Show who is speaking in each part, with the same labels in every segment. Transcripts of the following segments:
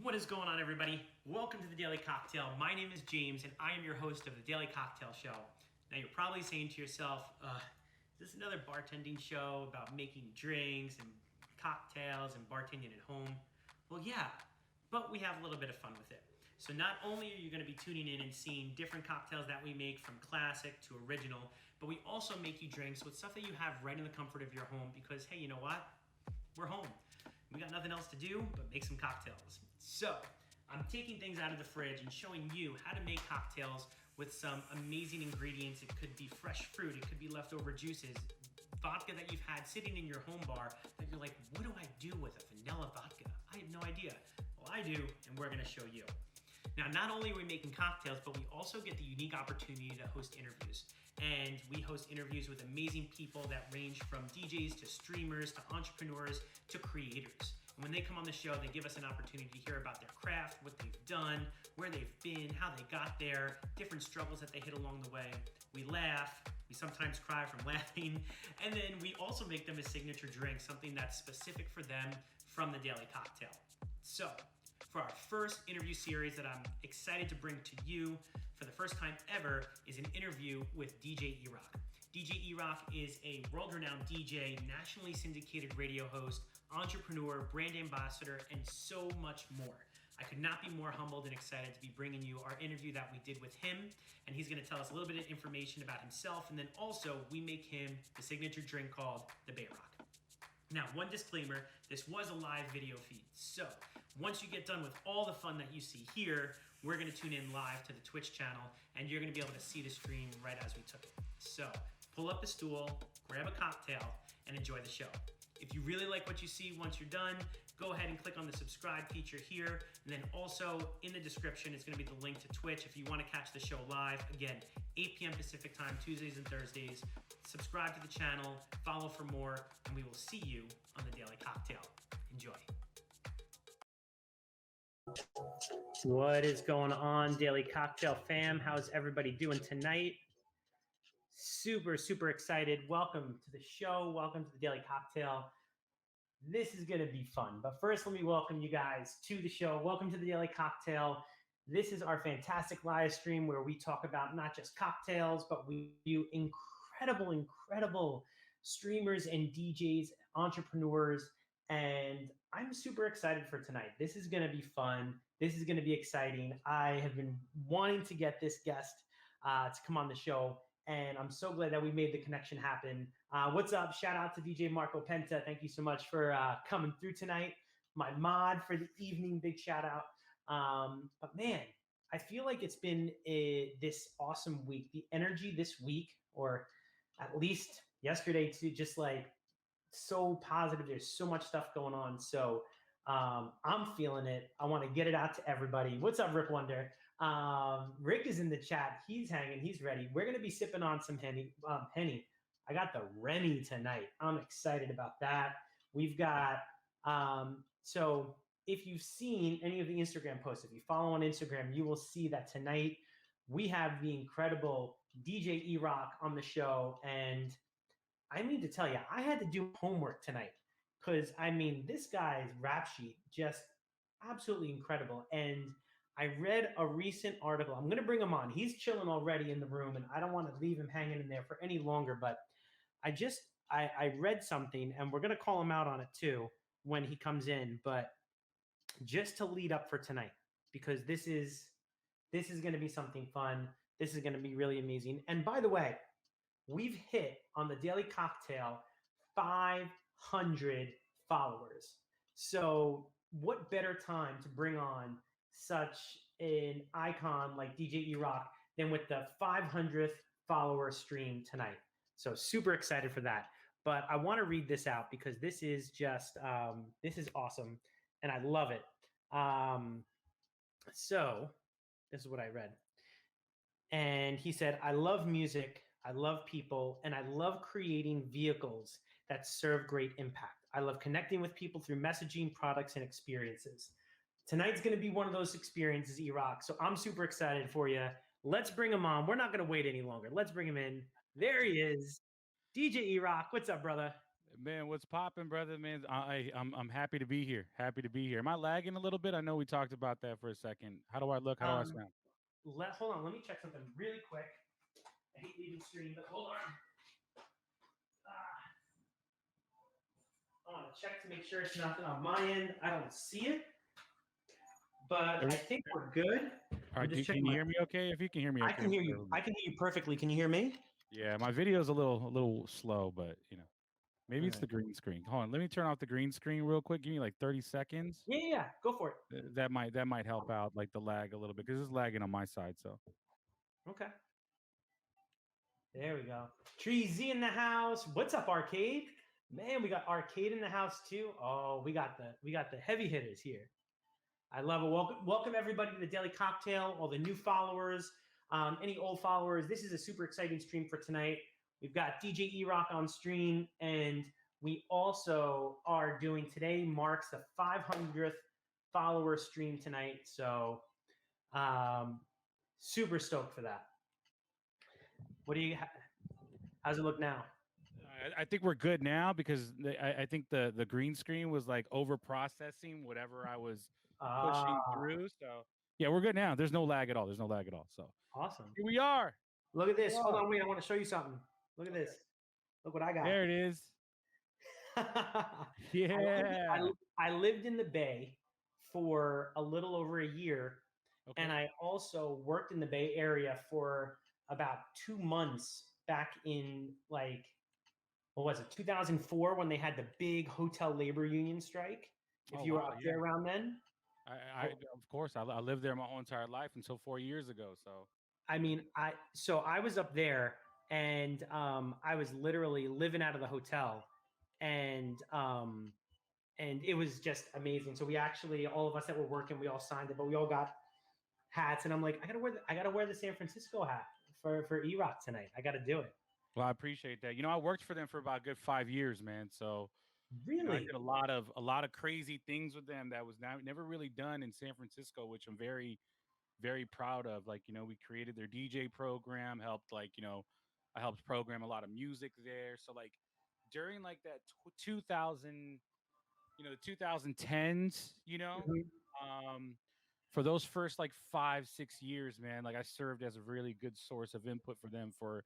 Speaker 1: What is going on, everybody? Welcome to the Daily Cocktail. My name is James, and I am your host of the Daily Cocktail Show. Now, you're probably saying to yourself, is this another bartending show about making drinks and cocktails and bartending at home? Well, yeah, but we have a little bit of fun with it. So not only are you going to be tuning in and seeing different cocktails that we make from classic to original, but we also make you drinks with stuff that you have right in the comfort of your home because, hey, you know what? We're home. We got nothing else to do but make some cocktails. So I'm taking things out of the fridge and showing you how to make cocktails with some amazing ingredients. It could be fresh fruit, it could be leftover juices, vodka that you've had sitting in your home bar that you're like, what do I do with a vanilla vodka? I have no idea. Well, I do, and we're gonna show you. Now, not only are we making cocktails, but we also get the unique opportunity to host interviews. And we host interviews with amazing people that range from DJs to streamers to entrepreneurs to creators. And when they come on the show, they give us an opportunity to hear about their craft, what they've done, where they've been, how they got there, different struggles that they hit along the way. We laugh, we sometimes cry from laughing, and then we also make them a signature drink, something that's specific for them from the Daily Cocktail. So, for our first interview series that I'm excited to bring to you for the first time ever is an interview with DJ-Erok. DJ-Erok is a world-renowned DJ, nationally syndicated radio host, entrepreneur, brand ambassador, and so much more. I could not be more humbled and excited to be bringing you our interview that we did with him, and he's going to tell us a little bit of information about himself, and then also we make him the signature drink called the Bay-Rock. Now, one disclaimer, this was a live video feed, so once you get done with all the fun that you see here, we're going to tune in live to the Twitch channel, and you're going to be able to see the stream right as we took it. So, pull up a stool, grab a cocktail, and enjoy the show. If you really like what you see once you're done, go ahead and click on the subscribe feature here, and then also in the description is going to be the link to Twitch if you want to catch the show live. Again, 8 p.m. Pacific time, Tuesdays and Thursdays. Subscribe to the channel, follow for more, and we will see you on the Daily Cocktail. Enjoy. What is going on, Daily Cocktail fam? How's everybody doing tonight? Super, super excited. Welcome to the show. Welcome to the Daily Cocktail. This is going to be fun. But first, let me welcome you guys to the show. Welcome to the Daily Cocktail. This is our fantastic live stream where we talk about not just cocktails, but we do incredible streamers and DJs, entrepreneurs, and I'm super excited for tonight. This is going to be fun. This is going to be exciting. I have been wanting to get this guest to come on the show, and I'm so glad that we made the connection happen. What's up? Shout out to DJ Marco Penta. Thank you so much for coming through tonight. My mod for the evening, big shout out. But man, I feel like it's been this awesome week. The energy this week, or at least yesterday too, just like so positive. There's so much stuff going on. So I'm feeling it. I want to get it out to everybody. What's up, Rick Wonder? Rick is in the chat. He's hanging. He's ready. We're going to be sipping on some Henny. I got the Remy tonight. I'm excited about that. We've got, so if you've seen any of the Instagram posts, if you follow on Instagram, you will see that tonight we have the incredible DJ-Erok on the show. And I need to tell you, I had to do homework tonight because, I mean, this guy's rap sheet, just absolutely incredible. And I read a recent article. I'm going to bring him on. He's chilling already in the room, and I don't want to leave him hanging in there for any longer. But I read something, and we're going to call him out on it too when he comes in. But just to lead up for tonight, because this is going to be something fun. This is going to be really amazing. And by the way, we've hit on the Daily Cocktail 500 followers. So what better time to bring on such an icon like DJ-Erok than with the 500th follower stream tonight. So super excited for that. But I want to read this out because this is just, this is awesome. And I love it. So this is what I read. And he said, I love music, I love people, and I love creating vehicles that serve great impact. I love connecting with people through messaging, products, and experiences. Tonight's going to be one of those experiences, Erok. So I'm super excited for you. Let's bring him on. We're not going to wait any longer. Let's bring him in. There he is. DJ-Erok. What's up, brother?
Speaker 2: Man, what's popping, brother? Man, I'm happy to be here. Happy to be here. Am I lagging a little bit? I know we talked about that for a second. How do I look? How do I
Speaker 1: Um,
Speaker 2: sound?
Speaker 1: hold on. Let me check something really quick. I hate leaving screen, but hold on. I want to check to make sure it's nothing on my end. I don't see it, but I
Speaker 2: Every-
Speaker 1: think we're good.
Speaker 2: All
Speaker 1: I'm
Speaker 2: right,
Speaker 1: just checking
Speaker 2: can you
Speaker 1: my.
Speaker 2: hear me okay? If you can hear me
Speaker 1: I
Speaker 2: okay,
Speaker 1: can hear you.
Speaker 2: perfectly.
Speaker 1: I can hear you perfectly. Can you hear me?
Speaker 2: Yeah, my video's a little slow, but maybe
Speaker 1: All
Speaker 2: it's
Speaker 1: right.
Speaker 2: the green screen. Hold on, let me turn off the green screen real quick. Give me like 30 seconds.
Speaker 1: Yeah, yeah, yeah. Go for it.
Speaker 2: That might help out like the lag a little bit because it's lagging on my side. So
Speaker 1: Okay. There we go. Treezy in the house. What's up, Arcade? Man, we got Arcade in the house too. Oh, we got the heavy hitters here. I love it. Welcome everybody to the Daily Cocktail. All the new followers, any old followers. This is a super exciting stream for tonight. We've got DJ-Erok on stream, and we also are doing today marks the 500th follower stream tonight. So, um, super stoked for that. What do you? How's it look now?
Speaker 2: I think we're good now because I think the green screen was like over processing whatever I was pushing
Speaker 1: Ah,
Speaker 2: through. So yeah, we're good now. There's no lag at all. There's no lag at all. So
Speaker 1: awesome.
Speaker 2: here we are.
Speaker 1: Look at
Speaker 2: Here we
Speaker 1: this. Hold
Speaker 2: are.
Speaker 1: on, wait. I want to show you something. Look at this.
Speaker 2: Okay.
Speaker 1: Look what I got.
Speaker 2: There it is.
Speaker 1: I,
Speaker 2: Yeah.
Speaker 1: I lived in the Bay for a little over a year, and
Speaker 2: Okay.
Speaker 1: I also worked in the Bay Area for about 2 months back in like what was it, 2004 when they had the big hotel labor union strike. If
Speaker 2: Oh
Speaker 1: you were
Speaker 2: wow.
Speaker 1: up
Speaker 2: Yeah.
Speaker 1: there around then,
Speaker 2: I of course I lived there my whole entire life until 4 years ago. So
Speaker 1: I mean, I was up there and I was literally living out of the hotel, and it was just amazing. So we actually, all of us that were working, we all signed it, but we all got hats, and I'm like, I gotta wear the San Francisco hat for Erok tonight. I got to do it.
Speaker 2: well, I appreciate that. I worked for them for about a good 5 years, man. So I
Speaker 1: Really?
Speaker 2: did a lot of crazy things with them that was never really done in San Francisco, which I'm very very proud of. Like, we created their DJ program, helped I helped program a lot of music there. So like during like that 2000, the 2010s,
Speaker 1: Mhm.
Speaker 2: um, for those first like 5 6 years, man, like I served as a really good source of input for them for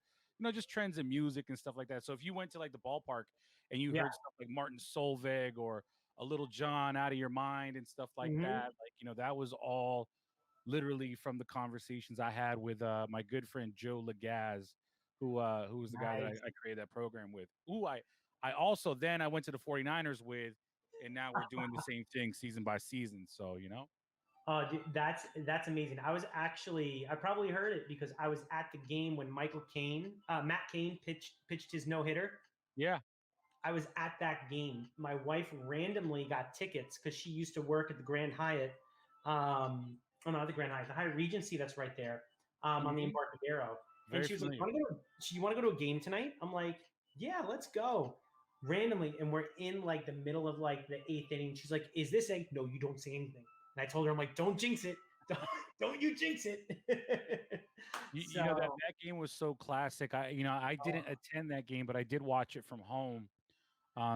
Speaker 2: just trends in music and stuff like that. So if you went to like the ballpark and you
Speaker 1: Yeah.
Speaker 2: heard stuff like Martin Solveig or a Little John Out of Your Mind and stuff like
Speaker 1: Hmm.
Speaker 2: that, like that was all literally from the conversations I had with my good friend Joe Legaz, who was the guy that
Speaker 1: Nice.
Speaker 2: I created that program with. I also then I went to the 49ers with, and now we're doing the same thing season by season. So
Speaker 1: Oh, dude, that's amazing. I probably heard it because I was at the game when Matt Cain pitched his no hitter.
Speaker 2: yeah.
Speaker 1: I was at that game. My wife randomly got tickets because she used to work at the Grand Hyatt. Oh, not the Grand Hyatt, the Hyatt Regency that's right there on the
Speaker 2: Hmm.
Speaker 1: Embarcadero. And
Speaker 2: Very
Speaker 1: she was like,
Speaker 2: familiar.
Speaker 1: You want to go to a game tonight?" I'm like, "Yeah, let's go." Randomly, and we're in like the middle of like the eighth inning. She's like, "Is this a?" No, you don't say anything. And I told her, I'm like, "Don't jinx it. Don't you jinx it."
Speaker 2: That
Speaker 1: So,
Speaker 2: that game was so classic. I
Speaker 1: oh,
Speaker 2: didn't attend that game, but I did watch it from home.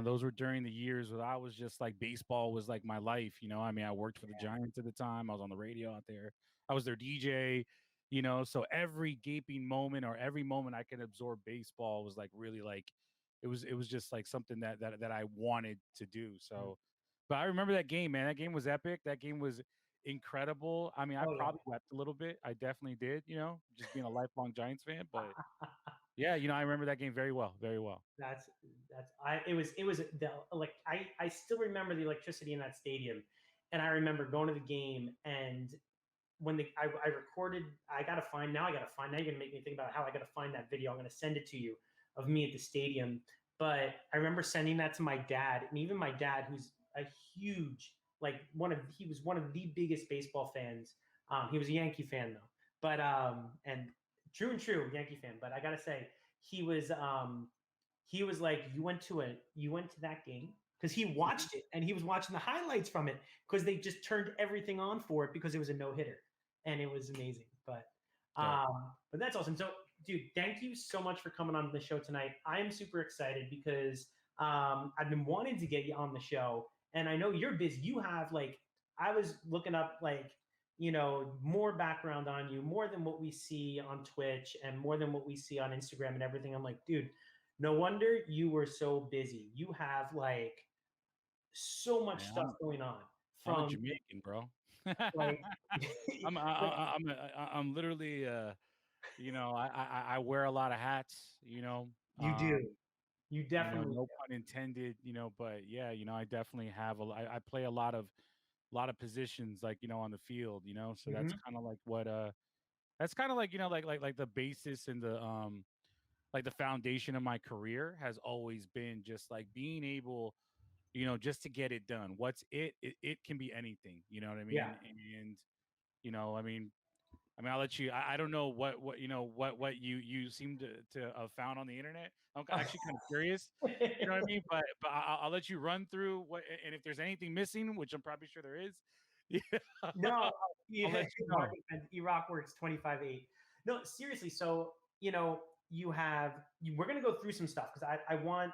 Speaker 2: Those were during the years where I was just like baseball was like my life. I mean, I worked for the Giants at the time. I was on the radio out there. I was their DJ. So every gaping moment or every moment I could absorb baseball was like really like it was just like something that I wanted to do. So, but I remember that game, man. That game was epic. That game was incredible. I mean, I
Speaker 1: oh yeah.
Speaker 2: probably wept a little bit. I definitely did. Just being a lifelong Giants fan, but yeah, I remember that game very well, very well.
Speaker 1: That's that's I it was the like I still remember the electricity in that stadium, and I remember going to the game, and when I recorded. I gotta find, now you're gonna make me think about how I gotta find that video. I'm gonna send it to you of me at the stadium. But I remember sending that to my dad, and even my dad, who's a huge like he was one of the biggest baseball fans. He was a Yankee fan though, but and true and true Yankee fan. But I gotta say he was like, you went to that game because he
Speaker 2: Mhm.
Speaker 1: watched it, and he was watching the highlights from it because they just turned everything on for it because it was a no hitter, and it was amazing.
Speaker 2: Dope.
Speaker 1: But that's awesome. So, dude, thank you so much for coming on the show tonight. I am super excited because I've been wanting to get you on the show, and I know you're busy. You have like, I was looking up like, more background on you, more than what we see on Twitch and more than what we see on Instagram and everything. I'm like, dude, no wonder you were so busy. You have like so much
Speaker 2: Man,
Speaker 1: stuff going on
Speaker 2: I'm a
Speaker 1: from
Speaker 2: Jamaican, bro.
Speaker 1: like,
Speaker 2: I'm literally I wear a lot of hats,
Speaker 1: you do, you definitely
Speaker 2: no pun intended, but yeah, I definitely have I play a lot of positions like, on the field, so
Speaker 1: do.
Speaker 2: that's kind of like what that's kind of like, like the basis and the like the foundation of my career has always been just like being able, just to get it done. It can be anything, you know what I
Speaker 1: Yeah.
Speaker 2: mean? And I mean, I'll let you. I don't know what what you seem to have found on the internet. I'm actually kind of curious. You know what I mean? But I'll let you run through what, and if there's anything missing, which I'm probably sure there is, yeah,
Speaker 1: No,
Speaker 2: I'll
Speaker 1: yeah,
Speaker 2: let you know.
Speaker 1: Martin and Erok works 25/8. No, seriously. So, you have, we're going to go through some stuff because I want,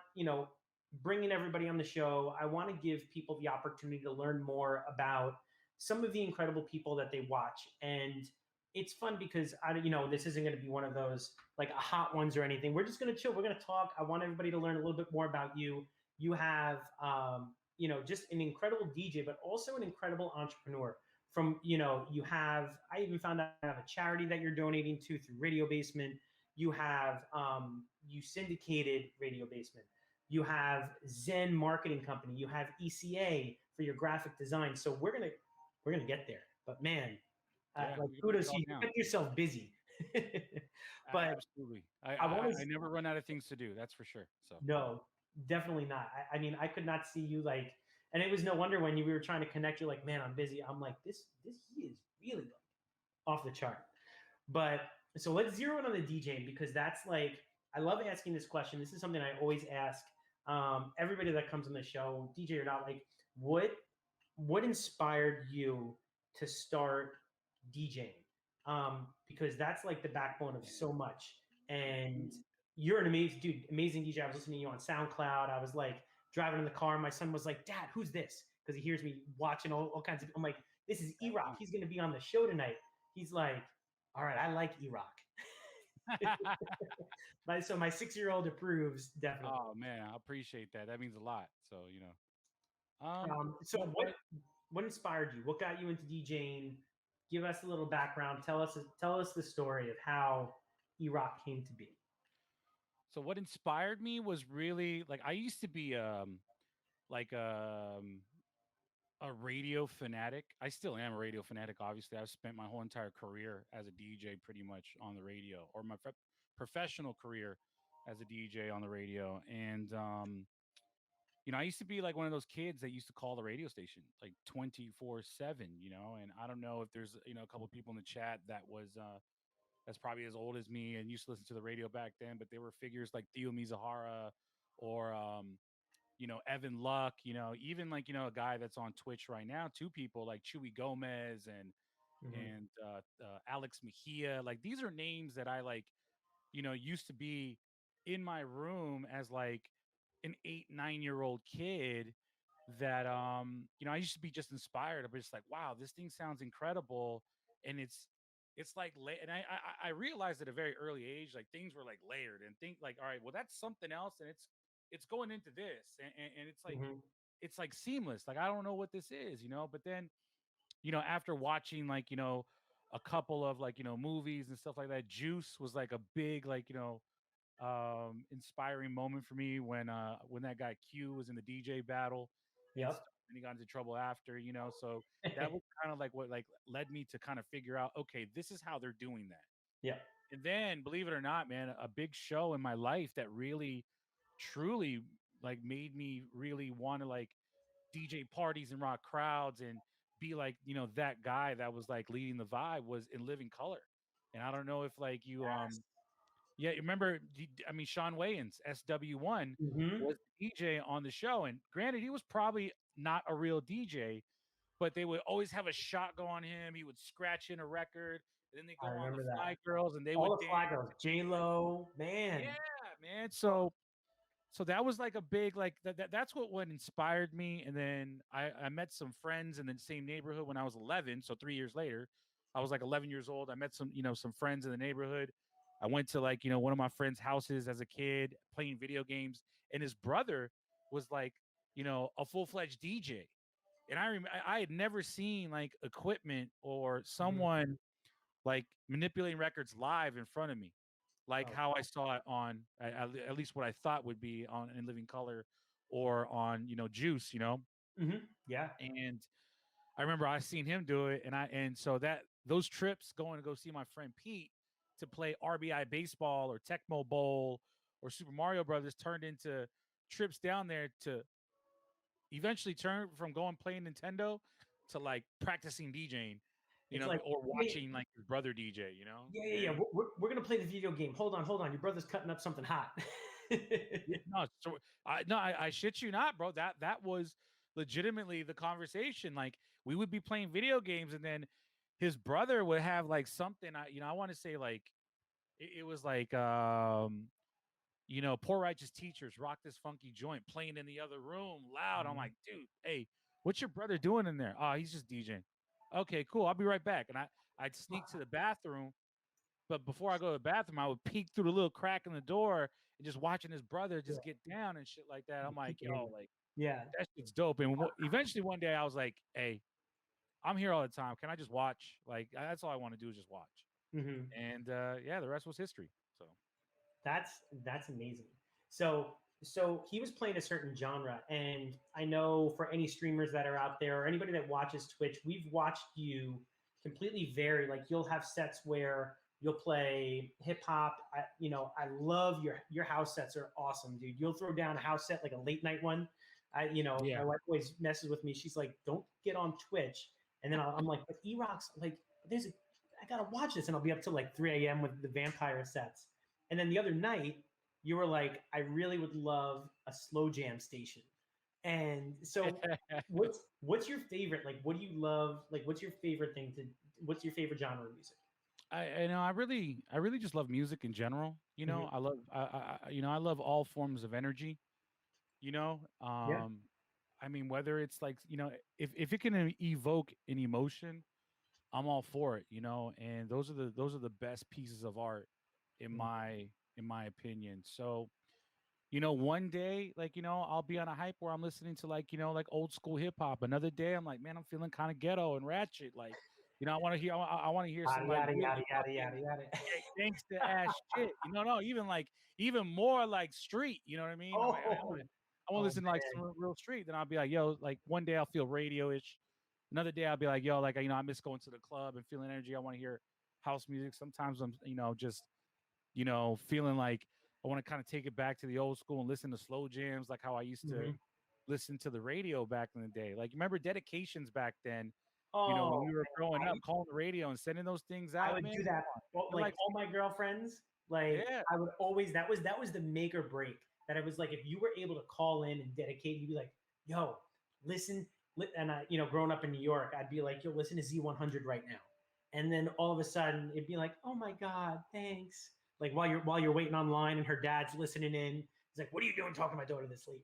Speaker 1: bringing everybody on the show. I want to give people the opportunity to learn more about some of the incredible people that they watch. And it's fun because this isn't going to be one of those like a hot ones or anything. We're just going to chill. We're going to talk. I want everybody to learn a little bit more about you. You have, just an incredible DJ, but also an incredible entrepreneur. From, you have, I even found out you have a charity that you're donating to through Radio Basement. You have, you syndicated Radio Basement. You have Zen Marketing Company. You have ECA for your graphic design. So we're gonna get there. But man,
Speaker 2: Yeah,
Speaker 1: like
Speaker 2: we can break it
Speaker 1: kudos to
Speaker 2: all
Speaker 1: you. You
Speaker 2: down.
Speaker 1: kept yourself busy. But
Speaker 2: Absolutely. I,
Speaker 1: I want
Speaker 2: I
Speaker 1: to
Speaker 2: I never run out of things to do. That's for sure. So
Speaker 1: no, definitely not. I mean, I could not see you like, and it was no wonder when we were trying to connect. You're like, man, I'm busy. I'm like, this he is really like off the chart. But so let's zero in on the DJing because that's like, I love asking this question. This is something I always ask everybody that comes on the show, DJ or not. Like, what what inspired you to start DJing? Because that's like the backbone of so much. And you're an amazing dude, amazing DJ. I was listening to you on SoundCloud. I was like driving in the car. My son was like, "Dad, who's this?" Because he hears me watching all kinds of. I'm like, "This is Erok. He's going to be on the show tonight." He's like, "All right, I like Erok." So my 6-year-old approves definitely.
Speaker 2: oh man, I appreciate that. That means a lot. So
Speaker 1: So what inspired you? What got you into DJing? Give us a little background. Tell us the story of how Erok came to be.
Speaker 2: what inspired me was really like I used to be like a radio fanatic. I still am a radio fanatic. Obviously, I've spent my whole entire career as a DJ pretty much on the radio, or my professional career as a DJ on the radio. And I used to be like one of those kids that used to call the radio station like 24/7. And I don't know if there's a couple of people in the chat that's probably as old as me and used to listen to the radio back then, but there were figures like Theo Mizahara or Evan Luck, even like, a guy that's on Twitch right now, two people like Chewy Gomez
Speaker 1: Mm-hmm.
Speaker 2: and Alex Mejia. Like these are names that I like, used to be in my room as like an 8, 9 year old kid that I used to be just inspired. I'm just like, wow, this thing sounds incredible. And it's like and I realized at a very early age, like things were like layered and think like, all right, well, that's something else, and it's going into this, and
Speaker 1: Mm-hmm.
Speaker 2: it's like seamless. Like I don't know what this is, but then after watching like a couple of like movies and stuff like that, Juice was like a big like inspiring moment for me when that guy Q was in the DJ battle and
Speaker 1: Yep.
Speaker 2: stuff, and he got into trouble after, so that was kind of like what like led me to kind of figure out, okay, this is how they're doing that.
Speaker 1: Yep.
Speaker 2: And then, believe it or not, man, a big show in my life that really truly like made me really want to like DJ parties and rock crowds and be like, that guy that was like leading the vibe was in Living Color. And I don't know if like you
Speaker 1: Yes.
Speaker 2: yeah, you remember, I mean, Sean Wayans, SW1,
Speaker 1: Mm-hmm.
Speaker 2: was the DJ on the show. And granted, he was probably not a real DJ, but they would always have a shot go on him. He would scratch in a record, and then they
Speaker 1: I
Speaker 2: go on the
Speaker 1: remember that.
Speaker 2: Fly Girls and they
Speaker 1: All
Speaker 2: would
Speaker 1: the
Speaker 2: dance.
Speaker 1: fly girls, J Lo, man.
Speaker 2: Yeah, man. So so that was like a big like that's what inspired me. And then I met some friends in the same neighborhood when I was 11. So 3 years later, I was like 11 years old. I met some some friends in the neighborhood. I went to like one of my friends' houses as a kid playing video games, and his brother was like a full fledged DJ. And I had never seen like equipment or
Speaker 1: Mhm.
Speaker 2: someone like manipulating records live in front of me, like
Speaker 1: Oh,
Speaker 2: how I saw it on at least what I thought would be on In Living Color or on Juice,
Speaker 1: yeah.
Speaker 2: and I remember I seen him do it, and so that those trips going to go see my friend Pete to play RBI baseball or Tecmo Bowl or Super Mario Brothers turned into trips down there to eventually turn from going playing Nintendo to like practicing DJing,
Speaker 1: It's like,
Speaker 2: or
Speaker 1: wait,
Speaker 2: watching like his brother DJ,
Speaker 1: yeah.
Speaker 2: and
Speaker 1: We're gonna play the video game. Hold on. Your brother's cutting up something hot.
Speaker 2: yeah, no, so I shit you not, bro. That was legitimately the conversation. Like we would be playing video games, and then his brother would have like something. I want to say like it was like Poor Righteous Teachers rock this funky joint playing in the other room loud. I'm
Speaker 1: Mhm.
Speaker 2: like, dude, hey, what's your brother doing in there? Oh, he's just DJing. Okay, cool. I'll be right back. And I'd sneak to the bathroom, but before I go to the bathroom, I would peek through the little crack in the door and just watching his brother
Speaker 1: Yeah,
Speaker 2: just get down and shit like that. I'm like,
Speaker 1: peeking
Speaker 2: yo,
Speaker 1: in.
Speaker 2: like
Speaker 1: Yeah.
Speaker 2: that shit's dope. And eventually one day I was like, hey, I'm here all the time. Can I just watch? Like that's all I want to do is just watch.
Speaker 1: hmm
Speaker 2: And yeah, the rest was history. So
Speaker 1: That's that's amazing. So he was playing a certain genre, and I know for any streamers that are out there or anybody that watches Twitch, we've watched you completely vary. Like you'll have sets where you'll play hip hop. I love your house sets are awesome, dude. You'll throw down a house set like a late night one.
Speaker 2: yeah.
Speaker 1: My wife always messes with me. She's like, "Don't get on Twitch," and then I'm like, "But Erok's like, I gotta watch this," and I'll be up till like 3 a.m. with the vampire sets. And then the other night, you were like, I really would love a slow jam station. And so what's your favorite? Like what do you love? Like what's your favorite genre of music?
Speaker 2: I really just love music in general.
Speaker 1: Hmm
Speaker 2: I love I love all forms of energy. You know,
Speaker 1: Yeah.
Speaker 2: I mean whether it's like if it can evoke an emotion, I'm all for it. And those are the best pieces of art in
Speaker 1: Mhm.
Speaker 2: my opinion. So one day, like, I'll be on a hype where I'm listening to like old school hip hop. Another day, I'm like, man, I'm feeling kind of ghetto and ratchet. Like, I want to hear some
Speaker 1: Yada
Speaker 2: like
Speaker 1: yada yada
Speaker 2: really
Speaker 1: yada
Speaker 2: fucking
Speaker 1: yada yada.
Speaker 2: gangsta ass shit. No, even more like street. You know what I mean? I'm like,
Speaker 1: Oh,
Speaker 2: I want to
Speaker 1: oh
Speaker 2: listen to like
Speaker 1: man.
Speaker 2: some real street. Then I'll be like, yo, like one day I'll feel radio ish. Another day I'll be like, yo, like I miss going to the club and feeling energy. I want to hear house music. Sometimes I'm, just feeling like I want to kind of take it back to the old school and listen to slow jams like how I used to
Speaker 1: hmm
Speaker 2: listen to the radio back in the day. Like remember dedications back then, when
Speaker 1: Oh
Speaker 2: we were growing
Speaker 1: man,
Speaker 2: up, calling the radio and sending those things
Speaker 1: I
Speaker 2: out,
Speaker 1: would
Speaker 2: man.
Speaker 1: do
Speaker 2: Come
Speaker 1: that.
Speaker 2: on.
Speaker 1: Well,
Speaker 2: Your
Speaker 1: like
Speaker 2: life's
Speaker 1: all my girlfriends, like
Speaker 2: yeah.
Speaker 1: I would always that was the make or break. That it was like if you were able to call in and dedicate, you'd be like, "Yo, listen." And growing up in New York, I'd be like, "Yo, listen to Z100 right now," and then all of a sudden, it'd be like, "Oh my god, thanks!" Like while you're waiting online and her dad's listening in, he's like, "What are you doing, talking to my daughter to sleep?"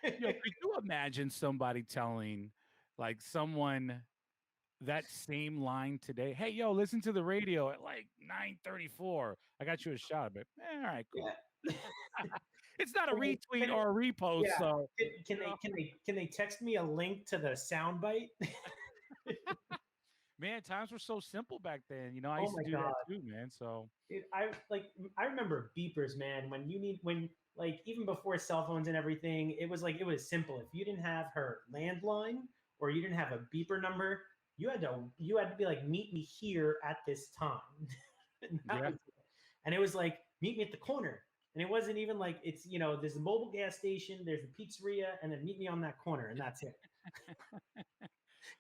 Speaker 2: Could you imagine somebody telling like someone that same line today? Hey, yo, listen to the radio at like 9:34. I got you a shot, but all right, cool.
Speaker 1: Yeah.
Speaker 2: It's not a
Speaker 1: Can they,
Speaker 2: retweet
Speaker 1: can
Speaker 2: or a repost,
Speaker 1: Yeah.
Speaker 2: so
Speaker 1: Can
Speaker 2: you know.
Speaker 1: can they text me a link to the soundbite?
Speaker 2: Man, times were so simple back then. I
Speaker 1: Oh
Speaker 2: used to
Speaker 1: my
Speaker 2: do that
Speaker 1: god.
Speaker 2: too, man. So
Speaker 1: I remember beepers, man, when like even before cell phones and everything, it was simple. If you didn't have her landline or you didn't have a beeper number, you had to be like, meet me here at this time. and that
Speaker 2: yeah.
Speaker 1: was it. And it was like, meet me at the corner. And it wasn't even like there's a mobile gas station, there's a pizzeria, and then meet me on that corner, and that's it.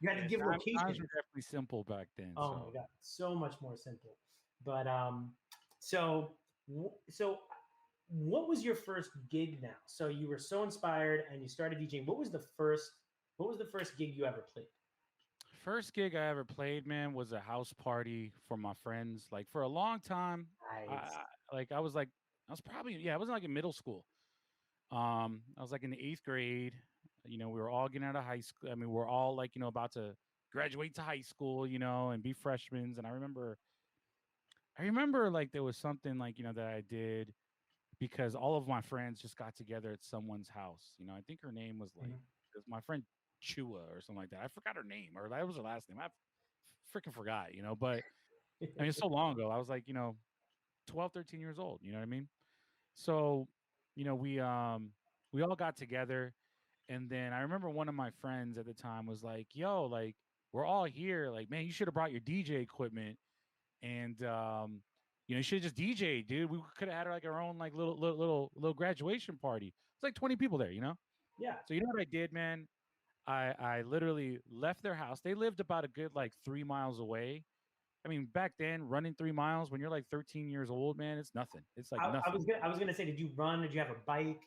Speaker 1: You had to
Speaker 2: Yeah,
Speaker 1: give
Speaker 2: times were
Speaker 1: locations.
Speaker 2: definitely simple back then.
Speaker 1: Oh my
Speaker 2: So
Speaker 1: god, so much more simple. But so so what was your first gig now? So you were so inspired and you started DJing. What was the first gig you ever played?
Speaker 2: first gig I ever played, man, was a house party for my friends. Like for a long time,
Speaker 1: Nice.
Speaker 2: like I was probably, yeah, I was like in middle school. I was like in the 8th grade. We were all getting out of high school. I mean, we're all like, about to graduate to high school, and be freshmen. And I remember like there was something like, that I did because all of my friends just got together at someone's house. I think her name was like,
Speaker 1: Mhm.
Speaker 2: it was my friend Chua or something like that. I forgot her name, or that was her last name. I freaking forgot, but I mean, it's so long ago. I was like, 12, 13 years old. You know what I mean? So, you know, we um we all got together, and then I remember one of my friends at the time was like, "Yo, like we're all here. Like, man, you should have brought your DJ equipment, and you should have just DJ, dude. We could have had like our own like little graduation party. It's like 20 people there.
Speaker 1: Yeah.
Speaker 2: So you know what I did, man? I literally left their house. They lived about a good like 3 miles away. I mean, back then, running 3 miles when you're like 13 years old, man, it's nothing. It's like
Speaker 1: I
Speaker 2: nothing.
Speaker 1: was gonna say, did you run? Did you have a bike?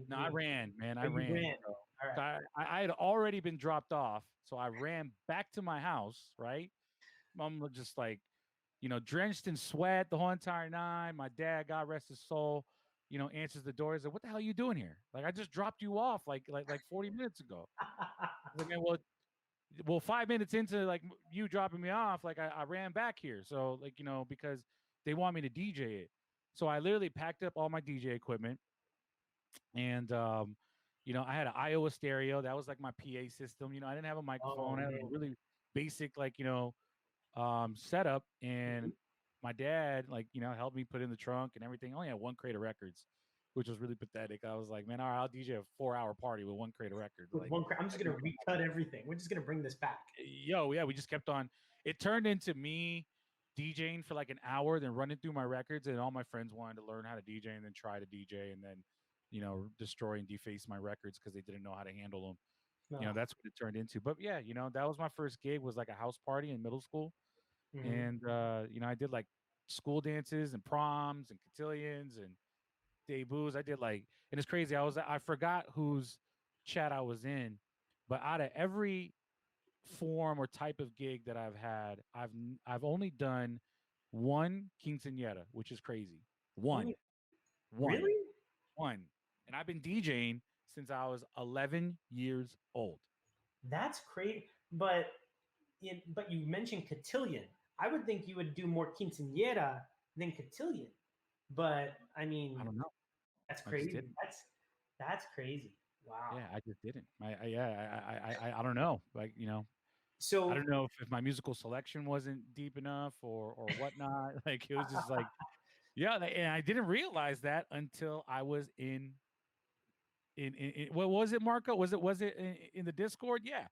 Speaker 2: No, I ran, man. I
Speaker 1: Oh, you
Speaker 2: ran.
Speaker 1: ran. All
Speaker 2: So
Speaker 1: right.
Speaker 2: I had already been dropped off, so I ran back to my house. Right, I'm just like, drenched in sweat the whole entire night. My dad, God rest his soul, answers the door. He's like, "What the hell are you doing here? Like, I just dropped you off like 40 minutes ago." I was like, "Man, well, 5 minutes into like you dropping me off, like I ran back here. So like, because they want me to DJ it. So I literally packed up all my DJ equipment and I had an Iowa stereo. That was like my PA system. I didn't have a
Speaker 1: Oh
Speaker 2: microphone. I had a
Speaker 1: man.
Speaker 2: really basic like, setup.
Speaker 1: Mhm.
Speaker 2: And my dad, like, helped me put in the trunk and everything. I only had one crate of records, which was really pathetic. I was like, man, all right, I'll DJ a 4 hour party with one crate of records.
Speaker 1: With
Speaker 2: Like,
Speaker 1: one, I'm just
Speaker 2: I
Speaker 1: gonna
Speaker 2: do
Speaker 1: recut everything. We're just gonna bring this back.
Speaker 2: yo, yeah, we just kept on. It turned into me DJing for like an hour, then running through my records, and all my friends wanted to learn how to DJ and then try to DJ and then, destroy and deface my records because they didn't know how to handle them.
Speaker 1: No.
Speaker 2: That's what it turned into. But yeah, that was my first gig was like a house party in middle school.
Speaker 1: Mhm.
Speaker 2: And I did like school dances and proms and cotillions and debuts. I did like, and it's crazy. I forgot whose chat I was in, but out of every form or type of gig that I've had, I've only done one quinceañera, which is crazy. One,
Speaker 1: Only
Speaker 2: one,
Speaker 1: really?
Speaker 2: one, and I've been DJing since I was 11 years old.
Speaker 1: That's crazy. But you mentioned cotillion. I would think you would do more quinceañera than cotillion. But I
Speaker 2: I
Speaker 1: mean,
Speaker 2: don't know.
Speaker 1: that's
Speaker 2: I just
Speaker 1: crazy.
Speaker 2: didn't.
Speaker 1: That's crazy. Wow.
Speaker 2: Yeah, I just didn't. Yeah, I don't know. Like, I
Speaker 1: So
Speaker 2: don't know if my musical selection wasn't deep enough or whatnot. Like it was just like, yeah, and I didn't realize that until I was in what was it, Marco? Was it in the Discord? Yeah.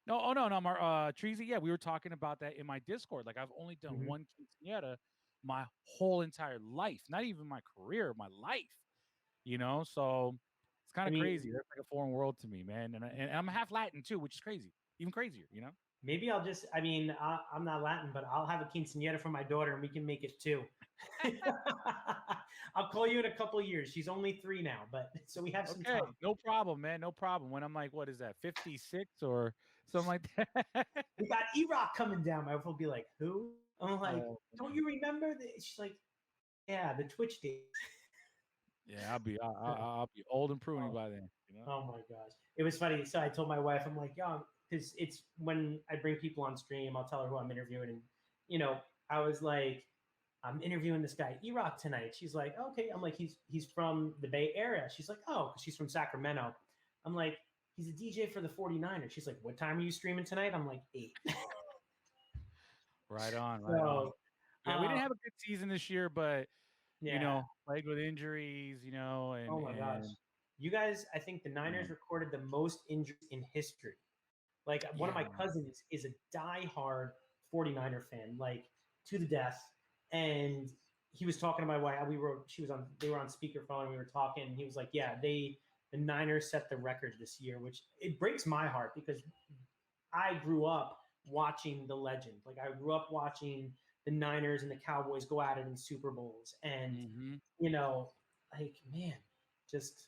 Speaker 2: No, oh no, Treasy. Yeah, we were talking about that in my Discord. Like I've only done
Speaker 1: mhm.
Speaker 2: one quinceanera my whole entire life, not even my career, my life. So it's kind
Speaker 1: I
Speaker 2: of
Speaker 1: mean,
Speaker 2: crazy. That's like a foreign world to me, man. And I'm half Latin too, which is crazy, even crazier.
Speaker 1: maybe I'll just, I mean, I'm not Latin, but I'll have a quinceanera for my daughter and we can make it too. I'll call you in a couple of years. She's only 3 now, but so we have some
Speaker 2: Okay,
Speaker 1: time.
Speaker 2: no problem, man. No problem. When I'm like, what is that, 56 or something like that?
Speaker 1: We got Erok coming down. My wife will be like, who? I'm like,
Speaker 2: Oh,
Speaker 1: don't
Speaker 2: man.
Speaker 1: you remember? She's like, yeah, the Twitch days.
Speaker 2: Yeah, I'll be old and pruny
Speaker 1: Oh,
Speaker 2: by then.
Speaker 1: oh my gosh. It was funny. So I told my wife, I'm like, yeah, because it's when I bring people on stream, I'll tell her who I'm interviewing. And, you know, I was like, I'm interviewing this guy, Erok, tonight. She's like, okay. I'm like, he's from the Bay Area. She's like, oh, she's from Sacramento. I'm like, he's a DJ for the 49ers. She's like, what time are you streaming tonight? I'm like, 8.
Speaker 2: Right on, right on.
Speaker 1: So,
Speaker 2: Yeah, we
Speaker 1: uh,
Speaker 2: didn't have a good season this year, but
Speaker 1: yeah.
Speaker 2: plagued with injuries, and
Speaker 1: Oh my gosh. You guys, I think the
Speaker 2: you know,
Speaker 1: Niners recorded the most injuries in history. Like one of
Speaker 2: yeah,
Speaker 1: my
Speaker 2: man.
Speaker 1: cousins is a diehard 49er fan, like to the death. And he was talking to my wife. They were on speakerphone and we were talking. And he was like, yeah, the Niners set the record this year, which it breaks my heart because I grew up watching the legend. Like I grew up watching the Niners and the Cowboys go at it in Super Bowls. And,
Speaker 2: Hmm.
Speaker 1: you know, like, man, just,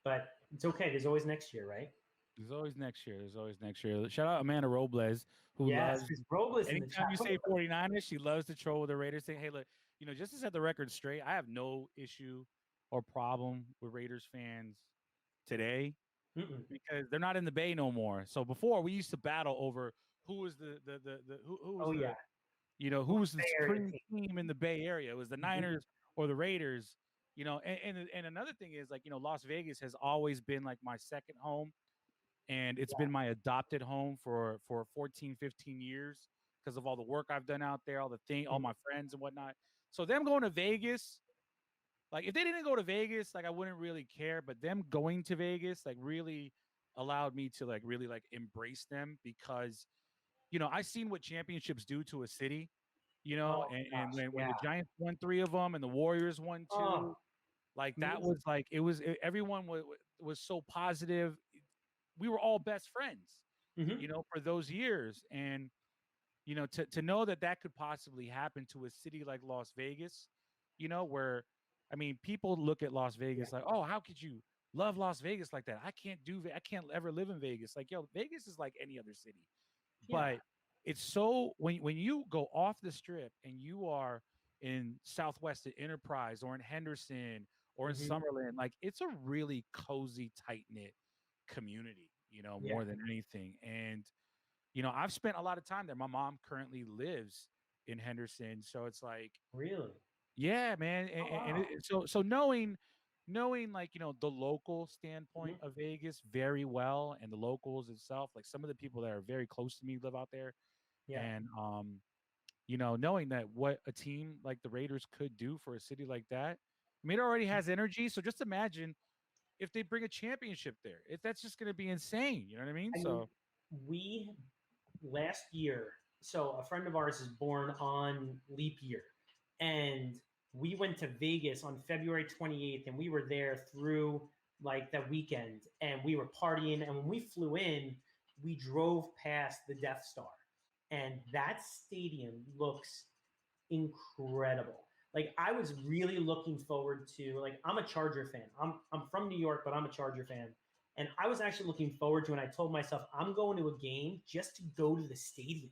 Speaker 1: but it's okay. There's always next year, right?
Speaker 2: There's always next year. There's always next year. Shout out Amanda Robles, who
Speaker 1: Yes,
Speaker 2: loves
Speaker 1: because Robles in the
Speaker 2: anytime
Speaker 1: chat.
Speaker 2: you say 49ers, she loves to troll with the Raiders saying, hey, look, just to set the record straight, I have no issue or problem with Raiders fans today
Speaker 1: Mm-mm.
Speaker 2: because they're not in the Bay no more. So before we used to battle over who was who was
Speaker 1: Oh yeah,
Speaker 2: the who
Speaker 1: who's
Speaker 2: was the
Speaker 1: Bay Area
Speaker 2: supreme
Speaker 1: team?
Speaker 2: team in the Bay Area. It was the
Speaker 1: Mhm.
Speaker 2: Niners or the Raiders. And another thing is like Las Vegas has always been like my second home, and it's
Speaker 1: Yeah.
Speaker 2: been my adopted home for 14, 15 years because of all the work I've done out there, all
Speaker 1: Mhm.
Speaker 2: my friends and whatnot. So them going to Vegas, like if they didn't go to Vegas, like I wouldn't really care. But them going to Vegas, like really allowed me to like really like embrace them because I seen what championships do to a city,
Speaker 1: Oh
Speaker 2: and
Speaker 1: gosh,
Speaker 2: when
Speaker 1: yeah.
Speaker 2: the Giants won three of them and the Warriors won two,
Speaker 1: Oh,
Speaker 2: like that
Speaker 1: amazing.
Speaker 2: was like everyone was so positive. We were all best friends,
Speaker 1: Hmm.
Speaker 2: for those years, and to know that that could possibly happen to a city like Las Vegas, where I mean, people look at Las
Speaker 1: Yeah,
Speaker 2: Vegas like, oh, how could you love Las Vegas like that? I can't ever live in Vegas. Like, yo, Vegas is like any other city,
Speaker 1: yeah.
Speaker 2: but it's so when you go off the strip and you are in Southwest at Enterprise or in Henderson or in
Speaker 1: Hmm.
Speaker 2: Summerlin, like it's a really cozy, tight knit community,
Speaker 1: Yeah.
Speaker 2: more than anything. And I've spent a lot of time there. My mom currently lives in Henderson, so it's like,
Speaker 1: Really?
Speaker 2: yeah, man. And,
Speaker 1: Oh
Speaker 2: and
Speaker 1: wow.
Speaker 2: so knowing like the local standpoint
Speaker 1: Hmm.
Speaker 2: of Vegas very well, and the locals itself, like some of the people that are very close to me live out there,
Speaker 1: Yeah.
Speaker 2: and knowing that what a team like the Raiders could do for a city like that. I mean, it already has energy, so just imagine if they bring a championship there. That's just going to be insane. You know what I mean?
Speaker 1: I mean,
Speaker 2: So
Speaker 1: we last year, so a friend of ours is born on leap year, and we went to Vegas on February 28th, and we were there through like that weekend, and we were partying. And when we flew in, we drove past the Death Star, and that stadium looks incredible. Like I was really looking forward to like I'm a Charger fan. I'm from New York, but I'm a Charger fan. And I was actually looking forward to and I told myself I'm going to a game just to go to the stadium,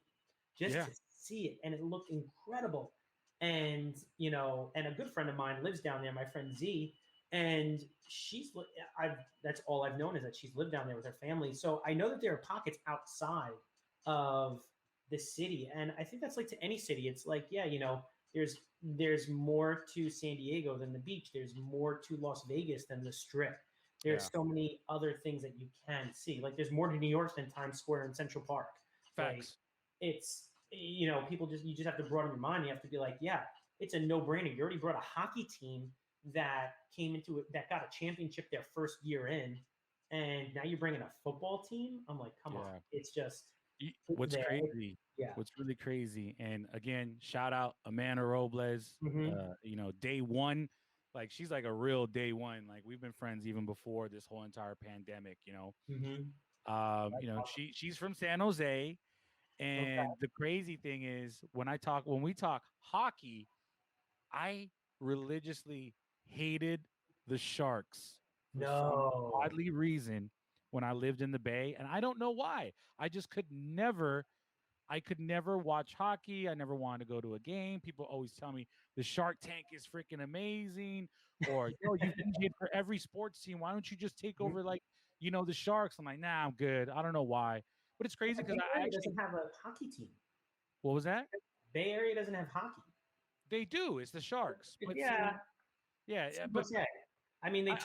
Speaker 1: just
Speaker 2: yeah,
Speaker 1: to see it. And it looked incredible. And and a good friend of mine lives down there, my friend Z, and I've that's all I've known is that she's lived down there with her family. So I know that there are pockets outside of the city. And I think that's like to any city. It's like, yeah, there's more to San Diego than the beach. There's more to Las Vegas than the strip.
Speaker 2: yeah,
Speaker 1: There's so many other things that you can see. Like there's more to New York than Times Square and Central Park. Like
Speaker 2: facts.
Speaker 1: it's people just you just have to broaden your mind. You have to be like, yeah, it's a no-brainer. You already brought a hockey team that came into it that got a championship their first year in, and now you're bringing a football team. I'm like, come on,
Speaker 2: Yeah.
Speaker 1: it's just it's
Speaker 2: What's
Speaker 1: there.
Speaker 2: crazy?
Speaker 1: Yeah.
Speaker 2: What's really crazy? And again, shout out Amanda Robles.
Speaker 1: Hmm.
Speaker 2: Day one, like she's like a real day one. Like we've been friends even before this whole entire pandemic.
Speaker 1: Hmm. That's awesome.
Speaker 2: She's from San Jose,
Speaker 1: Okay.
Speaker 2: and the crazy thing is when we talk hockey, I religiously hated the Sharks for some
Speaker 1: No.
Speaker 2: oddly reason when I lived in the Bay, and I don't know why. I just could never watch hockey. I never wanted to go to a game. People always tell me the Shark Tank is freaking amazing, or yo, you've DJed for every sports team. Why don't you just take
Speaker 1: Mhm.
Speaker 2: over like the Sharks? I'm like, nah, I'm good. I don't know why, but it's
Speaker 1: Yeah,
Speaker 2: crazy
Speaker 1: the
Speaker 2: because
Speaker 1: Bay
Speaker 2: I
Speaker 1: Area
Speaker 2: actually
Speaker 1: doesn't have a hockey team.
Speaker 2: what was that?
Speaker 1: Bay Area doesn't have hockey.
Speaker 2: They do. It's the Sharks, but
Speaker 1: Yeah,
Speaker 2: see, yeah,
Speaker 1: San
Speaker 2: but
Speaker 1: Jose. I mean,
Speaker 2: I,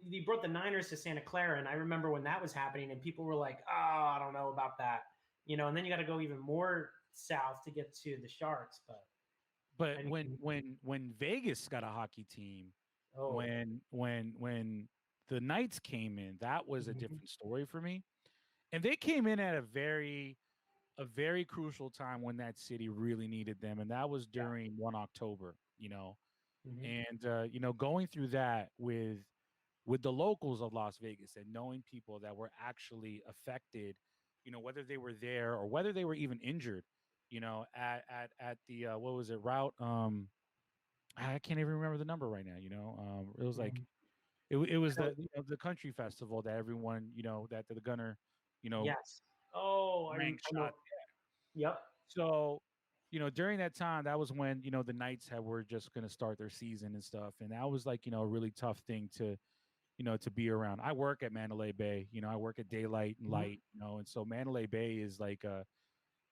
Speaker 1: they brought the Niners to Santa Clara, and I remember when that was happening, and people were like, "Oh, I don't know about that," And then you got to go even more south to get to the Sharks. But
Speaker 2: but
Speaker 1: I
Speaker 2: when
Speaker 1: mean,
Speaker 2: when when Vegas got a hockey team,
Speaker 1: oh,
Speaker 2: when the Knights came in, that was a
Speaker 1: mhm,
Speaker 2: different story for me. And they came in at a very crucial time when that city really needed them, and that was
Speaker 1: yeah,
Speaker 2: during 1 October.
Speaker 1: hmm,
Speaker 2: And going through that with the locals of Las Vegas and knowing people that were actually affected, whether they were there or whether they were even injured, at the what was it route? I can't even remember the number right now. It was like
Speaker 1: hmm.
Speaker 2: it was
Speaker 1: I know.
Speaker 2: the country festival that everyone that the gunner
Speaker 1: Yes. Oh,
Speaker 2: rank
Speaker 1: I know.
Speaker 2: shot.
Speaker 1: Yep.
Speaker 2: So during that time, that was when the Knights were just going to start their season and stuff, and that was like a really tough thing to be around. I work at Mandalay Bay. I work at Daylight and
Speaker 1: Mhm.
Speaker 2: Light. And so Mandalay Bay is like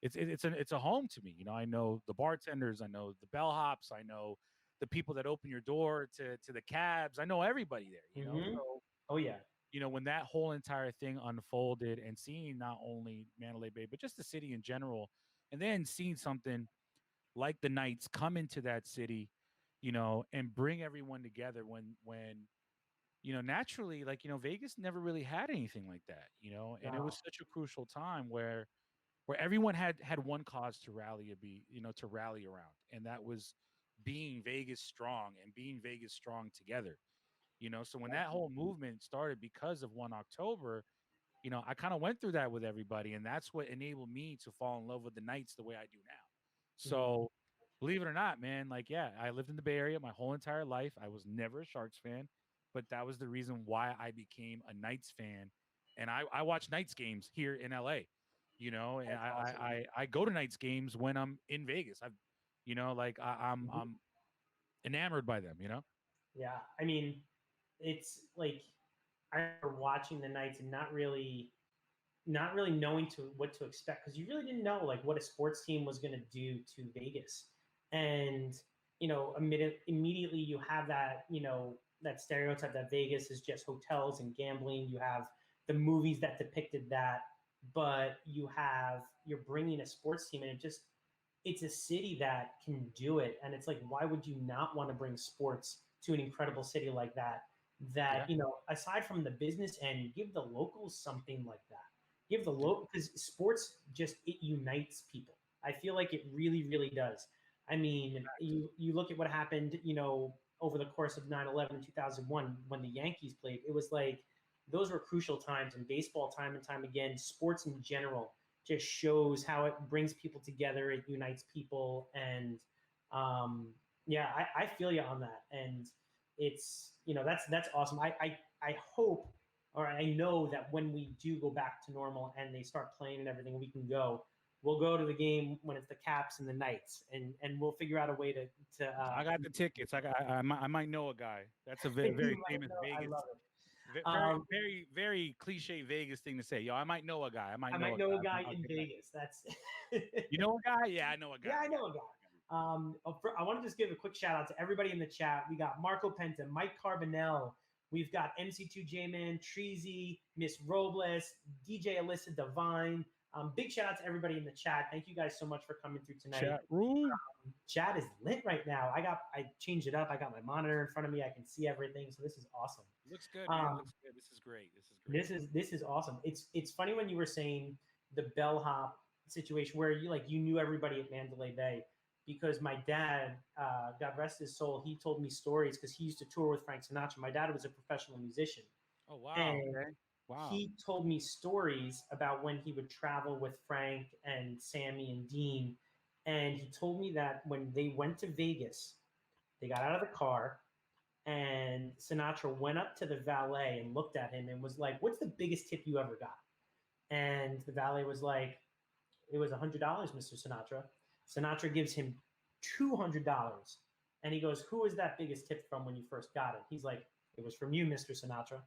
Speaker 2: it's a home to me. I know the bartenders, I know the bellhops, I know the people that open your door to the cabs. I know everybody there.
Speaker 1: Mhm.
Speaker 2: So
Speaker 1: Oh yeah.
Speaker 2: when that whole entire thing unfolded and seeing not only Mandalay Bay but just the city in general, and then seeing something like the Knights come into that city, and bring everyone together when naturally, like, Vegas never really had anything like that, and it was
Speaker 1: No.
Speaker 2: such a crucial time where everyone had one cause to rally around, and that was being Vegas strong and being Vegas strong together. So when that whole movement started because of 1 October, I kind of went through that with everybody, and that's what enabled me to fall in love with the Knights the way I do now.
Speaker 1: Mhm.
Speaker 2: So, believe it or not, man, like, yeah, I lived in the Bay Area my whole entire life. I was never a Sharks fan, but that was the reason why I became a Knights fan, and I watch Knights games here in LA. And
Speaker 1: That's
Speaker 2: I
Speaker 1: awesome.
Speaker 2: I I, I go to Knights games when I'm in Vegas. Like
Speaker 1: Mhm.
Speaker 2: I'm enamored by them.
Speaker 1: Yeah. I mean, it's like I remember watching the Knights and not really knowing what to expect because you really didn't know like what a sports team was going to do to Vegas. And immediately you have that that stereotype that Vegas is just hotels and gambling. You have the movies that depicted that, but you're bringing a sports team, and it's a city that can do it. And it's like, why would you not want to bring sports to an incredible city like that? That,
Speaker 2: Yeah,
Speaker 1: aside from the business end, give the locals something like that. Give the local, because sports just, it unites people. I feel like it really, really does. I mean, you look at what happened, over the course of 9/11 in 2001 when the Yankees played. It was like those were crucial times in baseball, time and time again. Sports in general just shows how it brings people together, it unites people, and um, yeah, I feel you on that, and it's that's awesome. I hope, or I know that when we do go back to normal and they start playing and everything, we can go. We'll go to the game when it's the Caps and the Knights, and we'll figure out a way to.
Speaker 2: I got the tickets. I might know a guy. That's a
Speaker 1: You
Speaker 2: very
Speaker 1: might
Speaker 2: famous
Speaker 1: know, I
Speaker 2: Vegas,
Speaker 1: love it.
Speaker 2: very very very cliche Vegas thing to say. Yo, I might know a guy. I might
Speaker 1: I
Speaker 2: know a
Speaker 1: might
Speaker 2: guy.
Speaker 1: know a guy
Speaker 2: I'll
Speaker 1: in
Speaker 2: get back.
Speaker 1: Vegas. That's
Speaker 2: You know a guy? Yeah, I know a guy.
Speaker 1: yeah, I know a guy. I want to just give a quick shout out to everybody in the chat. We got Marco Penta, Mike Carbonell. We've got MC2J-Man, Treasy, Miss Robles, DJ Alyssa Divine. Big shout out to everybody in the chat. Thank you guys so much for coming through tonight.
Speaker 2: Chat room.
Speaker 1: Chat is lit right now. I changed it up. I got my monitor in front of me. I can see everything. So this is awesome.
Speaker 2: Looks good, man.
Speaker 1: Um,
Speaker 2: Looks good. This is great. This is great.
Speaker 1: this is awesome. It's funny when you were saying the bellhop situation where you knew everybody at Mandalay Bay, because my dad, God rest his soul, he told me stories because he used to tour with Frank Sinatra. My dad was a professional musician,
Speaker 2: Oh wow.
Speaker 1: and
Speaker 2: Okay. Wow.
Speaker 1: he told me stories about when he would travel with Frank and Sammy and Dean. And he told me that when they went to Vegas, they got out of the car and Sinatra went up to the valet and looked at him and was like, "What's the biggest tip you ever got?" And the valet was like, "It was $100, Mr. Sinatra." Sinatra gives him $200, and he goes, "Who was that biggest tip from when you first got it?" He's like, "It was from you, Mr. Sinatra."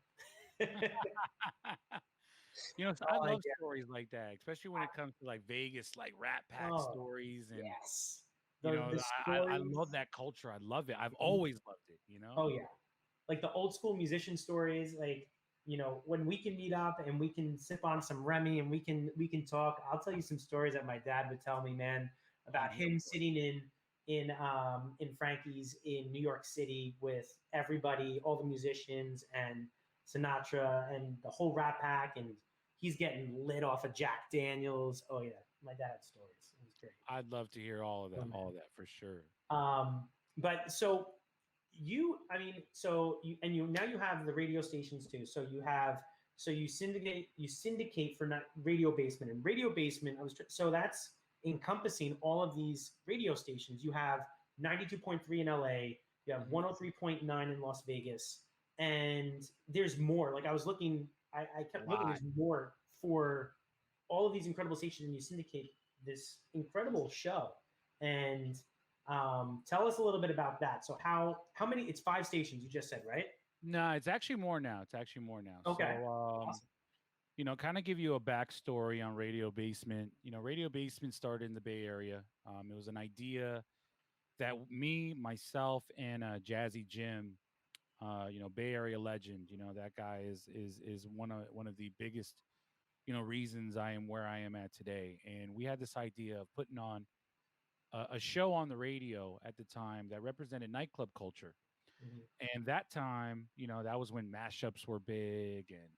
Speaker 2: So I
Speaker 1: Oh,
Speaker 2: love
Speaker 1: yeah.
Speaker 2: stories like that, especially when it comes to like Vegas, like Rat Pack
Speaker 1: Oh,
Speaker 2: stories, and
Speaker 1: yes.
Speaker 2: you
Speaker 1: The
Speaker 2: know,
Speaker 1: the
Speaker 2: I
Speaker 1: stories.
Speaker 2: love that culture. I love it. I've always loved it.
Speaker 1: Oh yeah, like the old school musician stories. Like when we can meet up and we can sip on some Remy and we can talk. I'll tell you some stories that my dad would tell me, man,
Speaker 2: Oh,
Speaker 1: about
Speaker 2: you know,
Speaker 1: him sitting in Frankie's in New York City with everybody, all the musicians and Sinatra and the whole Rat Pack, and he's getting lit off of Jack Daniels. Oh yeah, my dad had stories. It was great.
Speaker 2: I'd love to hear all of
Speaker 1: Oh
Speaker 2: that,
Speaker 1: man.
Speaker 2: all of that for sure.
Speaker 1: But so I mean, so you now you have the radio stations too. So you syndicate for not Radio Basement, and Radio Basement. So that's encompassing all of these radio stations. You have 92.3 in LA. You have
Speaker 2: Hmm.
Speaker 1: 103.9 in Las Vegas, and there's more. Like I was looking, I
Speaker 2: A
Speaker 1: kept looking.
Speaker 2: lot.
Speaker 1: There's more for all of these incredible stations, and you syndicate this incredible show. And tell us a little bit about that. So how many? It's 5 stations. You just said, right?
Speaker 2: No, it's actually more now. It's actually more now.
Speaker 1: Okay.
Speaker 2: So,
Speaker 1: Awesome.
Speaker 2: kind of give you a backstory on Radio Basement. Radio Basement started in the Bay Area. It was an idea that me, myself, and Jazzy Jim, Bay Area legend. That guy is one of the biggest reasons I am where I am at today. And we had this idea of putting on a show on the radio at the time that represented nightclub culture.
Speaker 1: Hmm.
Speaker 2: And that time, that was when mashups were big, and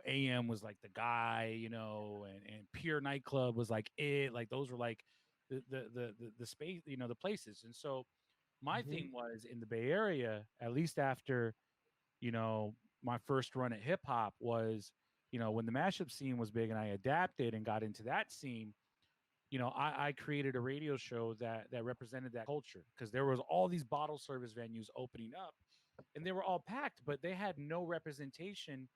Speaker 2: AM was like the guy, and Pure Nightclub was like it. Like those were like the space, the places. And so my
Speaker 1: Hmm.
Speaker 2: thing was in the Bay Area, at least after you know my first run at hip hop was, when the mashup scene was big, and I adapted and got into that scene. I created a radio show that represented that culture because there was all these bottle service venues opening up, and they were all packed, but they had no representation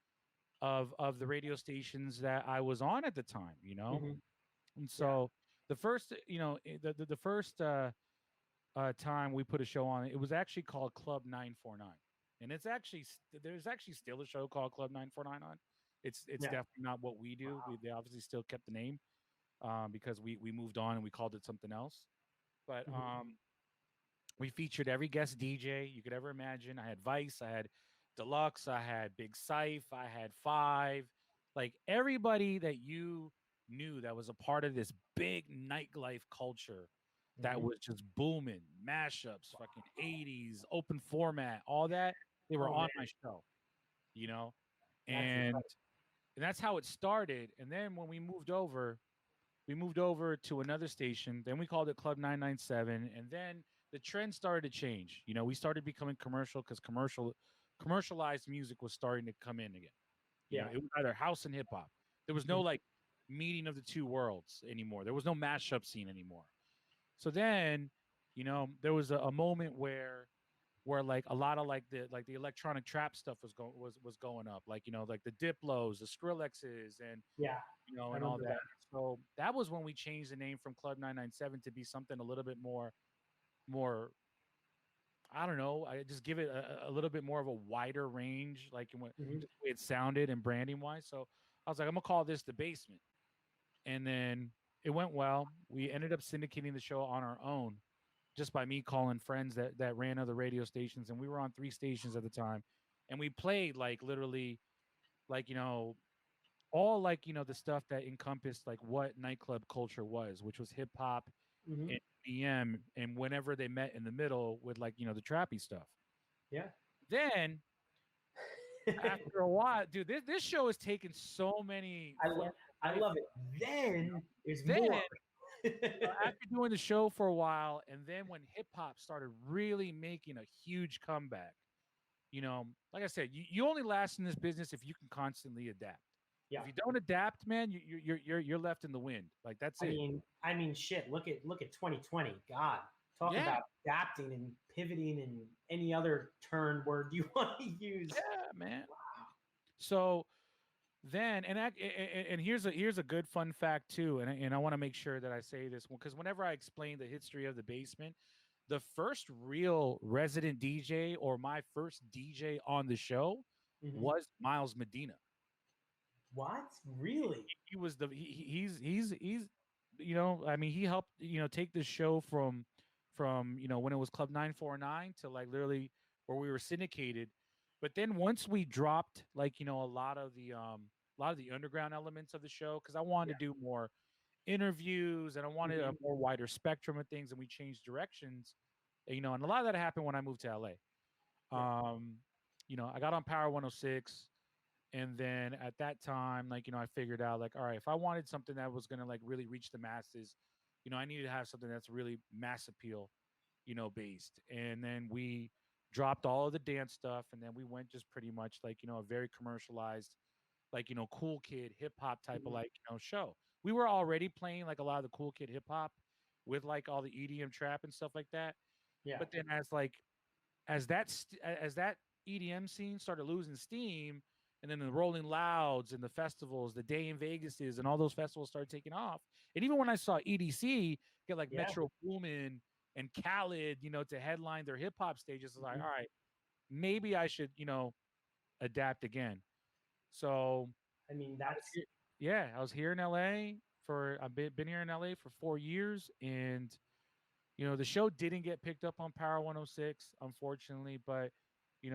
Speaker 2: of the radio stations that I was on at the time.
Speaker 1: Hmm.
Speaker 2: And
Speaker 1: Yeah.
Speaker 2: so the first, the first time we put a show on, it was actually called Club 949, and there's actually still a show called Club 949 on. It's
Speaker 1: Yeah.
Speaker 2: definitely not what we do. They obviously still kept the name because we moved on and we called it something else. But
Speaker 1: Hmm.
Speaker 2: we featured every guest DJ you could ever imagine. I had Vice, I had Deluxe, I had Big Syph, I had Five, like everybody that you knew that was a part of this big nightlife culture that
Speaker 1: Hmm.
Speaker 2: was just booming, mashups, fucking 80s, open format, all that. They were
Speaker 1: Oh
Speaker 2: on
Speaker 1: man,
Speaker 2: my show, you know,
Speaker 1: that's
Speaker 2: and
Speaker 1: incredible.
Speaker 2: that's how it started. And then when we moved over to another station. Then we called it Club 997, and then the trend started to change. We started becoming commercial because commercialized music was starting to come in again.
Speaker 1: Yeah.
Speaker 2: It was either house and hip hop. There was no
Speaker 1: Mhm.
Speaker 2: like meeting of the two worlds anymore. There was no mashup scene anymore. So then, there was a moment where like a lot of like the electronic trap stuff was going up, like like the Diplos, the Skrillexes, and
Speaker 1: Yeah. I
Speaker 2: and all
Speaker 1: remember
Speaker 2: that.
Speaker 1: that.
Speaker 2: So that was when we changed the name from Club 997 to be something a little bit more. I don't know. I just give it a little bit more of a wider range, like in what
Speaker 1: Hmm.
Speaker 2: just the way it sounded and branding wise. So I was like, I'm gonna call this the Basement, and then it went well. We ended up syndicating the show on our own, just by me calling friends that ran other radio stations, and we were on 3 stations at the time, and we played like literally like all like the stuff that encompassed like what nightclub culture was, which was hip hop
Speaker 1: Hmm.
Speaker 2: and EDM, and whenever they met in the middle with like the trappy stuff.
Speaker 1: Yeah.
Speaker 2: Then after a while, dude, this show has taken so many
Speaker 1: I
Speaker 2: flips
Speaker 1: love
Speaker 2: of
Speaker 1: I
Speaker 2: life.
Speaker 1: love it.
Speaker 2: You know?
Speaker 1: Then there's more.
Speaker 2: Then after doing the show for a while, and then when hip hop started really making a huge comeback, like I said, you only last in this business if you can constantly adapt.
Speaker 1: Yeah.
Speaker 2: If you don't adapt, man, you're left in the wind. Like that's it.
Speaker 1: I mean, shit. Look at 2020. God, talk
Speaker 2: Yeah,
Speaker 1: about adapting and pivoting and any other turn word you want to use.
Speaker 2: yeah, man. So then, and here's a good fun fact too, and I want to make sure that I say this one because whenever I explain the history of the Basement, the first real resident DJ or my first DJ on the show
Speaker 1: Hmm.
Speaker 2: was Miles Medina.
Speaker 1: What? Really?
Speaker 2: He was he's I mean he helped take the show from when it was Club 949 to like literally where we were syndicated. But then once we dropped like a lot of the underground elements of the show, because I wanted
Speaker 1: Yeah.
Speaker 2: to do more interviews and I wanted a
Speaker 1: Hmm.
Speaker 2: more wider spectrum of things, and we changed directions. And a lot of that happened when I moved to LA.
Speaker 1: Yeah.
Speaker 2: I got on Power 106, and then at that time, like, I figured out like, all right, if I wanted something that was gonna like really reach the masses, I needed to have something that's really mass appeal, based. And then we dropped all of the dance stuff, and then we went just pretty much like, a very commercialized, like, cool kid hip hop type of
Speaker 1: Hmm.
Speaker 2: like, show. We were already playing like a lot of the cool kid hip hop with like all the EDM trap and stuff like that.
Speaker 1: Yeah.
Speaker 2: But then as that EDM scene started losing steam, and then the Rolling Louds and the festivals, the Day in Vegas and all those festivals started taking off. And even when I saw EDC get like
Speaker 1: Yeah.
Speaker 2: Metro Boomin and Khaled, to headline their hip hop stages. It's like,
Speaker 1: Mhm.
Speaker 2: all right, maybe I should, adapt again. So
Speaker 1: I mean,
Speaker 2: I was
Speaker 1: that's
Speaker 2: here, yeah, I was here in LA for I've been here in LA for 4 years, and the show didn't get picked up on Power 106, unfortunately, but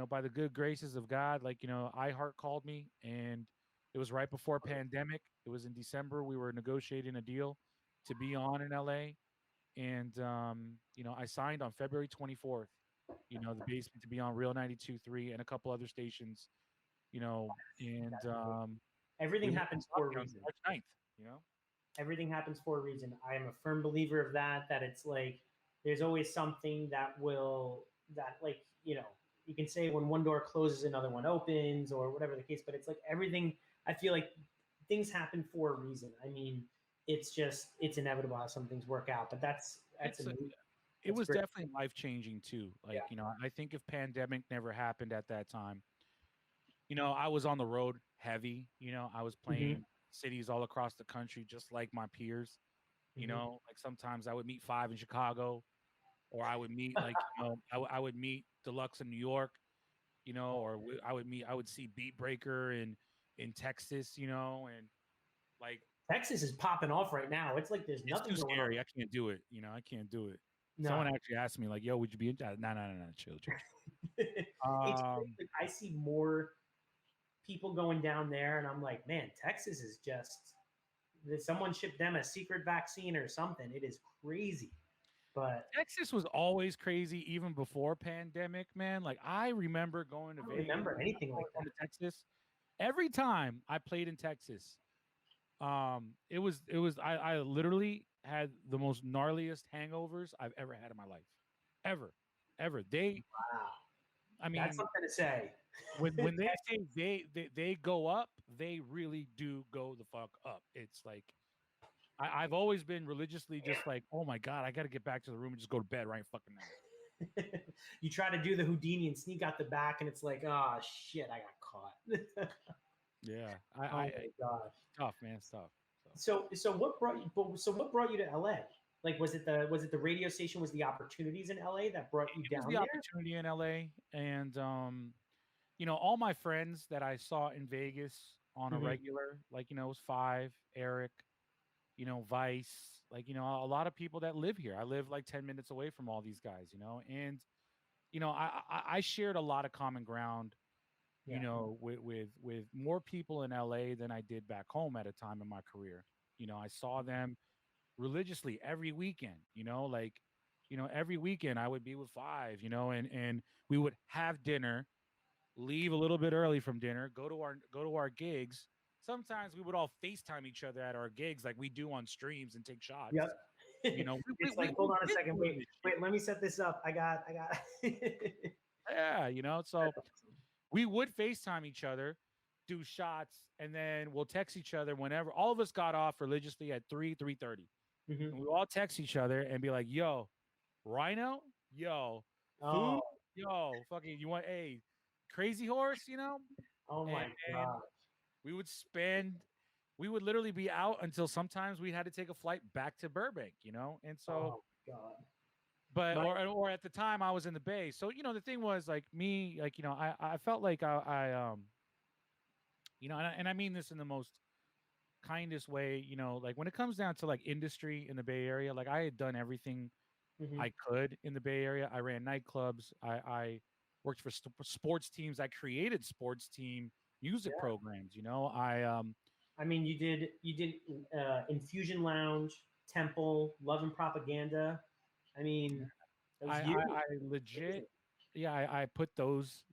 Speaker 2: by the good graces of God, like iHeart called me, and it was right before pandemic. It was in December. We were negotiating a deal to be on in LA, and I signed on February 24th. The basement to be on Real 92.3 and a couple other stations. And we
Speaker 1: everything
Speaker 2: went
Speaker 1: happens
Speaker 2: up,
Speaker 1: for a reason.
Speaker 2: March 9th. You know.
Speaker 1: Everything happens for a reason. I am a firm believer of that. That it's like there's always something that like you can say when one door closes, another one opens, or whatever the case. But it's like everything. I feel like things happen for a reason. I mean, it's inevitable how some things work out. But that's
Speaker 2: It's
Speaker 1: a
Speaker 2: it
Speaker 1: that's
Speaker 2: was
Speaker 1: great.
Speaker 2: definitely life changing too.
Speaker 1: Yeah.
Speaker 2: Like, I think if pandemic never happened at that time, I was on the road heavy. I was
Speaker 1: Hmm.
Speaker 2: playing cities all across the country, just like my peers.
Speaker 1: Hmm.
Speaker 2: Like sometimes I would meet Five in Chicago, or I would meet I would meet Deluxe in New York, or I would see Beat Breaker in Texas, and like
Speaker 1: Texas is popping off right now. It's like there's
Speaker 2: it's
Speaker 1: nothing
Speaker 2: too
Speaker 1: going on.
Speaker 2: scary. I can't do it. I can't do it.
Speaker 1: No.
Speaker 2: Someone actually asked me like, "Yo, would you be into?" No, no, no, no, chill, chill,
Speaker 1: It's
Speaker 2: chill.
Speaker 1: crazy. I see more people going down there, and I'm like, man, Texas is just. Someone shipped them a secret vaccine or something. It is crazy, but
Speaker 2: Texas was always crazy even before pandemic, man. Like I remember going to
Speaker 1: I don't
Speaker 2: Vegas,
Speaker 1: remember anything like
Speaker 2: going
Speaker 1: that.
Speaker 2: to Texas. Every time I played in Texas, it was I literally had the most gnarliest hangovers I've ever had in my life. Ever. Ever.
Speaker 1: Wow,
Speaker 2: I
Speaker 1: that's
Speaker 2: mean,
Speaker 1: something to say.
Speaker 2: when they say they go up, they really do go the fuck up. It's like I've always been religiously just like, oh my god, I got to get back to the room and just go to bed right fucking now.
Speaker 1: You try to do the Houdini and sneak out the back, and it's like, oh shit, I got caught.
Speaker 2: Yeah,
Speaker 1: Oh my gosh.
Speaker 2: tough, man, it's tough.
Speaker 1: So what brought you? So what brought you to LA? Like, was it the radio station? Was the opportunities in LA that brought you
Speaker 2: It was
Speaker 1: down
Speaker 2: the
Speaker 1: there?
Speaker 2: opportunity in LA, and all my friends that I saw in Vegas on a
Speaker 1: Hmm.
Speaker 2: regular, like it was Five, Eric, Vice, like a lot of people that live here. I live like 10 minutes away from all these guys, and I shared a lot of common ground,
Speaker 1: Yeah.
Speaker 2: with more people in LA than I did back home at a time in my career. I saw them religiously every weekend, like, every weekend I would be with Five, and we would have dinner, leave a little bit early from dinner, go to our gigs. Sometimes we would all FaceTime each other at our gigs like we do on streams and take shots.
Speaker 1: Yep. It's like, hold
Speaker 2: We've
Speaker 1: on a
Speaker 2: been
Speaker 1: second.
Speaker 2: doing
Speaker 1: Wait,
Speaker 2: this shit.
Speaker 1: wait. Let me set this up. I got.
Speaker 2: Yeah, so we would FaceTime each other, do shots, and then we'll text each other whenever all of us got off religiously at 3:30.
Speaker 1: Hmm.
Speaker 2: And we all text each other and be like, yo, Rhino, yo,
Speaker 1: Oh,
Speaker 2: food, yo, fucking, you want a crazy horse,
Speaker 1: oh
Speaker 2: And
Speaker 1: my
Speaker 2: then
Speaker 1: god.
Speaker 2: we would spend, we would literally be out until sometimes we had to take a flight back to Burbank, and so,
Speaker 1: Oh my god.
Speaker 2: but
Speaker 1: My,
Speaker 2: or at the time I was in the Bay, so the thing was like me, like I felt like I and I mean this in the most kindest way, like when it comes down to like industry in the Bay Area, like I had done everything
Speaker 1: mhm.
Speaker 2: I could in the Bay Area. I ran nightclubs. I worked for sports teams. I created sports team music
Speaker 1: Yeah.
Speaker 2: programs.
Speaker 1: I mean, you did Infusion Lounge, Temple, Love and Propaganda. I mean, that was you.
Speaker 2: I legit, yeah, I put those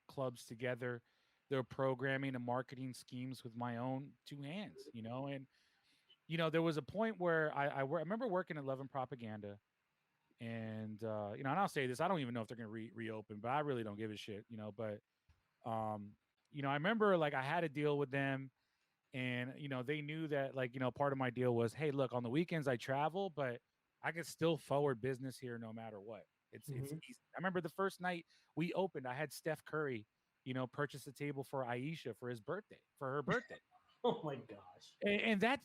Speaker 2: clubs together, their programming and marketing schemes with my own two hands. And there was a point where I remember working at Love and Propaganda, and and I'll say this, I don't even know if they're gonna reopen, but I really don't give a shit. But um, I remember like I had a deal with them, and they knew that like part of my deal was, hey, look, on the weekends I travel, but I can still forward business here no matter what. It's
Speaker 1: Hmm.
Speaker 2: easy. I remember the first night we opened, I had Steph Curry, purchase a table for Aisha for her birthday.
Speaker 1: Oh my gosh.
Speaker 2: And
Speaker 1: That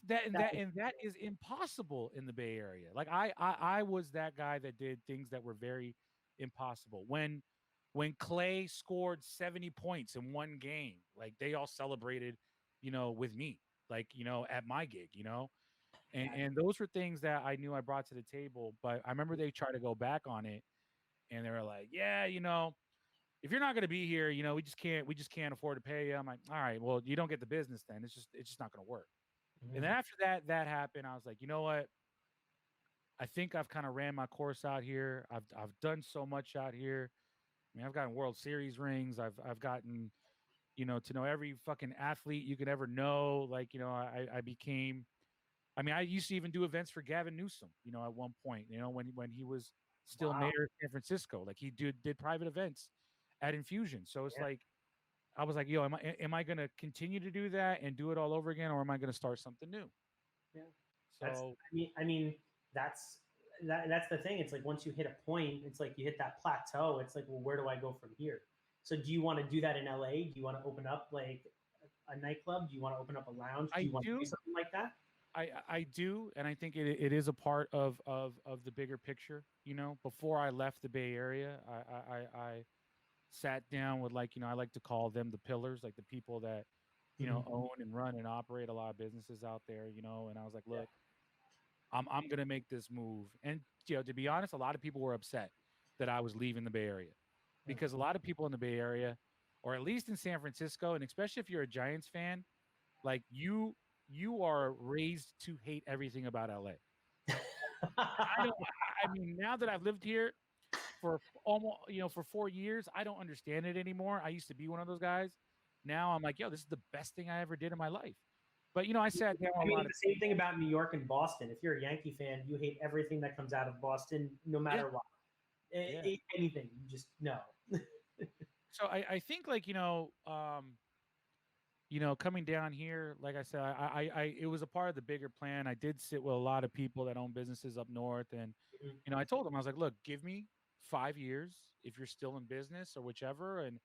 Speaker 1: is
Speaker 2: that is impossible in the Bay Area. Like I was that guy that did things that were very impossible. When Clay scored 70 points in one game, like they all celebrated, with me, like, at my gig,
Speaker 1: that
Speaker 2: and those were things that I knew I brought to the table. But I remember they tried to go back on it, and they were like, yeah, if you're not going to be here, we just can't afford to pay you. I'm like, all right, well, you don't get the business then. It's just not going to work. And then
Speaker 1: mhm.
Speaker 2: after that happened, I was like, you know what? I think I've kind of ran my course out here. I've done so much out here. I mean, I've gotten World Series rings. I've gotten, to know every fucking athlete you could ever know. Like, I became. I mean, I used to even do events for Gavin Newsom. At one point, when he was still
Speaker 1: Wow.
Speaker 2: mayor of San Francisco, like he did private events at Infusion. So it's
Speaker 1: Yeah.
Speaker 2: like I was like, yo, am I going to continue to do that and do it all over again, or am I going to start something new?
Speaker 1: Yeah. That's
Speaker 2: So
Speaker 1: I mean that's that's the thing. It's like once you hit a point, it's like you hit that plateau. It's like, well, where do I go from here? So do you want to do that in LA? Do you want to open up like a nightclub? Do you want to open up a lounge? Do
Speaker 2: I
Speaker 1: you want to do
Speaker 2: do,
Speaker 1: something like that?
Speaker 2: I do, and I think it is a part of the bigger picture. Before I left the Bay Area, I sat down with, like, I like to call them the pillars, like the people that
Speaker 1: Hmm.
Speaker 2: own and run and operate a lot of businesses out there. And I was like,
Speaker 1: Yeah.
Speaker 2: look, I'm gonna make this move. And to be honest, a lot of people were upset that I was leaving the Bay Area,
Speaker 1: Yeah.
Speaker 2: because a lot of people in the Bay Area, or at least in San Francisco, and especially if you're a Giants fan, like you are raised to hate everything about LA. I don't. I mean, now that I've lived here for almost, for 4 years, I don't understand it anymore. I used to be one of those guys. Now I'm like, yo, this is the best thing I ever did in my life. But I sat down
Speaker 1: I
Speaker 2: with a
Speaker 1: mean,
Speaker 2: lot of
Speaker 1: the same thing
Speaker 2: people.
Speaker 1: about New York and Boston. If you're a Yankee fan, you hate everything that comes out of Boston, no
Speaker 2: Yeah,
Speaker 1: matter what.
Speaker 2: yeah.
Speaker 1: Anything, you just no.
Speaker 2: So I think, like, coming down here, like I said, it was a part of the bigger plan. I did sit with a lot of people that own businesses up north, and I told them, I was like, look, give me 5 years if you're still in business or whichever, and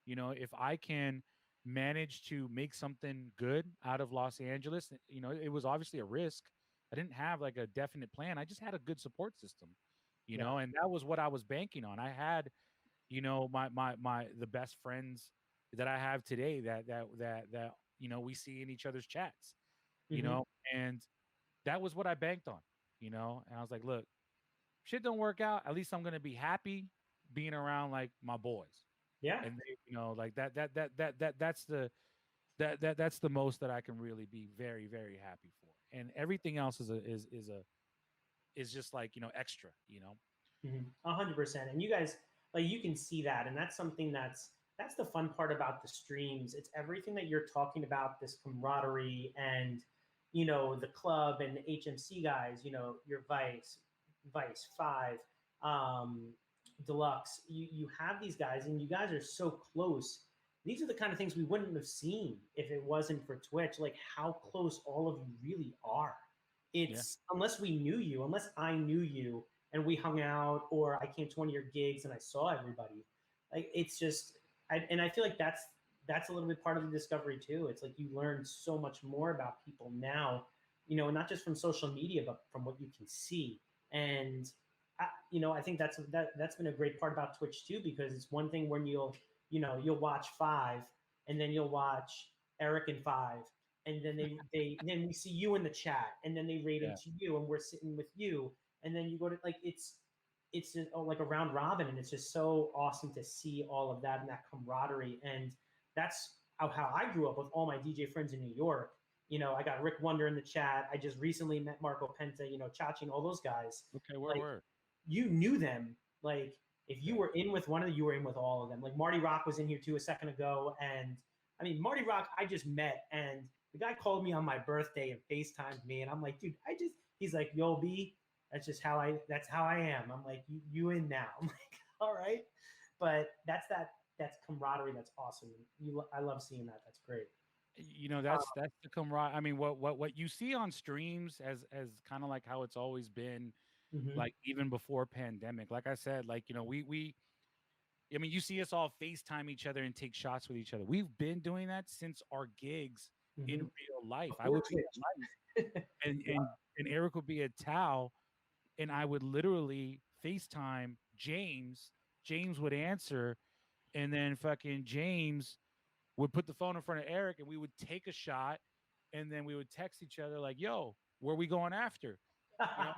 Speaker 2: if I can manage to make something good out of Los Angeles, it was obviously a risk. I didn't have like a definite plan. I just had a good support system,
Speaker 1: Yeah.
Speaker 2: and that was what I was banking on. I had, my the best friends that I have today that we see in each other's chats, you
Speaker 1: Hmm.
Speaker 2: know, and that was what I banked on, and I was like, look, shit don't work out, at least I'm gonna be happy being around like my boys.
Speaker 1: Yeah.
Speaker 2: And they, like that's the most that I can really be very, very happy for. And everything else is just like, extra,
Speaker 1: 100%. And you guys, like, you can see that, and that's something that's the fun part about the streams. It's everything that you're talking about, this camaraderie, and the club and the HMC guys. Your Vice Five, um, Deluxe. You have these guys, and you guys are so close. These are the kind of things we wouldn't have seen if it wasn't for Twitch. Like how close all of you really are.
Speaker 2: Yeah.
Speaker 1: It's unless we knew you, unless I knew you and we hung out, or I came to one of your gigs and I saw everybody. Like it's just, and I feel like that's a little bit part of the discovery too. It's like you learn so much more about people now, not just from social media, but from what you can see. And I think that's been a great part about Twitch too, because it's one thing when you'll watch Five, and then you'll watch Eric and Five, and then then we see you in the chat, and then they raid
Speaker 2: Yeah.
Speaker 1: into you, and we're sitting with you, and then you go to like it's just like a round robin, and it's just so awesome to see all of that and that camaraderie. And that's how I grew up with all my DJ friends in New York. I got Rick Wonder in the chat. I just recently met Marco Penta, Chachi, and all those guys.
Speaker 2: Okay.
Speaker 1: Like
Speaker 2: Where?
Speaker 1: you knew them. Like if you
Speaker 2: Yeah.
Speaker 1: were in with one of them, you were in with all of them. Like Marty Rock was in here too a second ago, and I mean Marty Rock I just met, and the guy called me on my birthday and FaceTimed me, and I'm like, dude, he's like, yo B, that's how I am. I'm like, you in now. I'm like, all right. But that's camaraderie. That's awesome. I love seeing that. That's great. Um,
Speaker 2: That's the camaraderie. I mean, what you see on streams as kind of like how it's always been,
Speaker 1: mhm.
Speaker 2: like even before pandemic. Like I said, like, we I mean, you see us all FaceTime each other and take shots with each other. We've been doing that since our gigs in
Speaker 1: Hmm.
Speaker 2: real life. I
Speaker 1: Before
Speaker 2: would be at
Speaker 1: Twitch.
Speaker 2: life, and
Speaker 1: Wow.
Speaker 2: Eric would be at Tao, and I would literally FaceTime James. James would answer, and then fucking James would put the phone in front of Eric, and we would take a shot, and then we would text each other like, "Yo, where we going after?"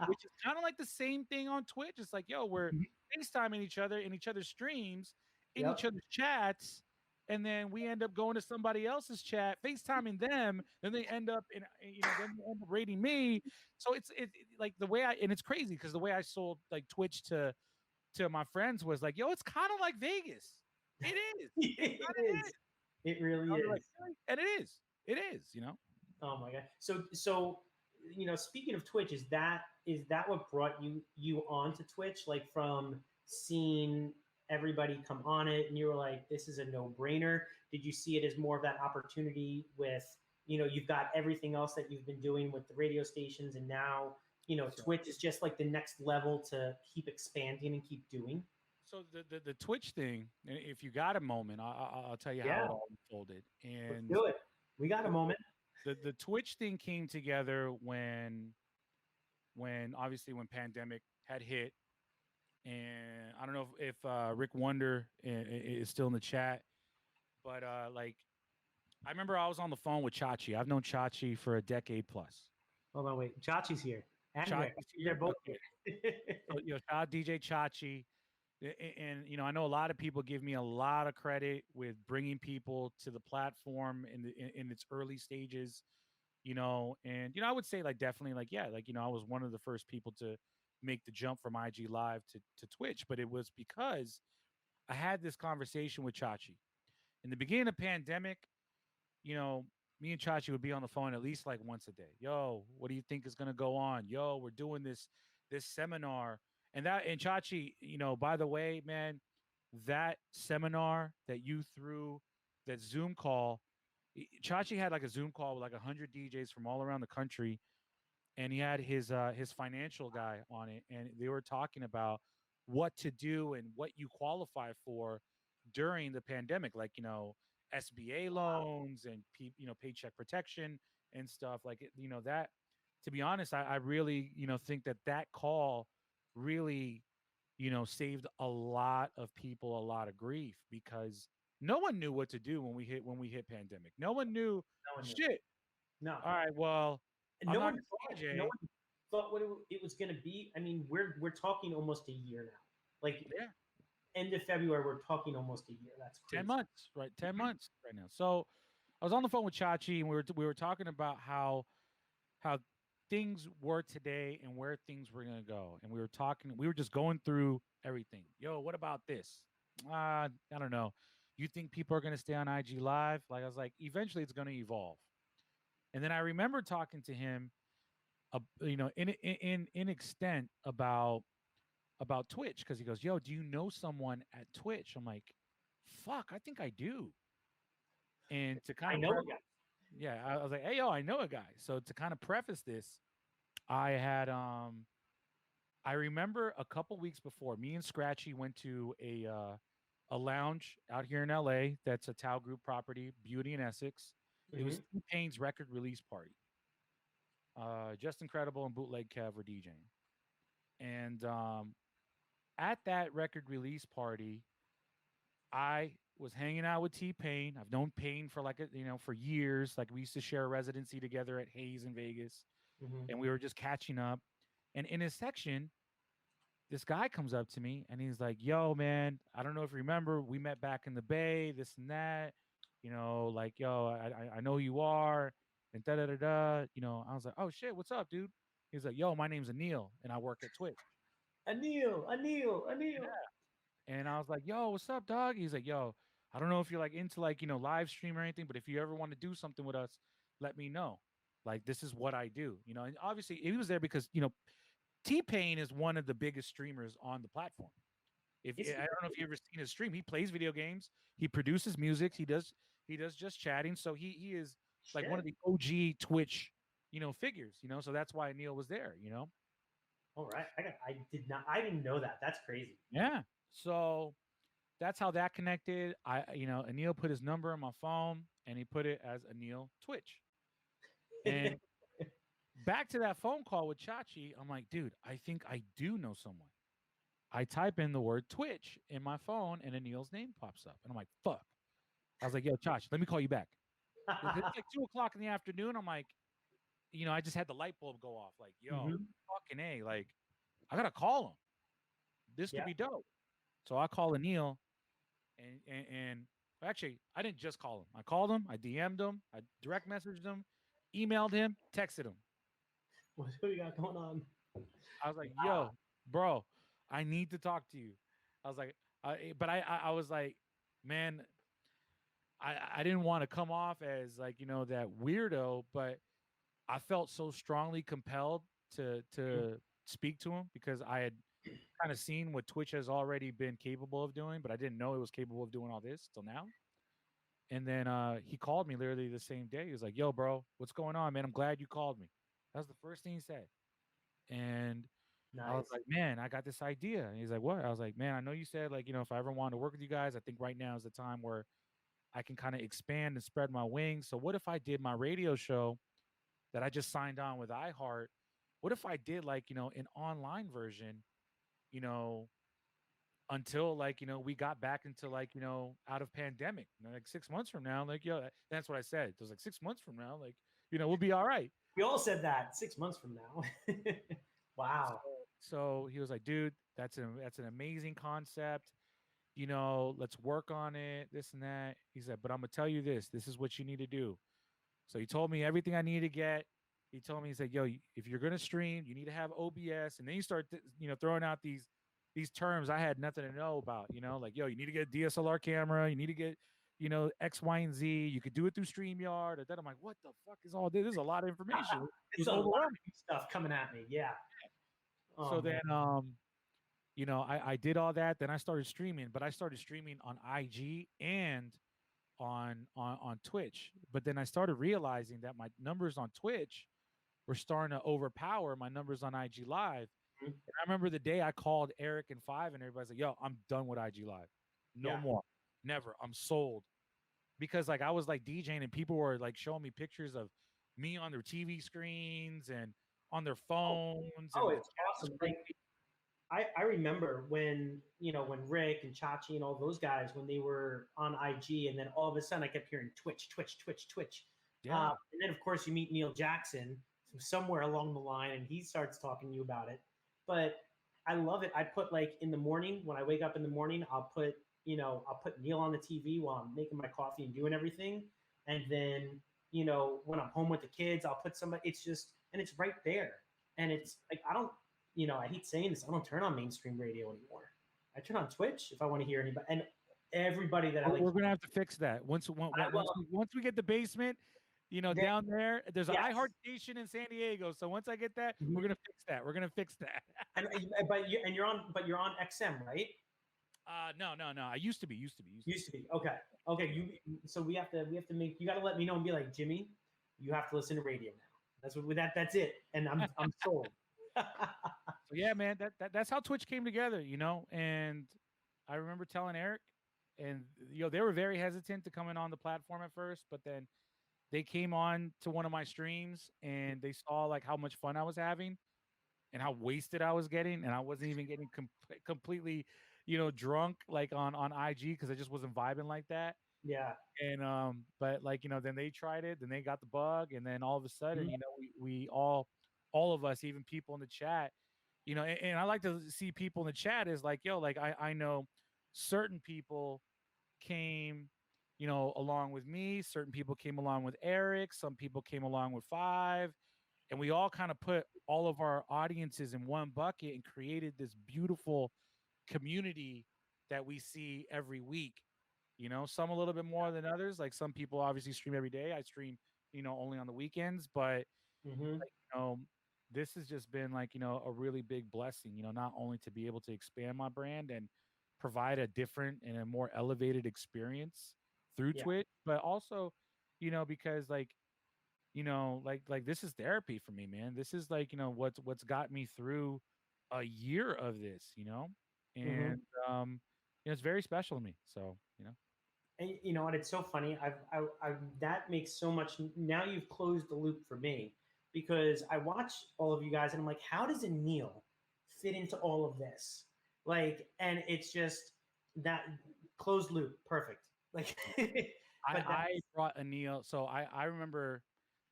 Speaker 2: Which is kind of like the same thing on Twitch. It's like, yo, we're FaceTiming each other in each other's streams, in
Speaker 1: Yep.
Speaker 2: each other's chats, and then we end up going to somebody else's chat, FaceTiming them. Then they end up then they end up rating me. So like the way and it's crazy because the way I sold like Twitch to my friends was like, yo, it's kind of like Vegas. It is. It
Speaker 1: It
Speaker 2: kind of
Speaker 1: is.
Speaker 2: is.
Speaker 1: It really
Speaker 2: They're like,
Speaker 1: is.
Speaker 2: really? And it is. It is.
Speaker 1: Oh my god. So speaking of Twitch, is that what brought you onto Twitch? Like from seeing everybody come on it, and you were like, this is a no brainer. Did you see it as more of that opportunity with you've got everything else that you've been doing with the radio stations, and now
Speaker 2: So,
Speaker 1: Twitch is just like the next level to keep expanding and keep doing?
Speaker 2: so the Twitch thing, if you got a moment, I'll tell you how
Speaker 1: Yeah,
Speaker 2: it all unfolded.
Speaker 1: let's
Speaker 2: And
Speaker 1: do it. We got a
Speaker 2: the,
Speaker 1: moment.
Speaker 2: the Twitch thing came together when obviously when pandemic had hit, and I don't know if Rick Wonder is still in the chat, but like I remember I was on the phone with Chachi. I've known Chachi for a decade plus.
Speaker 1: Hold on, wait. Chachi's here and Rick.
Speaker 2: Chachi's
Speaker 1: They're
Speaker 2: here.
Speaker 1: both
Speaker 2: Okay,
Speaker 1: here.
Speaker 2: so shout out DJ Chachi. And I know a lot of people give me a lot of credit with bringing people to the platform in its early stages, and I would say like definitely like yeah, like I was one of the first people to make the jump from IG Live to Twitch, but it was because I had this conversation with Chachi in the beginning of pandemic. you know, Me and Chachi would be on the phone at least like once a day. Yo, what do you think is gonna go on? Yo, we're doing this seminar. And Chachi, by the way, man, that seminar that you threw, that Zoom call, Chachi had like a Zoom call with like 100 DJs from all around the country, and he had his financial guy on it, and they were talking about what to do and what you qualify for during the pandemic, like SBA loans and paycheck protection and stuff like that. To be honest, I really think that call really saved a lot of people a lot of grief because no one knew what to do when we hit pandemic. No one knew
Speaker 1: No one knew.
Speaker 2: shit.
Speaker 1: No.
Speaker 2: All right, well,
Speaker 1: And
Speaker 2: I'm
Speaker 1: no
Speaker 2: not
Speaker 1: one
Speaker 2: gonna
Speaker 1: thought no
Speaker 2: DJ.
Speaker 1: one thought what it was going to be. I mean, we're talking almost a year now. Like
Speaker 2: Yeah,
Speaker 1: end of February, we're talking almost a year. That's
Speaker 2: 10
Speaker 1: crazy.
Speaker 2: months, right? 10 months right now. So I was on the phone with Chachi, and we were talking about how things were today and where things were gonna go, and we were just going through everything. Yo, what about this? I don't know. You think people are gonna stay on IG Live? Like I was like, eventually it's gonna evolve. And then I remember talking to him, in extent about Twitch because he goes, "Yo, do you know someone at Twitch?" I'm like, "Fuck, I think I do." And to kind
Speaker 1: I
Speaker 2: of
Speaker 1: know a guy.
Speaker 2: yeah, I was like, "Hey, yo, I know a guy." So to kind of preface this, I had I remember a couple weeks before, me and Scratchy went to a lounge out here in LA that's a Tao Group property, Beauty in Essex. It was
Speaker 1: Hmm.
Speaker 2: T-Pain's record release party. Just Incredible and Bootleg Kev were DJing. And at that record release party, I was hanging out with T Pain. I've known Pain for for years. Like we used to share a residency together at Hayes in Vegas,
Speaker 1: Hmm.
Speaker 2: and we were just catching up. And in his section, this guy comes up to me and he's like, "Yo, man, I don't know if you remember, we met back in the Bay, this and that. Like, yo, I know who you are, and da da da da. I was like, oh shit, what's up, dude? He's like, yo, my name's Anil, and I work at Twitch.
Speaker 1: Anil.
Speaker 2: And I was like, yo, what's up, dog? He's like, yo, I don't know if you're like into like, live stream or anything, but if you ever want to do something with us, let me know. Like, this is what I do, And obviously, he was there because, T Pain is one of the biggest streamers on the platform. If
Speaker 1: Is
Speaker 2: I
Speaker 1: he?
Speaker 2: don't know if you ever seen his stream, he plays video games, he produces music, he does just chatting. So he is like one of
Speaker 1: Shit.
Speaker 2: the OG Twitch, figures. So that's why Neil was there.
Speaker 1: All right. I didn't know that. That's crazy.
Speaker 2: Yeah. So that's how that connected. Anil put his number on my phone and he put it as Anil Twitch. And back to that phone call with Chachi, I'm like, dude, I think I do know someone. I type in the word Twitch in my phone, and Anil's name pops up, and I'm like, fuck. I was like, yo, Chachi, let me call you back. It's like 2 o'clock in the afternoon. I'm like, I just had the light bulb go off. Like, yo,
Speaker 1: Hmm.
Speaker 2: fucking a, like, I gotta call him. This could
Speaker 1: Yeah.
Speaker 2: be dope. So I call Anil, and actually, I didn't just call him. I called him, I DM'd him, I direct messaged him, emailed him, texted him.
Speaker 1: What do you got going on?
Speaker 2: I was like, yo, bro, I need to talk to you. I was like, but I was like, man, I didn't want to come off as like, that weirdo, but I felt so strongly compelled to speak to him because I had kind of seen what Twitch has already been capable of doing, but I didn't know it was capable of doing all this till now. And then he called me literally the same day. He was like, "Yo, bro, what's going on, man? I'm glad you called me." That was the first thing he said. And I was
Speaker 1: Nice.
Speaker 2: like, "Man, I got this idea." And he's like, "What?" I was like, "Man, I know you said like, if I ever wanted to work with you guys, I think right now is the time where I can kind of expand and spread my wings. So what if I did my radio show that I just signed on with iHeart? What if I did like, an online version, you know, until like, we got back into like, out of pandemic, like 6 months from now, like, yo, that's what I said. It was like 6 months from now, like, we'll be all right."
Speaker 1: We all said that 6 months from now.
Speaker 2: So,
Speaker 1: Wow.
Speaker 2: so he was like, "Dude, that's an amazing concept. Let's work on it, this and that." He said, "But I'm gonna tell you this. This is what you need to do." So he told me everything I needed to get. He told me, he said, "Yo, if you're gonna stream, you need to have OBS." And then you start, throwing out these terms I had nothing to know about. Like, yo, you need to get a DSLR camera. You need to get, X, Y, and Z. You could do it through StreamYard. And then I'm like, what the fuck is all this? This is a lot of information. It
Speaker 1: It's
Speaker 2: was
Speaker 1: a lot of
Speaker 2: overwhelming.
Speaker 1: new stuff coming at me. Yeah.
Speaker 2: So
Speaker 1: Oh
Speaker 2: then,
Speaker 1: man.
Speaker 2: I did all that. Then I started streaming, but I started streaming on IG and on Twitch. But then I started realizing that my numbers on Twitch were starting to overpower my numbers on IG Live.
Speaker 1: Mhm.
Speaker 2: And I remember the day I called Eric and Five, and everybody's like, "Yo, I'm done with IG Live. No
Speaker 1: Yeah.
Speaker 2: more. Never. I'm sold." Because like I was like DJing, and people were like showing me pictures of me on their TV screens and on their
Speaker 1: Oh,
Speaker 2: phones
Speaker 1: oh,
Speaker 2: and the
Speaker 1: it's
Speaker 2: chat
Speaker 1: awesome.
Speaker 2: screen.
Speaker 1: Like I remember when when Rick and Chachi and all those guys when they were on IG, and then all of a sudden I kept hearing Twitch, Twitch, Twitch, Twitch,
Speaker 2: Yeah.
Speaker 1: and then of course you meet Neil Jackson somewhere along the line, and he starts talking to you about it. But I love it. I put like in the morning when I wake up in the morning, I'll put Neil on the TV while I'm making my coffee and doing everything, and then when I'm home with the kids, I'll put somebody. It's just and it's right there, and it's like I don't I hate saying this, I don't turn on mainstream radio anymore. I turn on Twitch if I want to hear anybody. And everybody that I like,
Speaker 2: We're gonna have to fix that
Speaker 1: well,
Speaker 2: once we get the basement,
Speaker 1: they,
Speaker 2: down there. There's an
Speaker 1: yes.
Speaker 2: iHeart station in San Diego. So once I get that, we're
Speaker 1: Mhm.
Speaker 2: gonna fix that. We're gonna fix that.
Speaker 1: And you're on XM, right?
Speaker 2: No, no, no. I used to be.
Speaker 1: Used to be. Okay. Okay. So we have to make you got to let me know and be like, Jimmy, you have to listen to radio now. That's it. And I'm sold.
Speaker 2: So yeah, man, that's how Twitch came together, And I remember telling Eric, and they were very hesitant to come in on the platform at first, but then they came on to one of my streams and they saw like how much fun I was having and how wasted I was getting, and I wasn't even getting completely, drunk like on IG because I just wasn't vibing like that.
Speaker 1: Yeah.
Speaker 2: And but like then they tried it, then they got the bug, and then all of a sudden,
Speaker 1: Mhm.
Speaker 2: we all of us, even people in the chat, and I like to see people in the chat is like, yo, like I know certain people came, along with me, certain people came along with Eric, some people came along with Five, and we all kind of put all of our audiences in one bucket and created this beautiful community that we see every week. Some a little bit more than others. Like some people obviously stream every day. I stream, only on the weekends. But
Speaker 1: Mhm.
Speaker 2: like, this has just been like, a really big blessing, not only to be able to expand my brand and provide a different and a more elevated experience through
Speaker 1: Yeah.
Speaker 2: Twitch, but also, because like, like this is therapy for me, man. This is like, what's got me through a year of this,
Speaker 1: Mhm.
Speaker 2: and it's very special to me. So.
Speaker 1: And you know what? It's so funny. That makes so much. Now you've closed the loop for me because I watch all of you guys and I'm like, how does a Neil fit into all of this? Like, and it's just that closed loop, perfect. Like, but that,
Speaker 2: I brought Anil. So I remember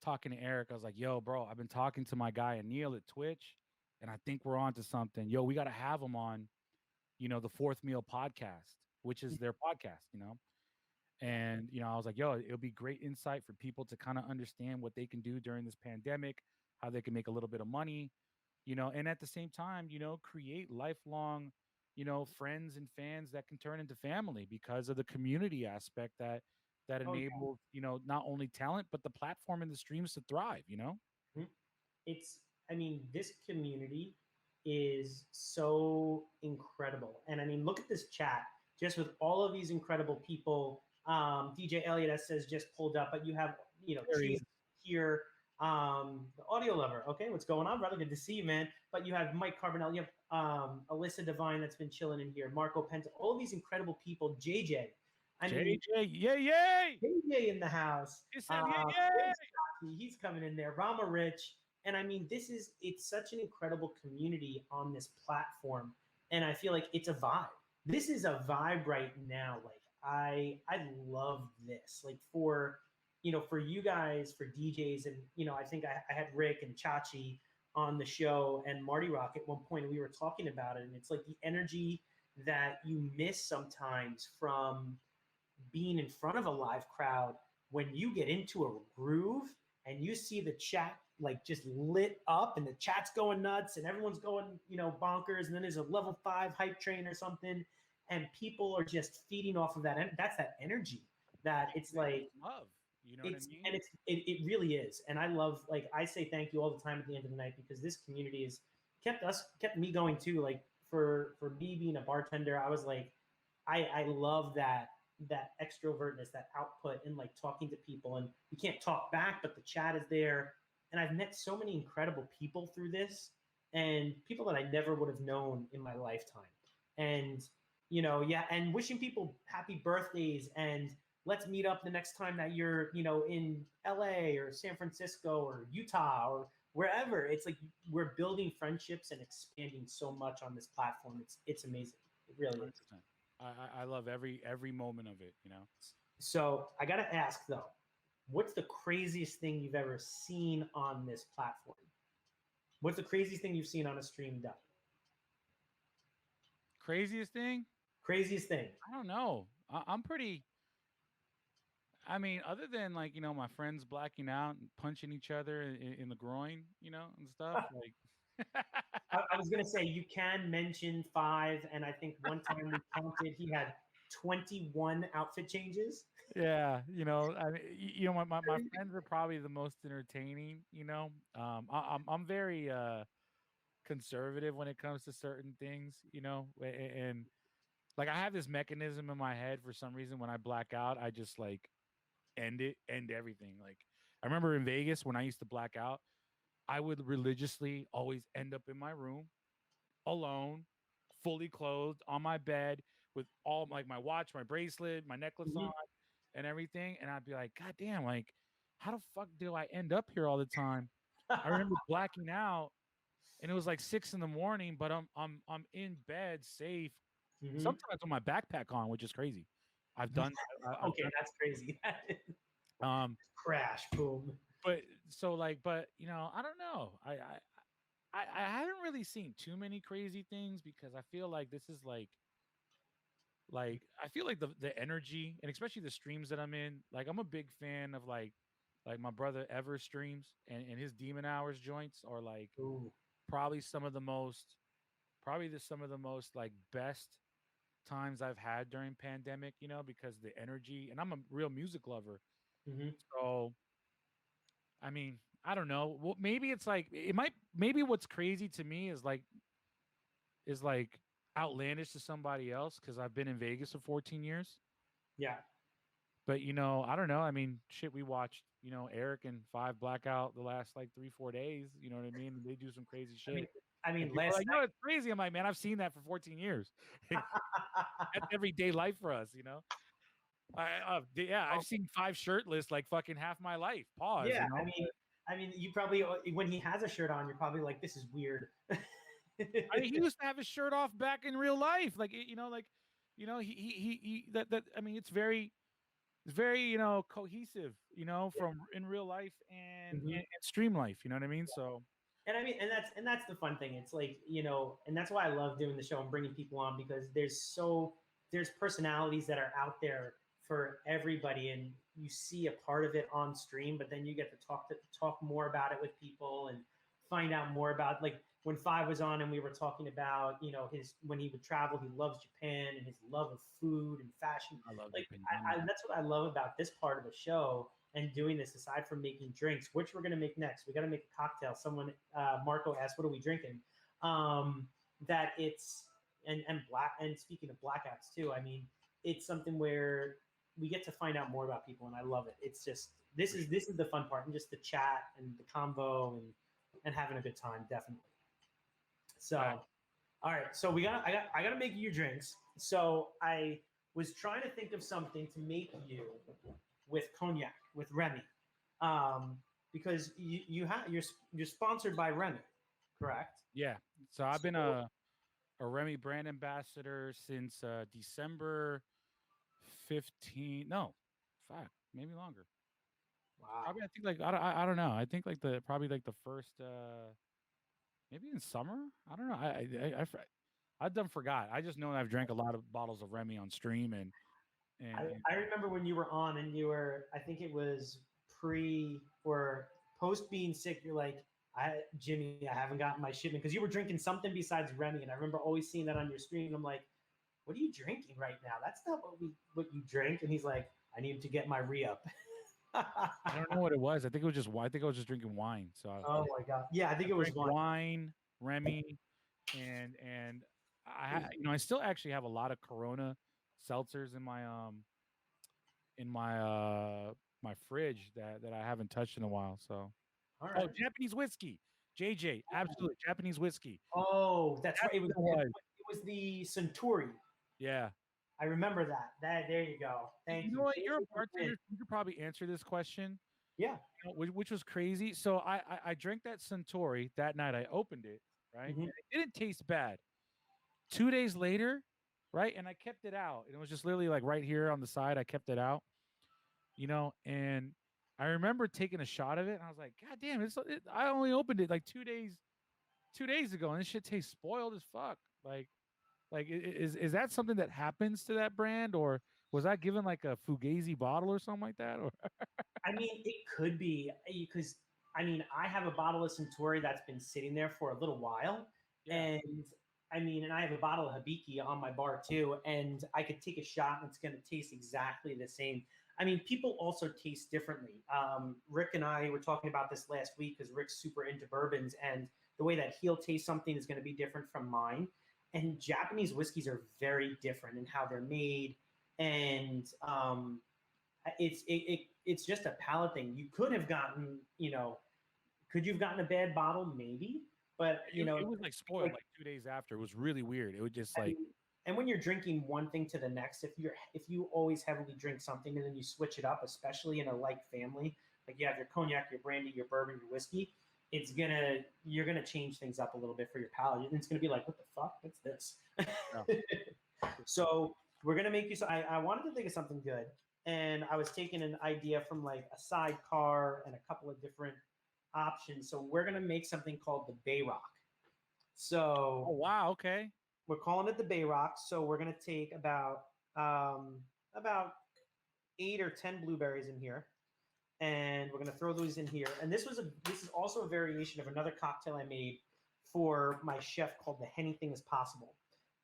Speaker 2: talking to Eric. I was like, "Yo, bro, I've been talking to my guy Anil at Twitch, and I think we're on to something. Yo, we got to have him on, the Fourth Meal podcast, which is their podcast, And I was like, "Yo, it'll be great insight for people to kind of understand what they can do during this pandemic, how they can make a little bit of money, and at the same time, create lifelong." Friends and fans that can turn into family because of the community aspect that
Speaker 1: oh yeah.
Speaker 2: enables, not only talent, but the platform and the streams to thrive.
Speaker 1: Mhm. It's, I mean, this community is so incredible. And I mean, look at this chat just with all of these incredible people. DJ Elliott, as says, just pulled up, but you have,
Speaker 2: There he
Speaker 1: Chase
Speaker 2: is.
Speaker 1: here, the audio lover. Okay, what's going on, brother? Good to see you, man. But you have Mike Carbonell, you have Alyssa Devine that's been chilling in here, Marco Penta, all these incredible people. JJ, I mean,
Speaker 2: JJ, yay, yay!
Speaker 1: JJ in the house.
Speaker 2: He said, yay, yay!
Speaker 1: Big Scotty, he's coming in there. Rama Rich. And I mean, it's such an incredible community on this platform. And I feel like it's a vibe. This is a vibe right now. Like I love this. Like for you guys, for DJs, and I think I had Rick and Chachi on the show and Marty Rock at one point, and we were talking about it. And it's like the energy that you miss sometimes from being in front of a live crowd when you get into a groove and you see the chat like just lit up and the chat's going nuts and everyone's going, bonkers. And then there's a level 5 hype train or something. And people are just feeding off of that. And that's that energy that it's like,
Speaker 2: Love. You know what I mean?
Speaker 1: and it really is. And I love, like, I say thank you all the time at the end of the night because this community has kept me going too. Like for me being a bartender, I was like, I love that extrovertness, that output, and like talking to people. And you can't talk back, but the chat is there. And I've met so many incredible people through this, and people that I never would have known in my lifetime. And yeah, and wishing people happy birthdays, and let's meet up the next time that you're, in LA or San Francisco or Utah or wherever. It's like we're building friendships and expanding so much on this platform. It's amazing. It really is.
Speaker 2: 100%. I love every moment of it.
Speaker 1: So I got to ask though, what's the craziest thing you've ever seen on this platform? What's the craziest thing you've seen on a stream done?
Speaker 2: Craziest thing?
Speaker 1: Craziest thing.
Speaker 2: I don't know. I'm pretty. I mean, other than like my friends blacking out and punching each other in the groin, and stuff like.
Speaker 1: I was gonna say you can mention 5, and I think one time we counted he had 21 outfit changes.
Speaker 2: Yeah, I mean, my friends are probably the most entertaining. I'm very conservative when it comes to certain things. And like I have this mechanism in my head for some reason when I black out, I just like end everything. Like I remember in Vegas when I used to black out, I would religiously always end up in my room alone, fully clothed on my bed with all like my watch, my bracelet, my necklace on, and everything. And I'd be like, God damn, like, how the fuck do I end up here all the time? I remember blacking out and it was like 6 in the morning, but I'm in bed safe. Sometimes with my backpack on, which is crazy. I've done
Speaker 1: Okay, that's crazy.
Speaker 2: um
Speaker 1: Crash, boom.
Speaker 2: but so like, but I don't know. I haven't really seen too many crazy things because I feel like this is like I feel like the energy and especially the streams that I'm in, like I'm a big fan of like my brother Ever streams and his Demon Hours joints are like
Speaker 1: Ooh.
Speaker 2: probably some of the most like best times I've had during pandemic, because the energy and I'm a real music lover.
Speaker 1: Mm-hmm.
Speaker 2: So I mean, I don't know. Well, maybe it's like it might maybe what's crazy to me is like outlandish to somebody else because I've been in Vegas for 14 years.
Speaker 1: Yeah.
Speaker 2: But I don't know. I mean, shit, we watched, Eric and Five Blackout the last like 3-4 days. You know what I mean? And they do some crazy shit.
Speaker 1: I mean,
Speaker 2: And people are
Speaker 1: last
Speaker 2: like, no, it's crazy. I'm like, man, I've seen that for 14 years.
Speaker 1: night.
Speaker 2: That's everyday life for us. Yeah, I've seen 5 shirtless like fucking half my life. Pause,
Speaker 1: Yeah,
Speaker 2: you know.
Speaker 1: I mean, you probably when he has a shirt on, you're probably like, this is weird.
Speaker 2: I mean, he used to have his shirt off back in real life, like that. I mean, it's very cohesive,
Speaker 1: Yeah.
Speaker 2: from in real life
Speaker 1: Mhm.
Speaker 2: and stream life. You know what I mean? So
Speaker 1: And I mean, and that's the fun thing. It's like, and that's why I love doing the show and bringing people on, because there's personalities that are out there for everybody, and you see a part of it on stream, but then you get to talk more about it with people and find out more about, like, when Five was on and we were talking about, his when he would travel, he loves Japan and his love of food and fashion.
Speaker 2: I love
Speaker 1: Like,
Speaker 2: Japan.
Speaker 1: that's what I love about this part of the show and doing this, aside from making drinks, which we're going to make next. We got to make a cocktail. Someone, Marco asked, what are we drinking? That it's, and black, and speaking of blackouts too, I mean, it's something where we get to find out more about people, and I love it. It's just, this is the fun part, and just the chat and the convo and having a good time, definitely. So, all right. So I got to make you drinks. So I was trying to think of something to make you with cognac with Remy, um, because you're sponsored by Remy, correct?
Speaker 2: Yeah. So I've been
Speaker 1: So,
Speaker 2: a Remy brand ambassador since December 15. No, fuck, maybe longer.
Speaker 1: wow.
Speaker 2: Probably I think like I don't know. I think like the probably like the first maybe in summer. I don't know. I done forgot. I just know I've drank a lot of bottles of Remy on stream and
Speaker 1: I remember when you were on and you were, I think it was pre or post being sick. You're like, Jimmy, I haven't gotten my shipment, because you were drinking something besides Remy, and I remember always seeing that on your screen. I'm like, what are you drinking right now? That's not what you drink. And he's like, I need to get my re-up.
Speaker 2: I don't know what it was. I think it was just I think I was just drinking wine. So
Speaker 1: Oh my god. Yeah, I
Speaker 2: I
Speaker 1: think it was
Speaker 2: drank
Speaker 1: one.
Speaker 2: wine, Remy, and I still actually have a lot of Corona seltzers in my fridge that I haven't touched in a while. So
Speaker 1: All
Speaker 2: oh,
Speaker 1: right.
Speaker 2: Japanese whiskey, JJ, absolutely Japanese whiskey.
Speaker 1: Oh, that's right.
Speaker 2: That's what it was.
Speaker 1: It was the Centauri.
Speaker 2: Yeah.
Speaker 1: I remember that. There you go. Thank
Speaker 2: You
Speaker 1: you.
Speaker 2: know what? You're a
Speaker 1: JJ
Speaker 2: bartender. You could probably answer this question.
Speaker 1: Yeah.
Speaker 2: Which was crazy. So I drank that Centauri that night. I opened it, right,
Speaker 1: Hmm.
Speaker 2: and it didn't taste bad. 2 days later, right, and I kept it out, and it was just literally like right here on the side. I kept it out, and I remember taking a shot of it, and I was like, God damn, I only opened it like 2 days ago, and this shit tastes spoiled as fuck. Is that something that happens to that brand, or was I given like a Fugazi bottle or something like that? Or
Speaker 1: I mean, it could be because, I mean, I have a bottle of Centauri that's been sitting there for a little while,
Speaker 2: yeah,
Speaker 1: and I mean, and I have a bottle of Hibiki on my bar too, and I could take a shot and it's going to taste exactly the same. I mean, people also taste differently. Rick and I were talking about this last week because Rick's super into bourbons, and the way that he'll taste something is going to be different from mine. And Japanese whiskeys are very different in how they're made, and it's just a palate thing. You could have gotten, could you have gotten a bad bottle? Maybe, but
Speaker 2: it was like spoiled
Speaker 1: like,
Speaker 2: like 2 days after. It was really weird. It was just
Speaker 1: I
Speaker 2: like
Speaker 1: mean, and when you're drinking one thing to the next, if you always heavily drink something and then you switch it up, especially in a like family, like you have your cognac, your brandy, your bourbon, your whiskey, you're gonna change things up a little bit for your palate, and it's gonna be like, what the fuck? What's this?
Speaker 2: yeah.
Speaker 1: So we're gonna make you. So I wanted to think of something good, and I was taking an idea from like a sidecar and a couple of different options. So we're gonna make something called the Bay Rock.
Speaker 2: Oh
Speaker 1: So
Speaker 2: wow, okay.
Speaker 1: we're calling it the Bay Rock. So we're gonna take about 8 or 10 blueberries in here, and we're gonna throw those in here. And this is also a variation of another cocktail I made for my chef called the Anything is Possible.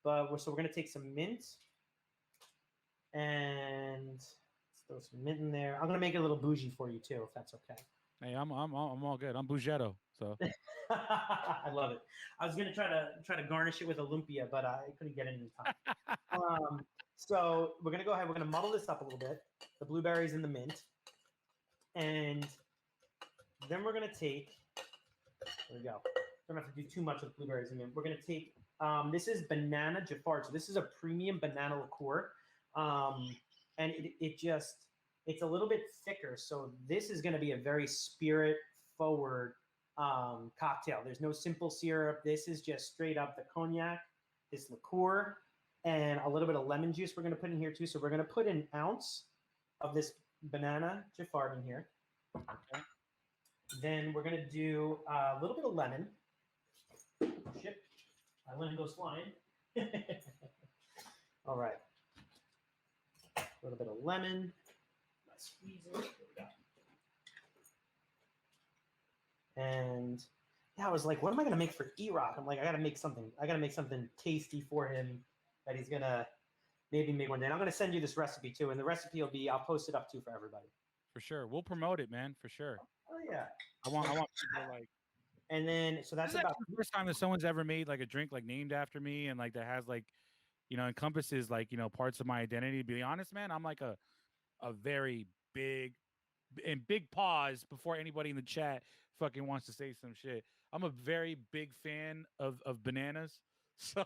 Speaker 1: But we're gonna take some mint and let's throw some mint in there. I'm gonna make it a little bougie for you too, if that's okay.
Speaker 2: Hey, I'm all good. I'm Bougetto, so
Speaker 1: I love it. I was gonna try to garnish it with a lumpia, but I couldn't get it in time. So we're gonna go ahead. We're gonna muddle this up a little bit. The blueberries and the mint, and then we're gonna take. There we go. Don't have to do too much with blueberries and mint. We're gonna take. This is Banana Giffard. So this is a premium banana liqueur. and it's a little bit thicker. So this is going to be a very spirit forward cocktail. There's no simple syrup. This is just straight up the cognac, this liqueur, and a little bit of lemon juice we're going to put in here too. So we're going to put an ounce of this Banana Giffard in here.
Speaker 2: Okay.
Speaker 1: Then we're going to do a little bit of lemon. Oh, shit. My lemon goes flying. All right. A little bit of lemon. Squeeze it. There we go. And yeah, I was like, what am I going to make for Erok? I'm like, I got to make something tasty for him that he's going to maybe make one day. And I'm going to send you this recipe too. And the recipe will be, I'll post it up too for everybody.
Speaker 2: For sure. We'll promote it, man. For sure.
Speaker 1: Oh yeah.
Speaker 2: I want people to like.
Speaker 1: And then, so that's about
Speaker 2: the first time that someone's ever made like a drink like named after me and like that has like, encompasses like, parts of my identity. To be honest, man, I'm like a very big pause before anybody in the chat fucking wants to say some shit. I'm a very big fan of bananas. So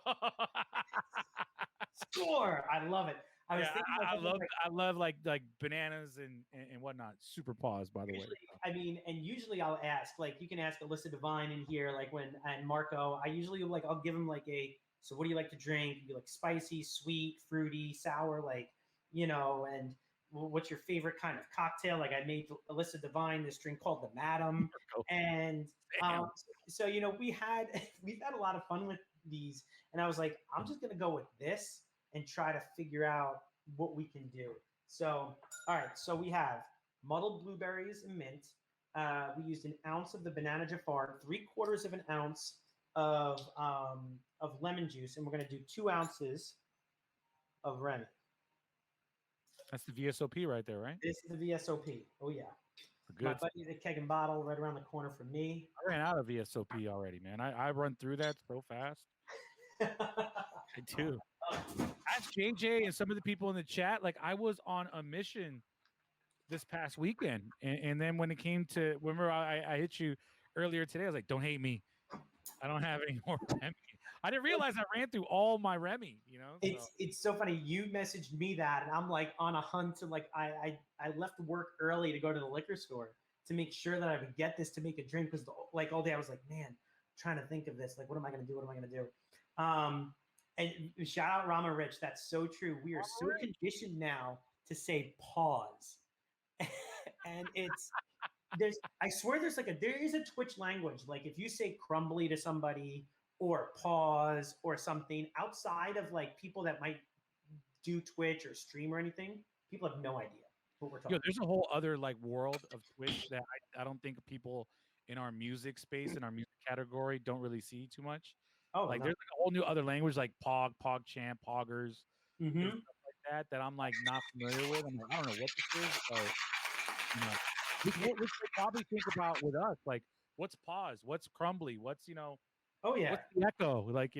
Speaker 1: score. I love it.
Speaker 2: I love like bananas and whatnot. Super pause, by the way.
Speaker 1: I mean, and usually I'll ask, like, you can ask Alyssa Devine in here, like and Marco. I usually I'll give them like so what do you like to drink? You like spicy, sweet, fruity, sour, like, and what's your favorite kind of cocktail? Like I made Alyssa Devine this drink called the Madam, and so we've had a lot of fun with these, and I was like, I'm just gonna go with this and try to figure out what we can do. So, all right. So we have muddled blueberries and mint. We used an ounce of the Banana Giffard, 3/4 of an ounce of lemon juice, and we're going to do 2 ounces of Remy.
Speaker 2: That's the VSOP right there, right?
Speaker 1: This is the VSOP. Oh yeah.
Speaker 2: Good.
Speaker 1: My buddy, the Keg and Bottle, right around the corner from me.
Speaker 2: I ran out of VSOP already, man. I run through that so fast. I do. Ask JJ and some of the people in the chat. Like I was on a mission this past weekend, and then when it came to, remember I hit you earlier today. I was like, don't hate me. I don't have any more Remy. I didn't realize I ran through all my Remy.
Speaker 1: It's so funny. You messaged me that, and I'm like on a hunt to like I left work early to go to the liquor store to make sure that I would get this to make a drink because like all day I was like, man, I'm trying to think of this. Like, what am I going to do? What am I going to do? And shout out Rama Rich. That's so true. We are so conditioned now to say pause. And I swear there is a Twitch language. Like if you say crumbly to somebody or pause or something outside of like people that might do Twitch or stream or anything, people have no idea what we're talking about.
Speaker 2: There's a whole other like world of Twitch that I don't think people in our music space, in our music category, don't really see too much.
Speaker 1: Oh,
Speaker 2: like there's like a whole new other language like Pog, PogChamp, Poggers, and stuff like that I'm like not familiar with. I'm like, I don't know what this is, but we should probably think about with us, like what's pause, what's crumbly, what's
Speaker 1: oh yeah,
Speaker 2: what's the echo, like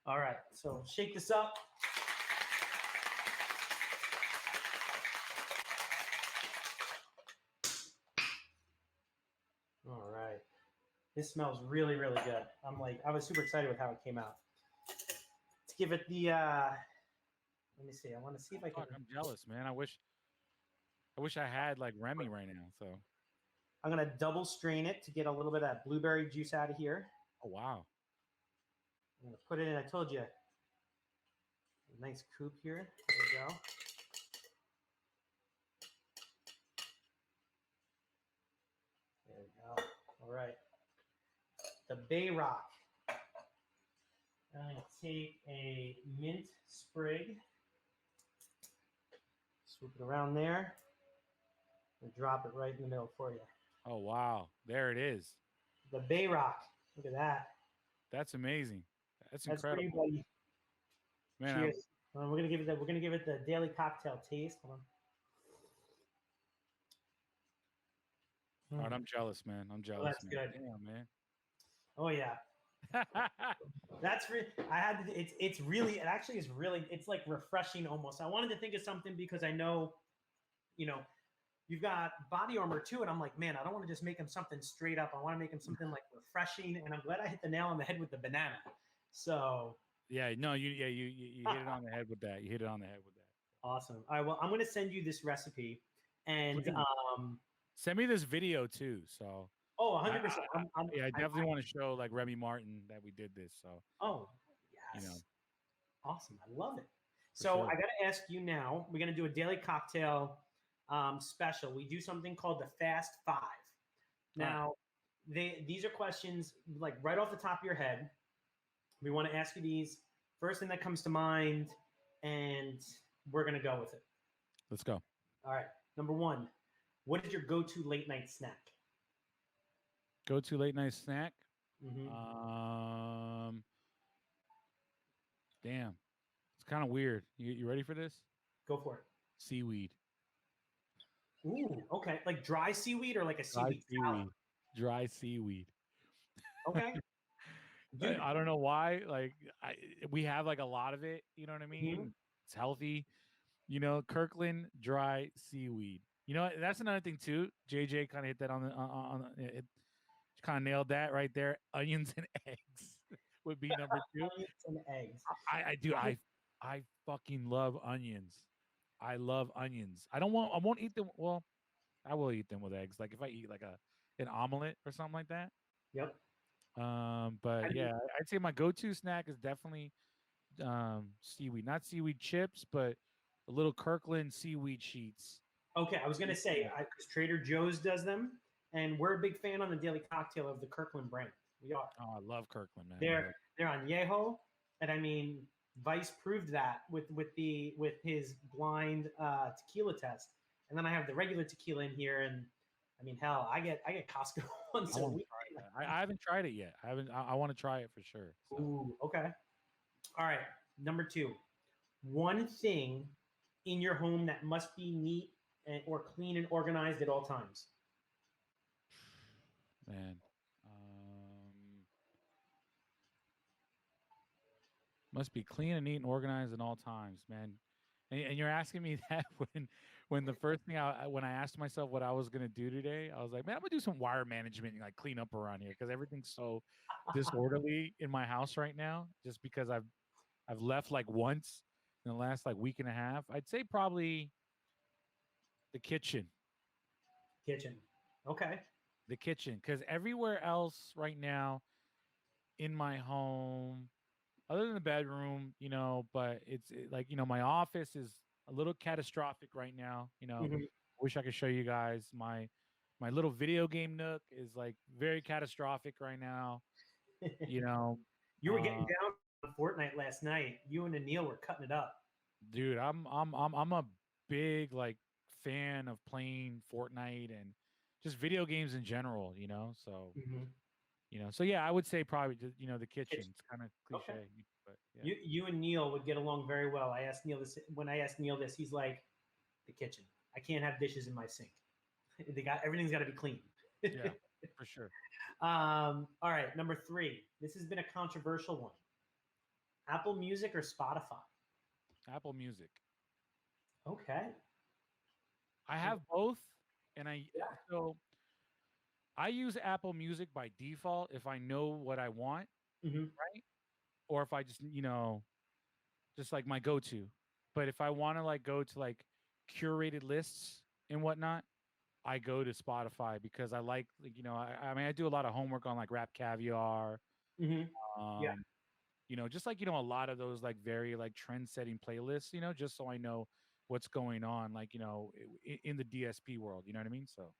Speaker 1: All right, so shake this up. All right. This smells really, really good. I was super excited with how it came out. Let's give it the, let me see. I want to see if I can.
Speaker 2: I'm jealous, man. I wish I had like Remy right now. So
Speaker 1: I'm going to double strain it to get a little bit of that blueberry juice out of here.
Speaker 2: Oh, wow.
Speaker 1: I'm going to put it in. I told you. A nice coupe here. There we go. There we go. All right. The Bay-Rock. I'm going to take a mint sprig, swoop it around there, and drop it right in the middle for you.
Speaker 2: Oh, wow. There it is.
Speaker 1: The Bay-Rock. Look at that.
Speaker 2: That's amazing. That's incredible.
Speaker 1: Pretty, buddy.
Speaker 2: Man,
Speaker 1: cheers. We're gonna give it the daily cocktail taste. Hold on.
Speaker 2: All right, I'm jealous, man. I'm jealous.
Speaker 1: That's
Speaker 2: man.
Speaker 1: good.
Speaker 2: Damn, man.
Speaker 1: Oh yeah. That's it's really, it actually is really, it's like refreshing almost. I wanted to think of something because I know, you've got Body Armor too, and I'm like, man, I don't want to just make him something straight up. I want to make him something like refreshing, and I'm glad I hit the nail on the head with the banana. So
Speaker 2: yeah, no, you hit it on the head with that. You hit it on the head with that.
Speaker 1: Awesome. All right. Well, I'm going to send you this recipe, and
Speaker 2: Please send me this video too. So
Speaker 1: oh,
Speaker 2: I, I,
Speaker 1: 100%.
Speaker 2: I yeah, I definitely want to show like Remy Martin that we did this. So
Speaker 1: Oh,
Speaker 2: you know,
Speaker 1: yes. Awesome. I love it.
Speaker 2: for
Speaker 1: So I
Speaker 2: sure.
Speaker 1: got to ask you now. We're going to do a daily cocktail special. We do something called the Fast Five.
Speaker 2: All right,
Speaker 1: Now, these are questions like right off the top of your head. We want to ask you these. First thing that comes to mind, and we're going to go with it.
Speaker 2: let's go.
Speaker 1: All right. Number one, what is your go-to late night snack?
Speaker 2: Go to late night snack.
Speaker 1: Mm-hmm.
Speaker 2: Um, damn, it's kind of weird. You ready for this?
Speaker 1: Go for it.
Speaker 2: Seaweed,
Speaker 1: Ooh, okay. Like dry seaweed or like a
Speaker 2: dry
Speaker 1: seaweed salad?
Speaker 2: seaweed, dry seaweed.
Speaker 1: Okay. Dude.
Speaker 2: I don't know why. Like I, we have like a lot of it. You know what I
Speaker 1: Mhm.
Speaker 2: mean? It's healthy. You know, Kirkland dry seaweed. You know, that's another thing too. JJ kind of hit that on the it. Kind of nailed that right there. Onions and eggs would be number two.
Speaker 1: Onions and eggs.
Speaker 2: I do.
Speaker 1: Okay.
Speaker 2: I fucking love onions. I love onions. I don't want. I won't eat them. Well, I will eat them with eggs. Like if I eat like a an omelet or something like that.
Speaker 1: Yep.
Speaker 2: But
Speaker 1: I mean,
Speaker 2: yeah, I'd say my go-to snack is definitely seaweed. Not seaweed chips, but a little Kirkland seaweed sheets.
Speaker 1: okay, I was gonna say
Speaker 2: Yeah.
Speaker 1: because Trader Joe's does them, and we're a big fan on the Daily Cocktail of the Kirkland brand. We are.
Speaker 2: Oh, I love Kirkland, man. I
Speaker 1: They're
Speaker 2: love.
Speaker 1: they're on Yeho, and I mean Vice proved that with his blind tequila test, and then I have the regular tequila in here, and I mean hell, I get Costco once
Speaker 2: I
Speaker 1: a
Speaker 2: want to
Speaker 1: week.
Speaker 2: try that. I haven't tried it yet. I haven't. I want to try it for sure. So
Speaker 1: Ooh, okay. All right. Number two, one thing in your home that must be neat or clean and organized at all times.
Speaker 2: man, must be clean and neat and organized at all times, man. And you're asking me that when the first thing when I asked myself what I was gonna do today, I was like, man, I'm gonna do some wire management and like clean up around here because everything's so disorderly in my house right now. Just because I've left like once in the last like week and a half. I'd say probably the kitchen,
Speaker 1: Kitchen. Okay.
Speaker 2: the kitchen, because everywhere else right now in my home, other than the bedroom, but like, my office is a little catastrophic right now.
Speaker 1: Mhm.
Speaker 2: Wish I could show you guys my little video game nook is like very catastrophic right now. You know,
Speaker 1: You were getting
Speaker 2: uh,
Speaker 1: down on Fortnite last night. You and Anil were cutting it up.
Speaker 2: dude, I'm a big like fan of playing Fortnite and just video games in general. So
Speaker 1: Mhm.
Speaker 2: so yeah, I would say probably the kitchen.
Speaker 1: Kitchen.
Speaker 2: It's kind of
Speaker 1: Okay.
Speaker 2: cliche, but yeah.
Speaker 1: You and Neil would get along very well. I asked Neil this when I asked Neil this. He's like, the kitchen. I can't have dishes in my sink. Everything's got to be clean.
Speaker 2: Yeah, for sure.
Speaker 1: All right, number three. This has been a controversial one. Apple Music or Spotify?
Speaker 2: Apple Music.
Speaker 1: Okay.
Speaker 2: I have both, and
Speaker 1: Yeah.
Speaker 2: so I use Apple Music by default if I know what I want,
Speaker 1: Hmm.
Speaker 2: right? Or if I just just like my go-to. But if I want to like go to like curated lists and whatnot, I go to Spotify because I like I mean I do a lot of homework on like Rap Caviar,
Speaker 1: Hmm. Yeah.
Speaker 2: um, just like a lot of those like very like trend-setting playlists, just so I know what's going on, like in the DSP world. You know what I mean? So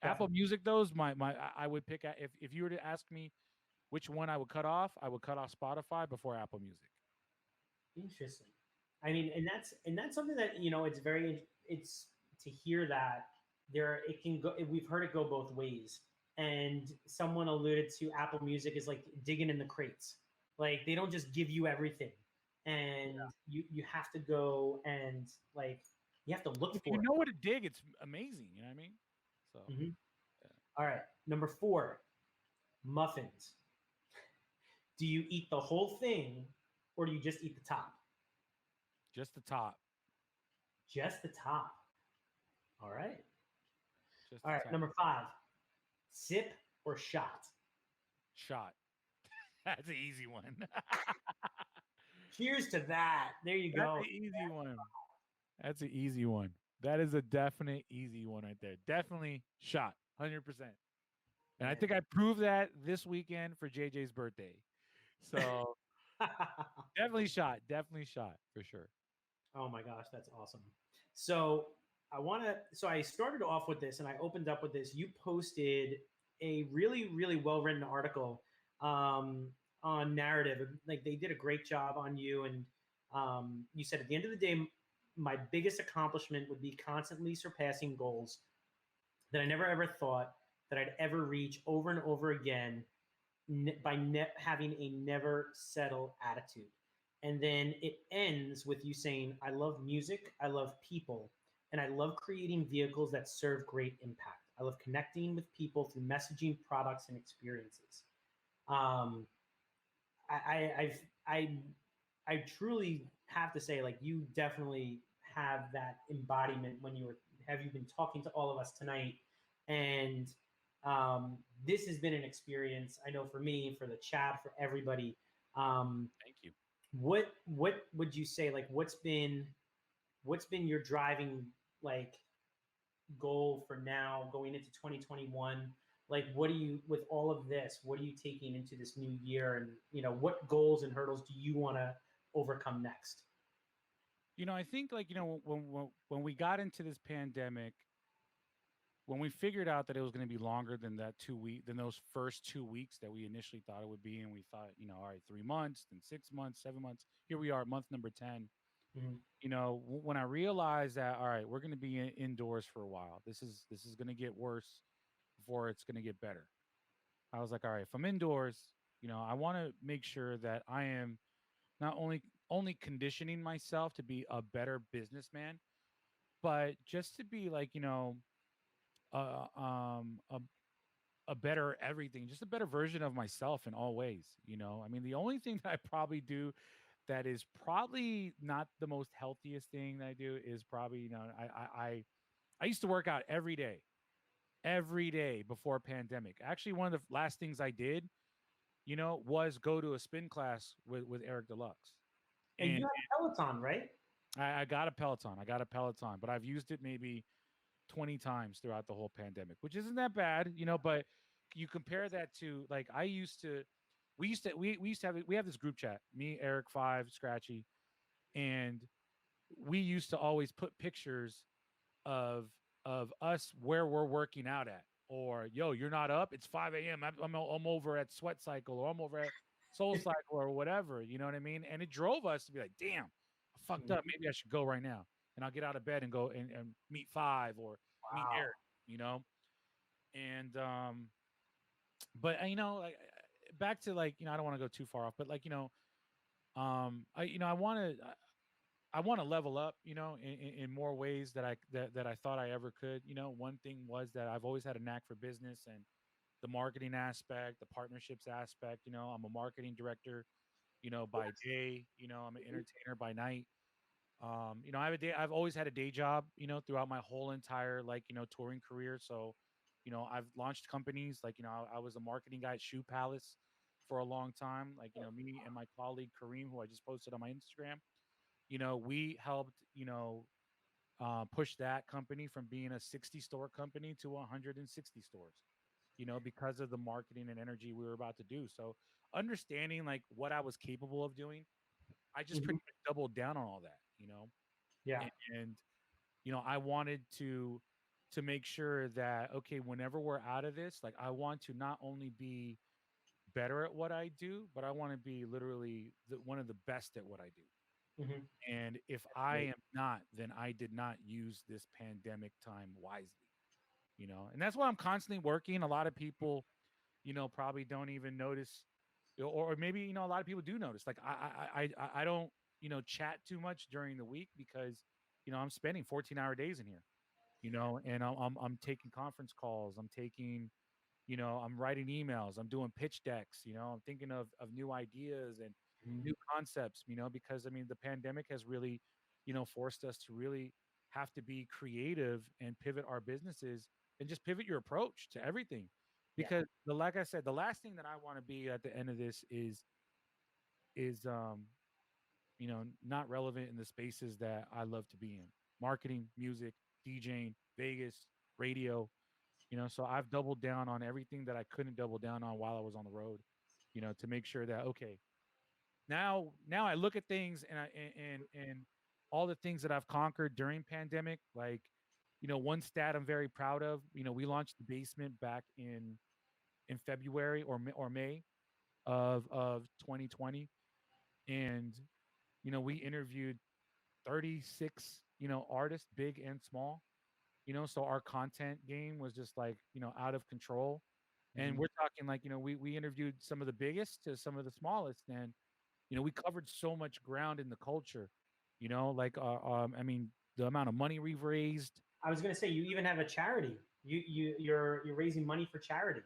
Speaker 2: Apple
Speaker 1: Definitely.
Speaker 2: Music, those I would pick if you were to ask me which one I would cut off, I would cut off Spotify before Apple Music.
Speaker 1: Interesting. I mean, and that's something that it's to hear that it can go. We've heard it go both ways, and someone alluded to Apple Music is like digging in the crates. Like they don't just give you everything, and you have to go and like you have to look
Speaker 2: If you
Speaker 1: for it.
Speaker 2: know what to dig, it's amazing. You know what I mean? So
Speaker 1: Mhm.
Speaker 2: yeah.
Speaker 1: All right, number four, muffins. Do you eat the whole thing, or do you just eat the top?
Speaker 2: Just the top,
Speaker 1: Just the top. All right.
Speaker 2: just
Speaker 1: All
Speaker 2: the
Speaker 1: right.
Speaker 2: top.
Speaker 1: Number five, sip or shot?
Speaker 2: Shot. That's an easy one.
Speaker 1: Cheers to that. There you
Speaker 2: That's
Speaker 1: go.
Speaker 2: an easy one. That's an easy one. That is a definite easy one right there. Definitely shot, 100%. And I
Speaker 1: Man.
Speaker 2: think I proved that this weekend for JJ's birthday. So definitely shot for sure.
Speaker 1: Oh my gosh, that's awesome. So I started off with this and I opened up with this. You posted a really, really well written article um, on narrative. Like they did a great job on you. And you said at the end of the day, my biggest accomplishment would be constantly surpassing goals that I never ever thought that I'd ever reach over and over again by having a never settle attitude. And then it ends with you saying, I love music, I love people, and I love creating vehicles that serve great impact. I love connecting with people through messaging, products, and experiences. Um, I, I truly have to say, like, you definitely have that embodiment when have you been talking to all of us tonight, and this has been an experience. I know for me, for the chat, for everybody.
Speaker 2: Thank you.
Speaker 1: What would you say? Like, what's been your driving like goal for now going into 2021? Like, what do you, with all of this, what are you taking into this new year, and what goals and hurdles do you want to overcome next?
Speaker 2: I think like when we got into this pandemic, when we figured out that it was going to be longer than that 2 week than those first 2 weeks that we initially thought it would be, and we thought, all right, 3 months, then 6 months, 7 months. Here we are, month number 10.
Speaker 1: Mm-hmm.
Speaker 2: When I realized that, all right, we're going to be indoors for a while. This is going to get worse before it's going to get better. I was like, all right, if I'm indoors, I want to make sure that I am not only conditioning myself to be a better businessman, but just to be like, uh, um, a, a better everything, just a better version of myself in all ways. I mean, the only thing that I probably do that is probably not the most healthiest thing that I do is probably, I used to work out every day before pandemic. Actually, one of the last things I did, was go to a spin class with Eric Deluxe.
Speaker 1: And
Speaker 2: And
Speaker 1: you have Peloton, right?
Speaker 2: I got a Peloton. I got a Peloton, but I've used it maybe 20 times throughout the whole pandemic, which isn't that bad, but you compare that to like I used to we used to have we have this group chat, me, Eric, Five, Scratchy, and we used to always put pictures of us where we're working out at, or yo, you're not up, it's 5 a.m. I'm over at Sweat Cycle, or I'm over at Soul Cycle, or whatever, you know what I mean? And it drove us to be like, damn, I fucked up, maybe I should go right now, and I'll get out of bed and go and meet Five or meet
Speaker 1: Wow.
Speaker 2: Eric, and but like back to like, I don't want to go too far off, but like, I want to level up, in more ways that I thought I ever could. One thing was that I've always had a knack for business and the marketing aspect, the partnerships aspect. I'm a marketing director, by day. I'm an entertainer by night. I have a day. I've always had a day job, throughout my whole entire like touring career. So, I've launched companies like I was a marketing guy at Shoe Palace for a long time. Like me and my colleague Kareem, who I just posted on my Instagram. We helped push that company from being a 60 store company to 160 stores. Because of the marketing and energy we were about to do. So understanding like what I was capable of doing, I just
Speaker 1: Mhm.
Speaker 2: pretty much doubled down on all that.
Speaker 1: Yeah.
Speaker 2: And I wanted to make sure that okay, whenever we're out of this, like I want to not only be better at what I do, but I want to be literally one of the best at what I do.
Speaker 1: Hmm.
Speaker 2: And if I am not, then I did not use this pandemic time wisely. And that's why I'm constantly working. A lot of people, probably don't even notice, or maybe a lot of people do notice. Like I don't chat too much during the week because I'm spending 14-hour days in here, and I'm taking conference calls. I'm taking, I'm writing emails. I'm doing pitch decks. I'm thinking of new ideas and new concepts. Because I mean the pandemic has really, forced us to really have to be creative and pivot our businesses and just pivot your approach to everything.
Speaker 1: Yeah.
Speaker 2: Because like I said, the last thing that I want to be at the end of this is not relevant in the spaces that I love to be in. marketing, music, DJing, Vegas, radio. So I've doubled down on everything that I couldn't double down on while I was on the road. To make sure that okay, now I look at things and and all the things that I've conquered during pandemic, like one stat I'm very proud of. We launched the basement back in February or May of 2020, and we interviewed 36 artists, big and small. So our content game was just like out of control, and
Speaker 1: Mhm.
Speaker 2: we're talking like we interviewed some of the biggest to some of the smallest, and we covered so much ground in the culture. Like I mean, the amount of money we've raised.
Speaker 1: I was going to say, you even have a charity. You're raising money for charity.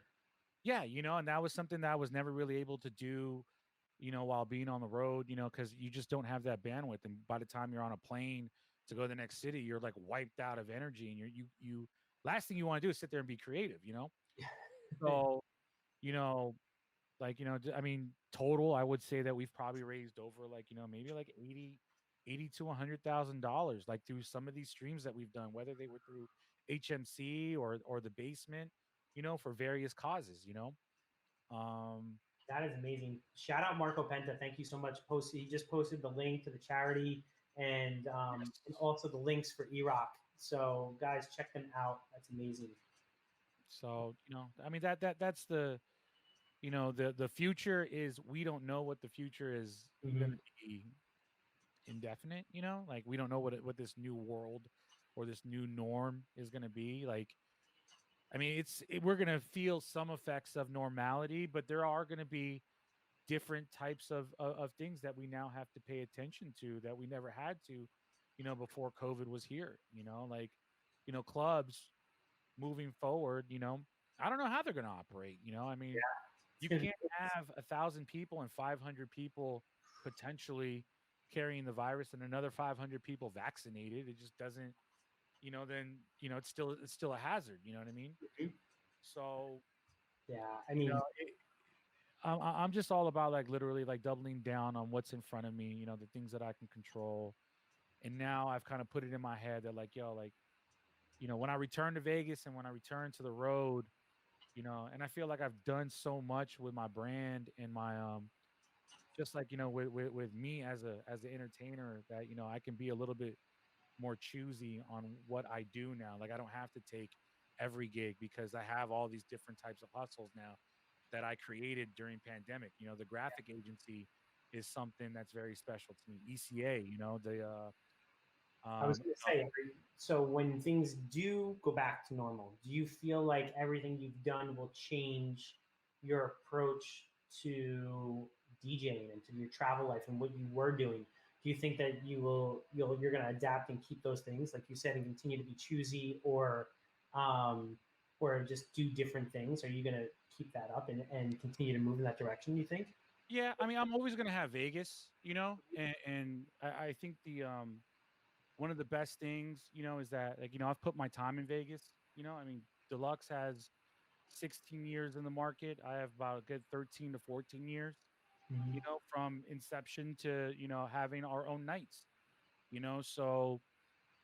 Speaker 2: Yeah, and that was something that I was never really able to do, while being on the road, because you just don't have that bandwidth. And by the time you're on a plane to go to the next city, you're like wiped out of energy, and you last thing you want to do is sit there and be creative. So, you know, I mean, total, I would say that we've probably raised over like, maybe like 80 to $100,000, like through some of these streams that we've done, whether they were through HMC or the basement, for various causes. Um,
Speaker 1: That is amazing. Shout out Marco Penta. Thank you so much. He just posted the link to the charity and
Speaker 2: yes.
Speaker 1: also the links for Erok. So guys, check them out. That's amazing.
Speaker 2: So, I mean, that's the future is, we don't know what the future is going
Speaker 1: Hmm.
Speaker 2: to be indefinite, like we don't know what this new world or this new norm is going to be like. I mean, we're going to feel some effects of normality, but there are going to be different types of things that we now have to pay attention to that we never had to, before COVID was here, like, clubs moving forward, I don't know how they're going to operate. I mean,
Speaker 1: It's
Speaker 2: you
Speaker 1: gonna be
Speaker 2: can't have 1,000 people and 500 people potentially carrying the virus and another 500 people vaccinated. It just doesn't, then it's still a hazard. You know what I mean?
Speaker 1: Mhm.
Speaker 2: So
Speaker 1: Yeah. I
Speaker 2: you know,
Speaker 1: mean,
Speaker 2: it, I'm just all about like literally like doubling down on what's in front of me. The things that I can control. And now I've kind of put it in my head that like, yo, like, when I return to Vegas and when I return to the road, and I feel like I've done so much with my brand and my just like with me as an entertainer, that I can be a little bit more choosy on what I do now. Like I don't have to take every gig because I have all these different types of hustles now that I created during pandemic. The graphic agency is something that's very special to me. ECA, the
Speaker 1: I was
Speaker 2: um
Speaker 1: going to say, so when things do go back to normal, do you feel like everything you've done will change your approach to DJing and to your travel life and what you were doing? Do you think that you're going to adapt and keep those things, like you said, and continue to be choosy, um, or just do different things? Are you going to keep that up and continue to move in that direction? You think?
Speaker 2: yeah, I mean, I'm always gonna have Vegas, and I think the one of the best things, is that like, I've put my time in Vegas. I mean, Deluxe has 16 years in the market. I have about a good 13 to 14 years,
Speaker 1: Mhm.
Speaker 2: from inception to, having our own nights, so,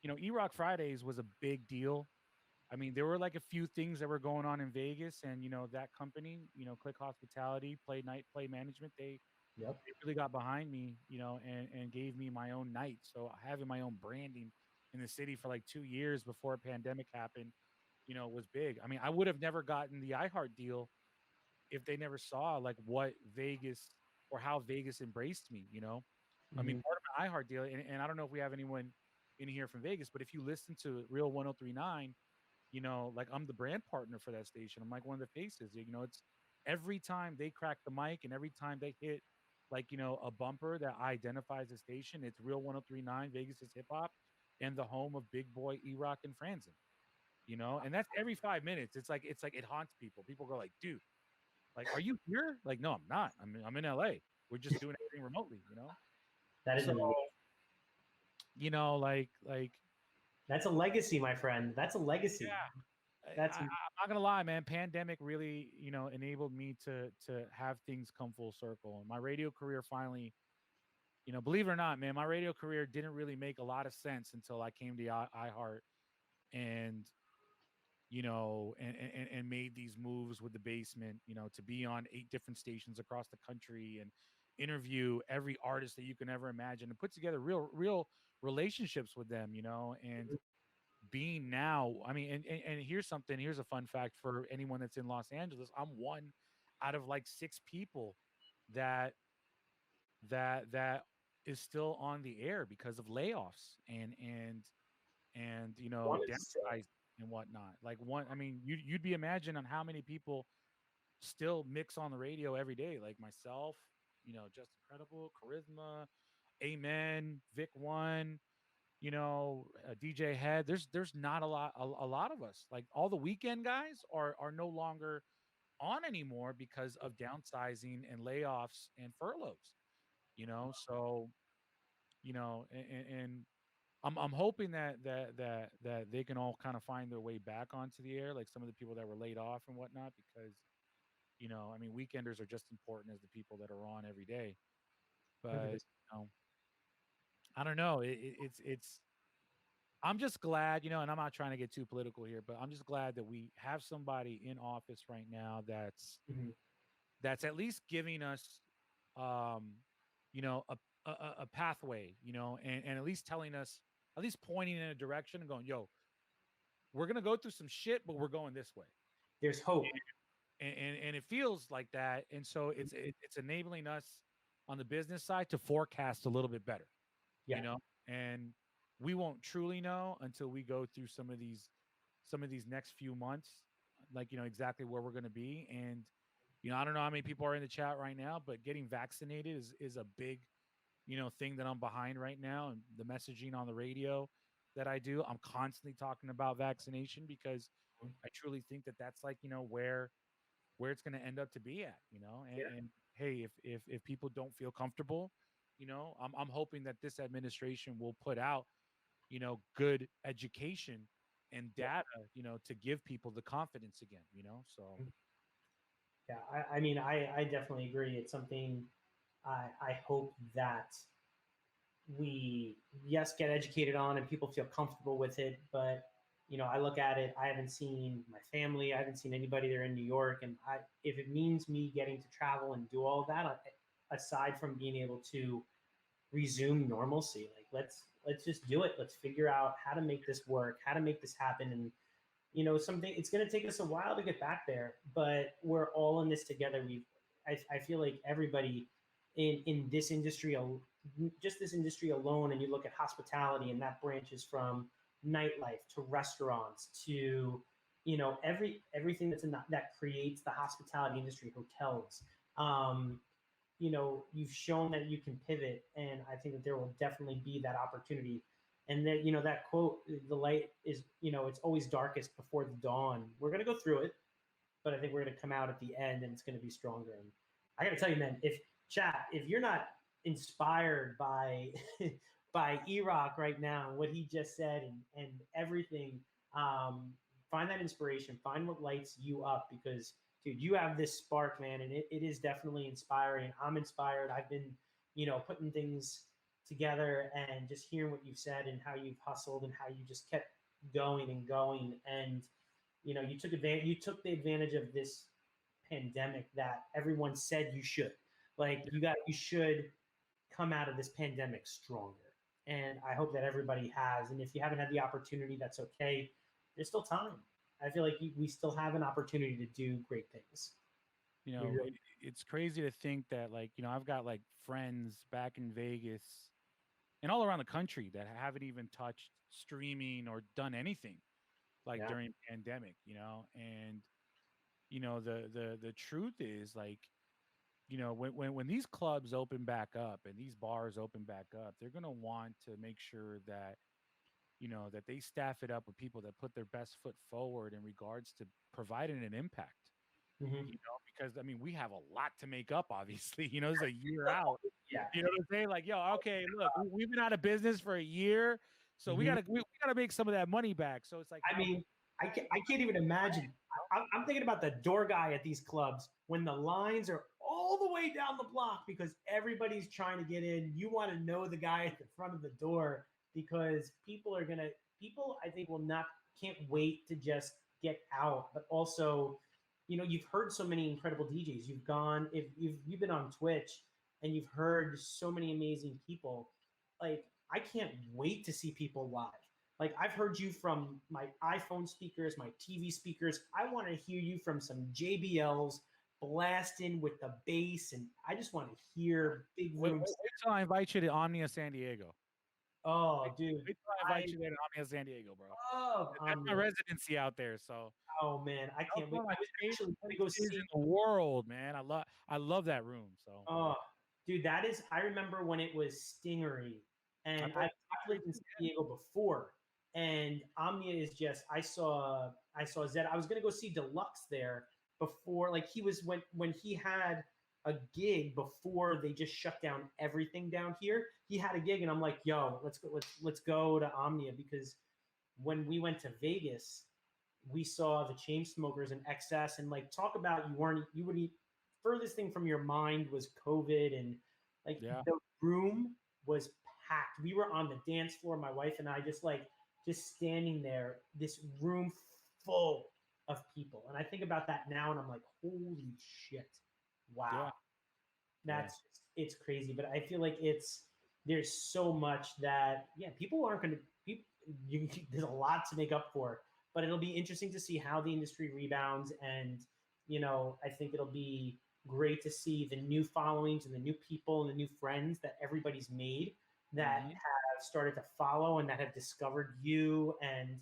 Speaker 2: E-Rock Fridays was a big deal. I mean, there were like a few things that were going on in Vegas, and that company, Click Hospitality, Play Management,
Speaker 1: Yep.
Speaker 2: they really got behind me, and gave me my own night. So having my own branding in the city for like 2 years before a pandemic happened, was big. I mean, I would have never gotten the iHeart deal if they never saw like what Vegas or how Vegas embraced me. I mean,
Speaker 1: Hmm.
Speaker 2: part of my iHeart deal, and I don't know if we have anyone in here from Vegas, but if you listen to Real 1039, like I'm the brand partner for that station. I'm like one of the faces. It's every time they crack the mic and every time they hit like, a bumper that identifies the station, it's Real 1039, Vegas is hip hop, and the home of Big Boy, E-Rock, and Franzen. And that's every 5 minutes. It's like it haunts people. People go like, dude, like, are you here? Like, no, I'm not. I'm in LA. We're just doing everything remotely.
Speaker 1: That is
Speaker 2: So,
Speaker 1: amazing.
Speaker 2: like
Speaker 1: That's a legacy, my friend. That's a legacy.
Speaker 2: yeah,
Speaker 1: That's
Speaker 2: I'm not gonna lie, man. Pandemic really, enabled me to have things come full circle. My radio career finally Believe it or not, man, my radio career didn't really make a lot of sense until I came to iHeart and and made these moves with the basement, to be on 8 different stations across the country and interview every artist that you can ever imagine and put together real relationships with them, and being now, I mean, and here's a fun fact for anyone that's in Los Angeles. I'm one out of like 6 people that that is still on the air because of layoffs and
Speaker 3: One is
Speaker 2: downsize and whatnot. Like one, I mean, you'd be imagining on how many people still mix on the radio every day, like myself, Just Incredible, Charisma, Amen, Vic One, DJ Head. There's not a lot of us. Like all the weekend guys are no longer on anymore because of downsizing and layoffs and furloughs. So and I'm hoping that they can all kind of find their way back onto the air, like some of the people that were laid off and whatnot, because I mean, weekenders are just important as the people that are on every day. But
Speaker 3: 100%.
Speaker 2: I don't know. It's. I'm just glad, and I'm not trying to get too political here, but I'm just glad that we have somebody in office right now
Speaker 3: Mhm.
Speaker 2: that's at least giving us, um, a pathway, and at least telling us, at least pointing in a direction and going, yo, we're gonna go through some shit, but we're going this way.
Speaker 3: There's hope.
Speaker 2: And it feels like that, and so it's enabling us on the business side to forecast a little bit better,
Speaker 3: Yeah.
Speaker 2: and we won't truly know until we go through some of these next few months, like exactly where we're going to be. And I don't know how many people are in the chat right now, but getting vaccinated is a big thing that I'm behind right now, and the messaging on the radio that I do, I'm constantly talking about vaccination because I truly think that that's like where it's going to end up to be at,
Speaker 3: Yeah.
Speaker 2: and hey, if people don't feel comfortable, I'm hoping that this administration will put out, good education and
Speaker 3: Yeah.
Speaker 2: data, to give people the confidence again, so.
Speaker 3: Yeah. I mean, I definitely agree. It's something I hope that we, yes, get educated on and people feel comfortable with it. But, I look at it, I haven't seen my family, I haven't seen anybody there in New York. And if it means me getting to travel and do all of that, aside from being able to resume normalcy, like let's just do it. Let's figure out how to make this work, how to make this happen. And something, it's going to take us a while to get back there, but we're all in this together. I feel like everybody in this industry, just this industry alone, and you look at hospitality, and that branches from nightlife to restaurants to everything that's that creates the hospitality industry, hotels. um, you've shown that you can pivot, and I think that there will definitely be that opportunity. And that that quote, the light is, it's always darkest before the dawn. We're going to go through it, but I think we're going to come out at the end, and it's going to be stronger. And I got to tell you, man, if you're not inspired by by Erok right now, what he just said, and everything, um, find that inspiration, find what lights you up, because dude, you have this spark, man, and it is definitely inspiring. I'm inspired. I've been, putting things together and just hearing what you've said and how you've hustled and how you just kept going and going. And, you took the advantage of this pandemic that everyone said you should. Like you should come out of this pandemic stronger. And I hope that everybody has. And if you haven't had the opportunity, that's okay. There's still time. I feel like we still have an opportunity to do great things.
Speaker 2: It's crazy to think that, like, I've got like friends back in Vegas and all around the country that haven't even touched streaming or done anything like
Speaker 3: Yeah.
Speaker 2: during pandemic, and the truth is, like, when these clubs open back up and these bars open back up, they're going to want to make sure that that they staff it up with people that put their best foot forward in regards to providing an impact,
Speaker 3: Mm-hmm.
Speaker 2: because I mean, we have a lot to make up, obviously. It's a year out.
Speaker 3: Yeah.
Speaker 2: You know what I'm saying? Like, yo, okay, look, we've been out of business for a year, so we
Speaker 3: Mm-hmm.
Speaker 2: gotta make some of that money back. So it's like,
Speaker 3: I mean, I can't even imagine. I'm thinking about the door guy at these clubs when the lines are all the way down the block because everybody's trying to get in. You want to know the guy at the front of the door because people I think can't wait to just get out. But also, you've heard so many incredible DJs. If you've been on Twitch and you've heard so many amazing people, like I can't wait to see people live. Like I've heard you from my iPhone speakers, my TV speakers. I want to hear you from some JBLs blasting with the bass, and I just want to hear big
Speaker 2: Wait,
Speaker 3: rooms.
Speaker 2: wait till I invite you to Omnia San Diego.
Speaker 3: Oh, dude.
Speaker 2: Wait till I invite you there to Omnia San Diego, bro. That's my
Speaker 3: Omnia.
Speaker 2: residency out there, so.
Speaker 3: Oh man, I can't wait.
Speaker 2: One of my
Speaker 3: I was actually going to go
Speaker 2: favorite
Speaker 3: see
Speaker 2: in the world, man. I love that room. So.
Speaker 3: Oh, dude, that is. I remember when it was Stingery, and I've lived in San Diego before, and Omnia is just. I saw Zed. I was gonna go see Deluxe there before, like he was when he had a gig before they just shut down everything down here. He had a gig, and I'm like, yo, let's go to Omnia because when we went to Vegas, we saw the Chainsmokers and XS, and like talk about you wouldn't furthest thing from your mind was COVID, and like the room was packed. We were on the dance floor, my wife and I, just standing there, this room full of people. And I think about that now and I'm like, holy shit. Wow. Yeah. It's crazy. But I feel like there's so much that, people aren't going to, there's a lot to make up for, but it'll be interesting to see how the industry rebounds. And, I think it'll be great to see the new followings and the new people and the new friends that everybody's made that have started to follow and that have discovered you, and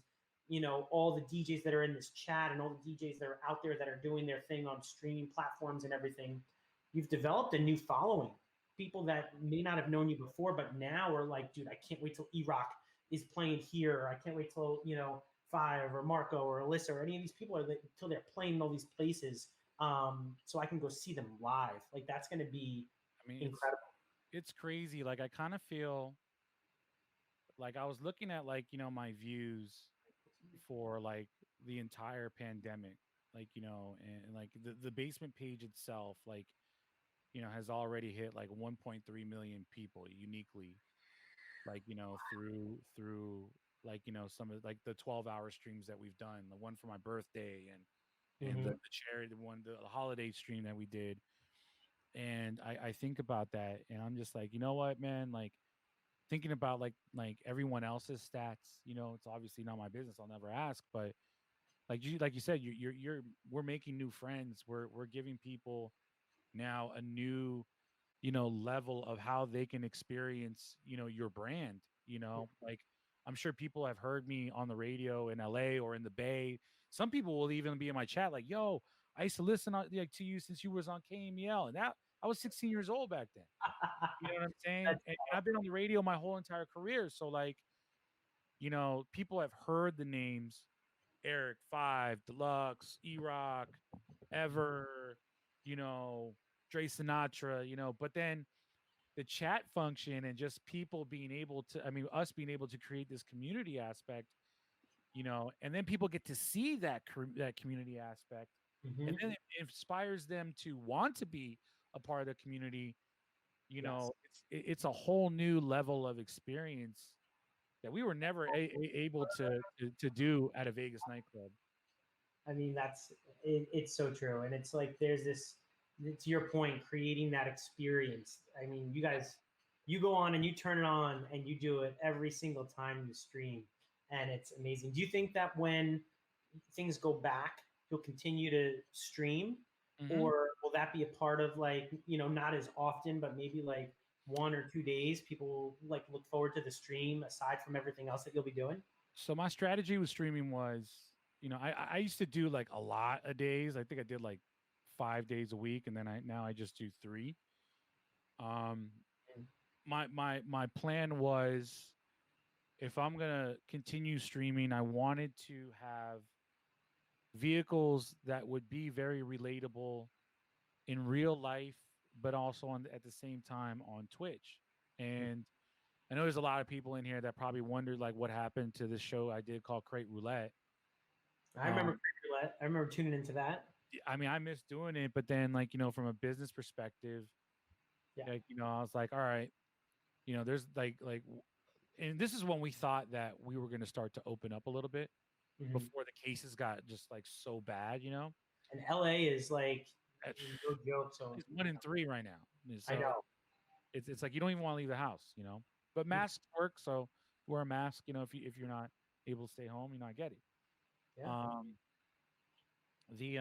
Speaker 3: all the DJs that are in this chat and all the DJs that are out there that are doing their thing on streaming platforms and everything. You've developed a new following, people that may not have known you before, but now are like, dude, I can't wait till E-Rock is playing here. I can't wait till Five or Marco or Alyssa or any of these people until they're playing in all these places. So I can go see them live. Like that's going to be incredible.
Speaker 2: It's crazy. Like I kind of feel like I was looking at my views for like the entire pandemic, and like the basement page itself, has already hit like 1.3 million people uniquely, through some of like the 12-hour streams that we've done, the one for my birthday and the charity one, the holiday stream that we did. And I think about that and I'm just like, you know what, man, like thinking about like everyone else's stats, it's obviously not my business. I'll never ask, but like you said, we're making new friends. We're giving people now a new, level of how they can experience, your brand, like I'm sure people have heard me on the radio in LA or in the Bay. Some people will even be in my chat like, yo, I used to listen to you since you was on KMEL. And that I was 16 years old back then. You know what I'm saying? And I've been on the radio my whole entire career. So like, people have heard the names Eric, Five, Deluxe, E-Rock, Ever, Dre Sinatra, but then the chat function and just people being able to, us being able to create this community aspect, and then people get to see that community aspect, and then it inspires them to want to be a part of the community. It's a whole new level of experience that we were never able to do at a Vegas nightclub.
Speaker 3: I mean, it's so true. And it's like, there's this, to your point, creating that experience. I mean, you guys, you go on and you turn it on and you do it every single time you stream. And it's amazing. Do you think that when things go back, you'll continue to stream? Or will that be a part of like, not as often, but maybe like 1 or 2 days, people will like look forward to the stream aside from everything else that you'll be doing?
Speaker 2: So my strategy with streaming was, I used to do like a lot of days. I think I did like 5 days a week, and then now I just do 3. My plan was, if I'm gonna continue streaming, I wanted to have vehicles that would be very relatable in real life, but also at the same time on Twitch. And I know there's a lot of people in here that probably wondered like what happened to this show I did called Crate Roulette.
Speaker 3: I remember Crate Roulette. I remember tuning into that.
Speaker 2: I mean, I miss doing it, but then like, from a business perspective,
Speaker 3: Yeah.
Speaker 2: like, I was like, all right, there's and this is when we thought that we were going to start to open up a little bit
Speaker 3: Mhm.
Speaker 2: before the cases got just like so bad.
Speaker 3: And LA is like
Speaker 2: That's-
Speaker 3: no joke. So
Speaker 2: It's 1 in 3 right now.
Speaker 3: I
Speaker 2: So
Speaker 3: know.
Speaker 2: it's like you don't even want to leave the house. But
Speaker 3: Mhm.
Speaker 2: masks work, so wear a mask, if you're not able to stay home, I get it.
Speaker 3: Yeah.
Speaker 2: Um the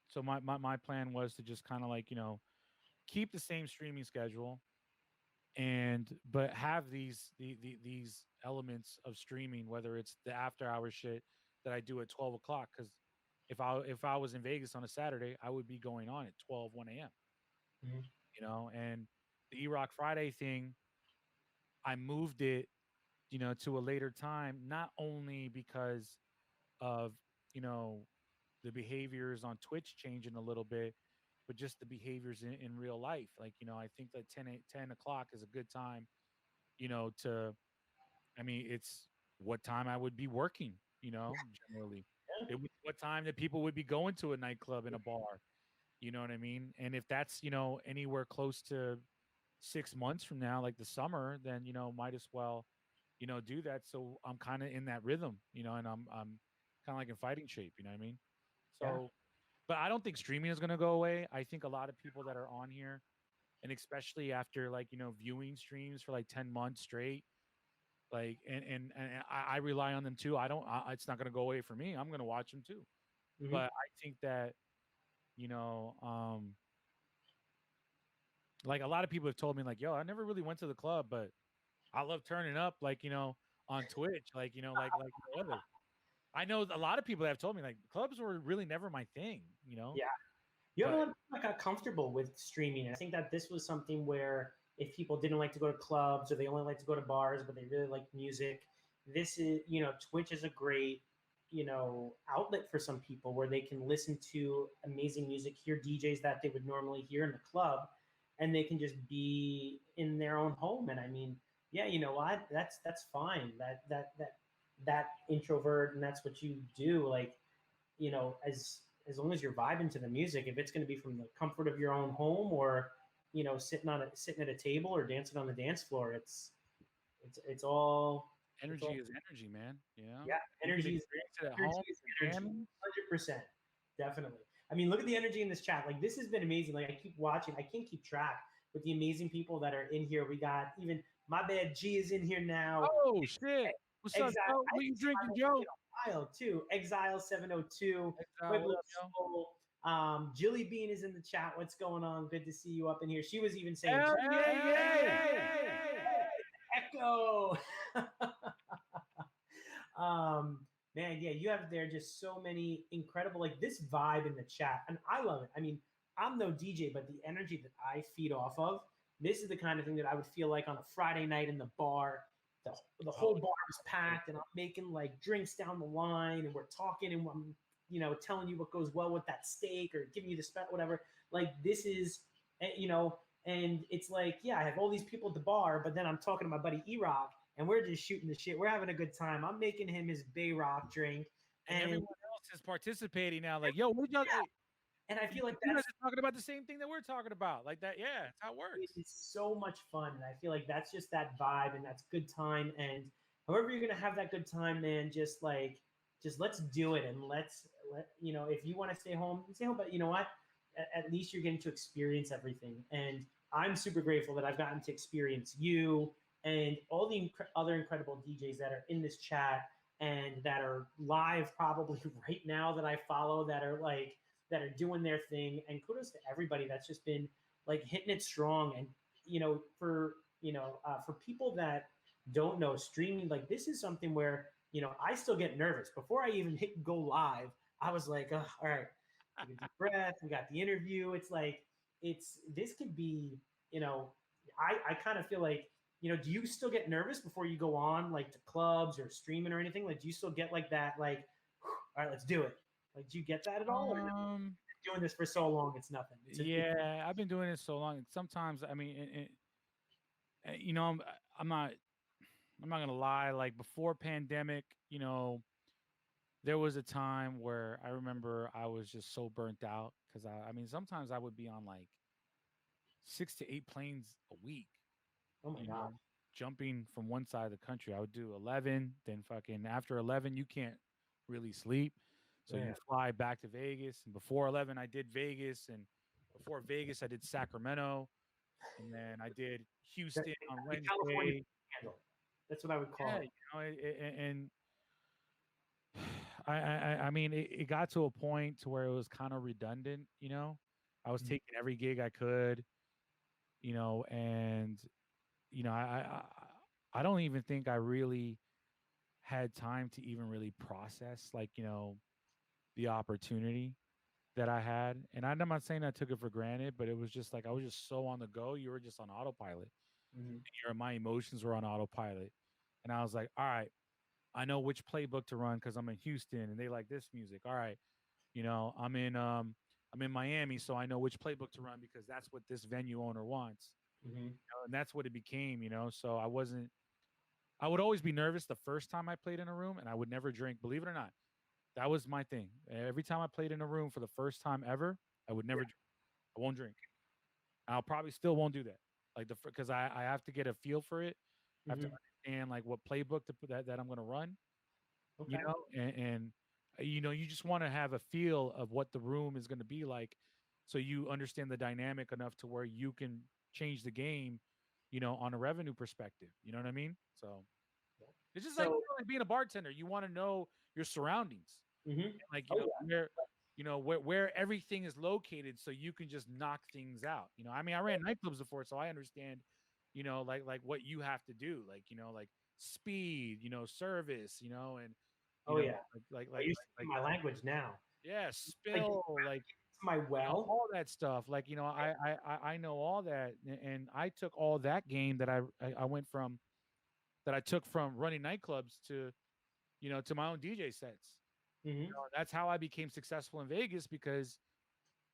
Speaker 2: so my plan was to just kind of like, keep the same streaming schedule and but have these elements of streaming, whether it's the after hours shit that I do at 12 o'clock. Because if I was in Vegas on a Saturday, I would be going on at 1 a.m.
Speaker 3: Mhm.
Speaker 2: And the Erok Friday thing, I moved it, to a later time, not only because of, you know, the behaviors on Twitch changing a little bit, but just the behaviors in real life. Like, I think that 10 o'clock is a good time, to, I mean, it's what time I would be working, generally. It was what time that people would be going to a nightclub and a bar, you know what I mean? And if that's, anywhere close to 6 months from now, like the summer, then, might as well, do that. So I'm kind of in that rhythm, and I'm kind of like in fighting shape, you know what I mean?
Speaker 3: Yeah.
Speaker 2: So, but I don't think streaming is going to go away. I think a lot of people that are on here, and especially after like, viewing streams for like 10 months straight, like, and I rely on them too. It's not going to go away for me. I'm going to watch them too.
Speaker 3: Mhm.
Speaker 2: But I think that, you know, um, like a lot of people have told me like, yo, I never really went to the club, but I love turning up, like, on Twitch, like, like no other. I know a lot of people that have told me like clubs were really never my thing.
Speaker 3: Yeah. You have a
Speaker 2: But
Speaker 3: lot of people that got comfortable with streaming. I think that this was something where if people didn't like to go to clubs or they only like to go to bars, but they really like music, this is, Twitch is a great, outlet for some people where they can listen to amazing music, hear DJs that they would normally hear in the club, and they can just be in their own home. And I mean, yeah, you know what? That's fine. That introvert, and that's what you do. Like, as long as you're vibing to the music, if it's going to be from the comfort of your own home or sitting at a table or dancing on the dance floor, it's
Speaker 2: energy
Speaker 3: all
Speaker 2: is energy, man.
Speaker 3: yeah.
Speaker 2: You can
Speaker 3: Energy is
Speaker 2: experience it at
Speaker 3: energy
Speaker 2: home,
Speaker 3: is energy,
Speaker 2: jamming.
Speaker 3: 100%, definitely. I mean, look at the energy in this chat. Like, this has been amazing. Like, I keep watching. I can't keep track with the amazing people that are in here. We got even my bad G is in here now.
Speaker 2: Oh shit! What's up,
Speaker 3: Exile,
Speaker 2: Joe? What you drinking, Joe?
Speaker 3: Exile too. Exile 702.
Speaker 2: What
Speaker 3: Pueblo
Speaker 2: up, Joe?
Speaker 3: Soul. Jilly Bean is in the chat. What's going on? Good to see you up in here. She was even saying,
Speaker 2: Hell yeah!
Speaker 3: Echo. um, man, yeah, you have there just so many incredible, like this vibe in the chat, and I love it. I mean, I'm no DJ, but the energy that I feed off of, this is the kind of thing that I would feel like on a Friday night in the bar. The whole bar is packed, and I'm making like drinks down the line, and we're talking, and I'm telling you what goes well with that steak or giving you the spec, whatever. Like this is, and it's like, yeah, I have all these people at the bar, but then I'm talking to my buddy Erok, and we're just shooting the shit. We're having a good time. I'm making him his Bay Rock drink,
Speaker 2: And everyone else is participating now. Like, yo, what y'all?
Speaker 3: yeah.
Speaker 2: Hey,
Speaker 3: And I feel like
Speaker 2: you guys
Speaker 3: that's
Speaker 2: are talking about the same thing that we're talking about. Like that, yeah, that's how it works.
Speaker 3: it's so much fun, and I feel like that's just that vibe, and that's good time. And however you're gonna have that good time, man, just let's do it, and if you want to stay home, stay home. But you know what? At least you're getting to experience everything, and I'm super grateful that I've gotten to experience you and all the other incredible DJs that are in this chat and that are live probably right now that I follow that are doing their thing. And kudos to everybody that's just been like hitting it strong. And for people that don't know, streaming, like this is something where I still get nervous before I even hit go live. I was like, all right, take a deep breath. We got the interview. It's like this could be, I kind of feel like, do you still get nervous before you go on like to clubs or streaming or anything? Like, do you still get like that? Like, all right, let's do it. Like, do you get that at all? Or doing this for so long, it's nothing.
Speaker 2: Yeah, I've been doing it so long. Sometimes, I mean, I'm not gonna lie. Like before pandemic, there was a time where I remember I was just so burnt out because I mean, sometimes I would be on like 6 to 8 planes a week,
Speaker 3: Oh my
Speaker 2: you
Speaker 3: god.
Speaker 2: know, jumping from one side of the country. I would do 11, then fucking after 11, you can't really sleep. So you
Speaker 3: Yeah.
Speaker 2: fly back to Vegas. And before 11, I did Vegas. And before Vegas, I did Sacramento. And then I did
Speaker 3: The,
Speaker 2: Houston on
Speaker 3: the California
Speaker 2: Wednesday.
Speaker 3: Panhandle. That's what I would call
Speaker 2: Yeah,
Speaker 3: it.
Speaker 2: and I mean, it got to a point to where it was kind of redundant. I was
Speaker 3: Mhm.
Speaker 2: taking every gig I could, and I don't even think I really had time to even really process like the opportunity that I had. And I'm not saying I took it for granted, but it was just like I was just so on the go. You were just on autopilot.
Speaker 3: Mhm.
Speaker 2: My emotions were on autopilot, and I was like, all right, I know which playbook to run because I'm in Houston and they like this music. All right, I'm in Miami, so I know which playbook to run because that's what this venue owner wants.
Speaker 3: Mhm.
Speaker 2: And that's what it became. So I would always be nervous the first time I played in a room, and I would never drink. Believe it or not, that was my thing. Every time I played in a room for the first time ever, I would never drink. I won't drink. I'll probably still won't do that. Like because I have to get a feel for it. I have to
Speaker 3: Mhm.
Speaker 2: understand like what playbook to put that I'm going to run.
Speaker 3: Okay.
Speaker 2: And you just want to have a feel of what the room is going to be like, so you understand the dynamic enough to where you can change the game, on a revenue perspective. You know what I mean? So
Speaker 3: Yeah.
Speaker 2: it's just like,
Speaker 3: So.
Speaker 2: like being a bartender. You want to know your surroundings,
Speaker 3: Mhm.
Speaker 2: like
Speaker 3: Oh yeah.
Speaker 2: where everything is located, so you can just knock things out. I mean, I ran nightclubs before, so I understand, like what you have to do, like speed, service, and
Speaker 3: Oh yeah.
Speaker 2: like
Speaker 3: Oh,
Speaker 2: like
Speaker 3: you
Speaker 2: like
Speaker 3: speak
Speaker 2: like
Speaker 3: my language now.
Speaker 2: yeah,
Speaker 3: Like
Speaker 2: spill, like
Speaker 3: to my well.
Speaker 2: all that stuff. Like I know all that, and I took all that game that I went from that I took from running nightclubs to my own DJ sets.
Speaker 3: Mhm.
Speaker 2: That's how I became successful in Vegas, because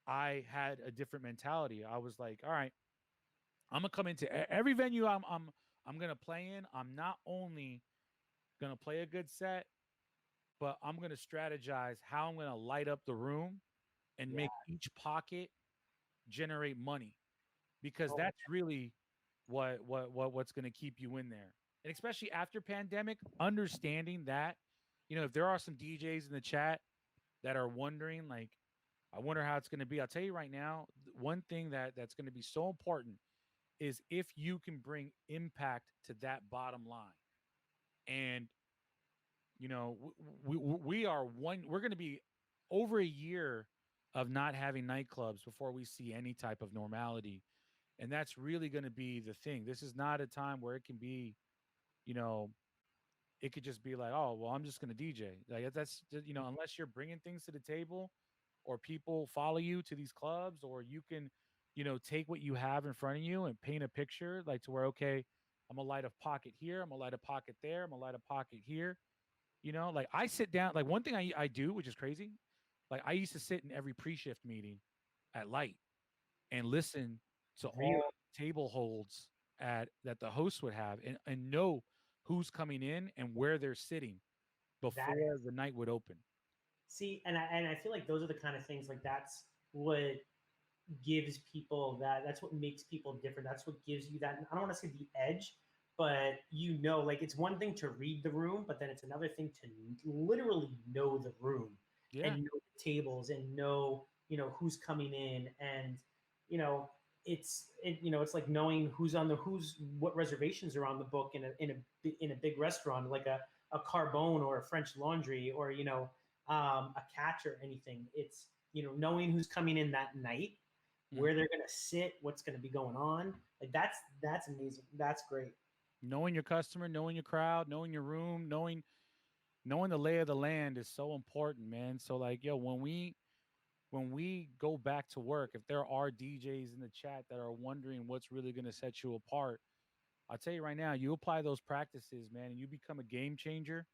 Speaker 2: I had a different mentality. I was like, all right, I'm gonna come into every venue I'm gonna play in. I'm not only gonna play a good set, but I'm gonna strategize how I'm gonna light up the room and
Speaker 3: Yeah.
Speaker 2: make each pocket generate money, because
Speaker 3: Oh,
Speaker 2: that's really what's gonna keep you in there. And especially after pandemic, understanding that, if there are some DJs in the chat that are wondering, like, I wonder how it's going to be. I'll tell you right now, one thing that's going to be so important is if you can bring impact to that bottom line. And we're going to be over a year of not having nightclubs before we see any type of normality, and that's really going to be the thing. This is not a time where it can be, you know, it could just be like, oh, well, I'm just going to DJ. Like that's unless you're bringing things to the table, or people follow you to these clubs, or you can, take what you have in front of you and paint a picture, like to where, okay, I'm gonna light a pocket here, I'm gonna light a pocket there, I'm gonna light a pocket here. Like I sit down. Like one thing I do, which is crazy, like I used to sit in every pre-shift meeting at Light and listen to
Speaker 3: really?
Speaker 2: all table holds at that the host would have, and know who's coming in and where they're sitting
Speaker 3: That
Speaker 2: before the night would open.
Speaker 3: see, and I feel like those are the kind of things like that's what gives people that's what makes people different. That's what gives you that. I don't want to say the edge, but like it's one thing to read the room, but then it's another thing to literally know the room
Speaker 2: Yeah.
Speaker 3: and know the tables and know who's coming in and you know it's like knowing who's what reservations are on the book in a big restaurant like a Carbone or a French Laundry or a Catch or anything. It's knowing who's coming in that night,
Speaker 2: Mhm.
Speaker 3: where they're going to sit, what's going to be going on. Like that's amazing. That's great.
Speaker 2: Knowing your customer, knowing your crowd, knowing your room, knowing the lay of the land is so important, man. So like, yo, when we go back to work, if there are DJs in the chat that are wondering what's really going to set you apart, I'll tell you right now, you apply those practices, man, and you become a game changer.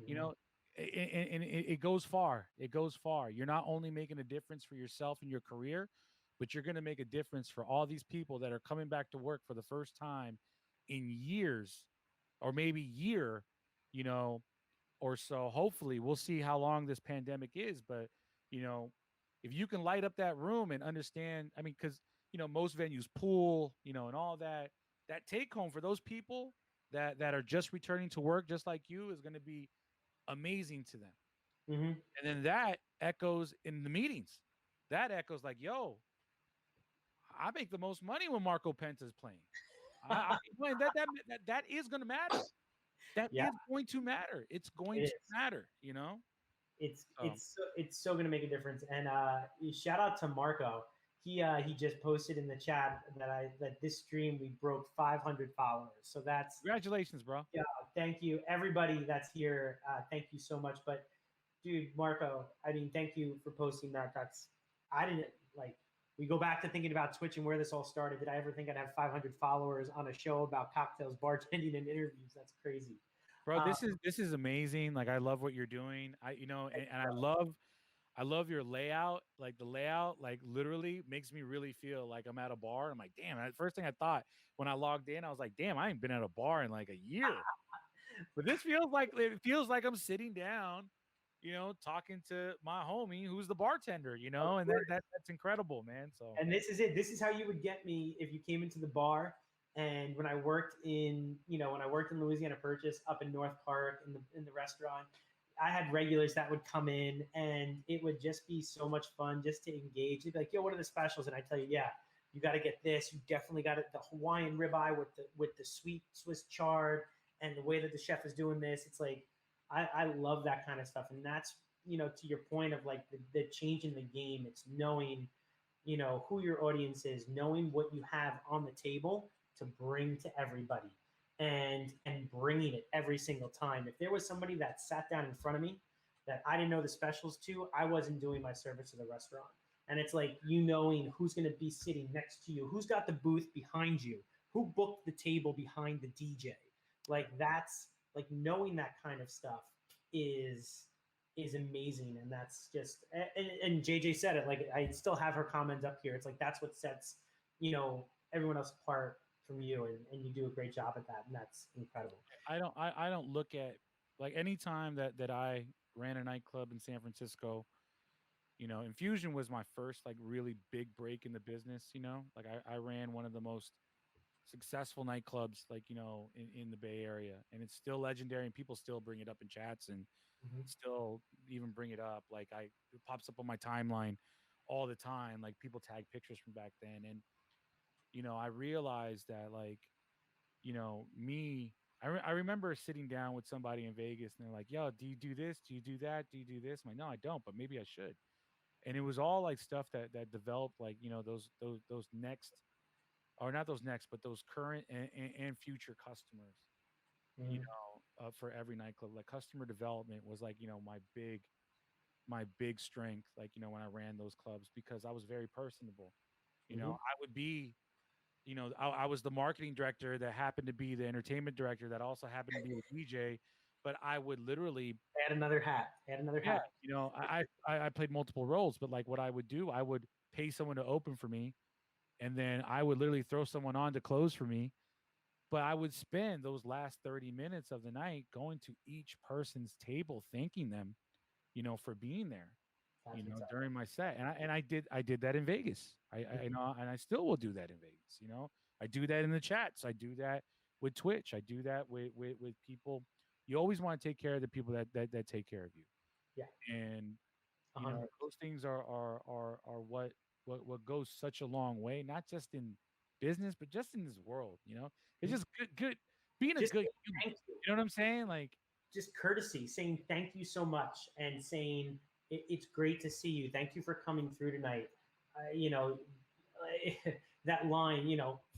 Speaker 2: You
Speaker 3: Mm-hmm.
Speaker 2: know, and it goes far. It goes far. You're not only making a difference for yourself and your career, but you're going to make a difference for all these people that are coming back to work for the first time in years, or maybe year, you know, or so. Hopefully, we'll see how long this pandemic is. But you know, if you can light up that room and understand, I mean, because most venues pool, and all that. That take home for those people that are just returning to work, just like you, is going to be amazing to them.
Speaker 3: Hmm.
Speaker 2: And then that echoes in the meetings. That echoes like, yo, I make the most money when Marco Penta's playing. That is going to matter. That
Speaker 3: Yeah,
Speaker 2: is going to matter. It's going
Speaker 3: it
Speaker 2: to
Speaker 3: is.
Speaker 2: matter.
Speaker 3: It's
Speaker 2: So
Speaker 3: it's so, it's so going to make a difference. And shout out to Marco. He just posted in the chat that this stream we broke 500 followers. So that's,
Speaker 2: congratulations, bro.
Speaker 3: yeah. Thank you everybody that's here. Thank you so much. But dude, Marco, I mean, thank you for posting that. That's, I didn't like. We go back to thinking about Twitch and where this all started. Did I ever think I'd have 500 followers on a show about cocktails, bartending, and interviews? That's crazy.
Speaker 2: Bro,
Speaker 3: Um,
Speaker 2: this is amazing. Like I love what you're doing. And I love your layout. Like the layout, like literally makes me really feel like I'm at a bar. I'm like, damn. The first thing I thought when I logged in, I was like, damn, I ain't been at a bar in like a year. But this feels like I'm sitting down, talking to my homie who's the bartender,
Speaker 3: of
Speaker 2: and
Speaker 3: course.
Speaker 2: that's incredible, man. So
Speaker 3: And this is it. This is how you would get me if you came into the bar. And when I worked in Louisiana Purchase up in North Park in the restaurant, I had regulars that would come in, and it would just be so much fun just to engage. They'd be like, "Yo, what are the specials?" And I tell you, "Yeah, you got to get this. You definitely got it. The Hawaiian ribeye with the sweet Swiss chard, and the way that the chef is doing this. It's like I love that kind of stuff, and that's to your point of like the change in the game. It's knowing who your audience is, knowing what you have on the table to bring to everybody, and bringing it every single time. If there was somebody that sat down in front of me that I didn't know the specials to, I wasn't doing my service to the restaurant. And it's like knowing who's going to be sitting next to you, who's got the booth behind you, who booked the table behind the DJ. Like that's like knowing that kind of stuff is amazing. And that's just, and JJ said it, like I still have her comments up here. It's like that's what sets everyone else apart from you, and you do a great job at that, and that's incredible.
Speaker 2: I don't look at, like, any time that I ran a nightclub in San Francisco. Infusion was my first like really big break in the business. Like I ran one of the most successful nightclubs, like, in the Bay Area, and it's still legendary, and people still bring it up in chats, and
Speaker 3: Mm-hmm.
Speaker 2: still even bring it up. Like it pops up on my timeline all the time. Like people tag pictures from back then, and I realized that, like, me. I remember sitting down with somebody in Vegas, and they're like, "Yo, do you do this? Do you do that? Do you do this?" I'm like, "No, I don't, but maybe I should." And it was all like stuff that developed, like, those next, or not those next, but those current and future customers.
Speaker 3: Mm-hmm.
Speaker 2: For every nightclub, like customer development was like, my big strength. Like, when I ran those clubs, because I was very personable.
Speaker 3: Mm-hmm.
Speaker 2: I would be, I was the marketing director that happened to be the entertainment director that also happened to be the DJ, but I would literally,
Speaker 3: Add another hat. Add another
Speaker 2: yeah,
Speaker 3: hat.
Speaker 2: I played multiple roles, but like what I would do, I would pay someone to open for me, and then I would literally throw someone on to close for me. But I would spend those last 30 minutes of the night going to each person's table, thanking them, for being there,
Speaker 3: That's what's up.
Speaker 2: during my set. And I did that in Vegas. And I still will do that in Vegas. I do that in the chats. I do that with Twitch. I do that with people. You always want to take care of the people that take care of you.
Speaker 3: Yeah.
Speaker 2: And
Speaker 3: A hundred.
Speaker 2: those things are what goes such a long way, not just in business, but just in this world. It's
Speaker 3: Mhm.
Speaker 2: just good being a
Speaker 3: Just
Speaker 2: good human.
Speaker 3: thank you.
Speaker 2: You know what I'm saying? Like,
Speaker 3: Just courtesy, saying thank you so much, and saying it's great to see you. Thank you for coming through tonight. That line,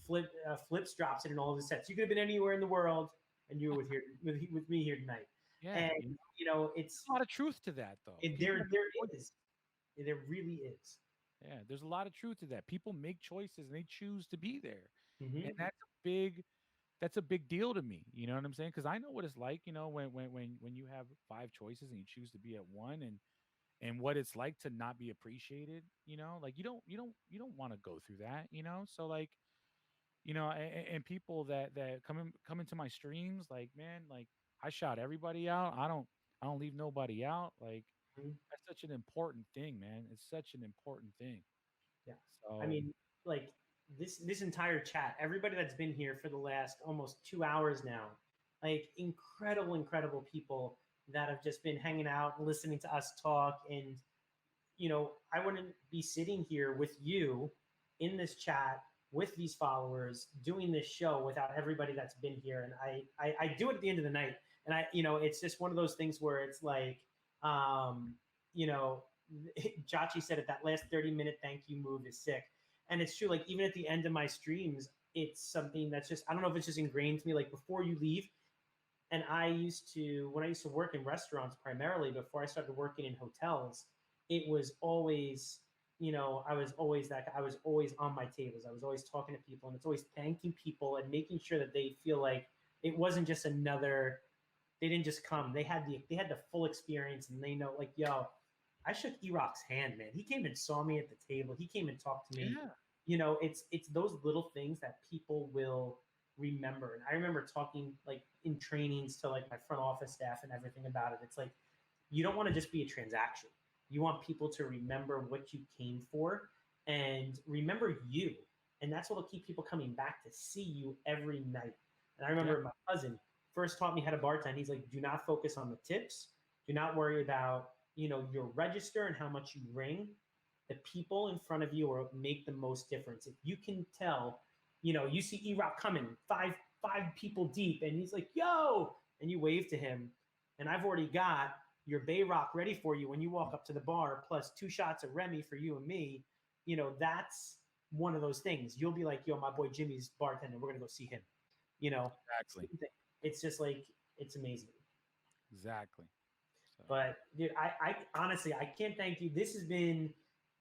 Speaker 3: Flips drops it in all of his sets. You could have been anywhere in the world, and you were with me here tonight.
Speaker 2: yeah,
Speaker 3: And
Speaker 2: there's
Speaker 3: it's
Speaker 2: a lot of truth to that, though. People
Speaker 3: there is, there really is.
Speaker 2: Yeah, there's a lot of truth to that. People make choices and they choose to be there, and
Speaker 3: Hmm.
Speaker 2: that's a big deal to me. You know what I'm saying? Because I know what it's like. When you have five choices and you choose to be at one, and what it's like to not be appreciated. Like you don't want to go through that. So, like, and people that come into my streams, like, man, like, I shout everybody out. I don't leave nobody out. Like
Speaker 3: Mhm.
Speaker 2: that's such an important thing, man. It's such an important thing.
Speaker 3: Yeah. I
Speaker 2: So
Speaker 3: mean, like this entire chat, everybody that's been here for the last almost 2 hours now, like incredible people that have just been hanging out, listening to us talk. And I wouldn't be sitting here with you in this chat with these followers doing this show without everybody that's been here. And I do it at the end of the night. And it's just one of those things where it's like, um, you know, Chachi said it, that last 30-minute thank you move is sick. And it's true. Like even at the end of my streams, it's something that's just, I don't know if it's just ingrained to me, like before you leave. And when I used to work in restaurants primarily before I started working in hotels, it was always, I was always I was always on my tables. I was always talking to people, and it's always thanking people and making sure that they feel like it wasn't just another, they didn't just come. They had the full experience, and they know like, yo, I shook Erok's hand, man. He came and saw me at the table. He came and talked to me.
Speaker 2: yeah,
Speaker 3: It's those little things that people will remember. And I remember talking like in trainings to like my front office staff and everything about it. It's like you don't want to just be a transaction. You want people to remember what you came for and remember you. And that's what will keep people coming back to see you every night. And I
Speaker 2: yeah,
Speaker 3: remember my cousin first taught me how to bartend. He's like, do not focus on the tips. Do not worry about, your register and how much you ring. The people in front of you will make the most difference. If you can tell, you see Erok coming five people deep, and he's like, yo, and you wave to him. And I've already got your Bay Rock ready for you when you walk up to the bar, plus 2 shots of Remy for you and me. That's one of those things. You'll be like, yo, my boy Jimmy's bartender. We're going to go see him.
Speaker 2: exactly,
Speaker 3: It's just like, it's amazing.
Speaker 2: exactly. So
Speaker 3: But dude, I honestly, I can't thank you. This has been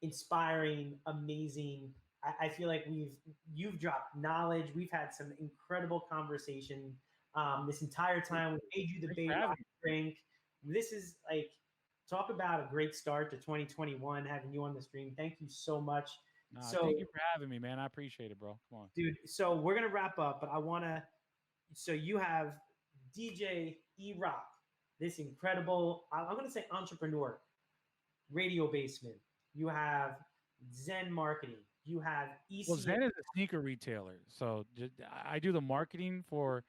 Speaker 3: inspiring, amazing. I feel like you've dropped knowledge. We've had some incredible conversation this entire time. We made you the
Speaker 2: thanks
Speaker 3: Bay
Speaker 2: for having
Speaker 3: Rock
Speaker 2: me.
Speaker 3: drink. This is like, talk about a great start to 2021, having you on the stream. Thank you so much.
Speaker 2: Nah,
Speaker 3: So,
Speaker 2: thank you for having me, man. I appreciate it, bro. Come on.
Speaker 3: dude, so we're gonna wrap up, but I wanna. So you have DJ-Erok, this incredible, I'm gonna say entrepreneur, radio basement. You have Zen Marketing. You have
Speaker 2: Well,
Speaker 3: ECA.
Speaker 2: Zen is a sneaker retailer, so I do the marketing for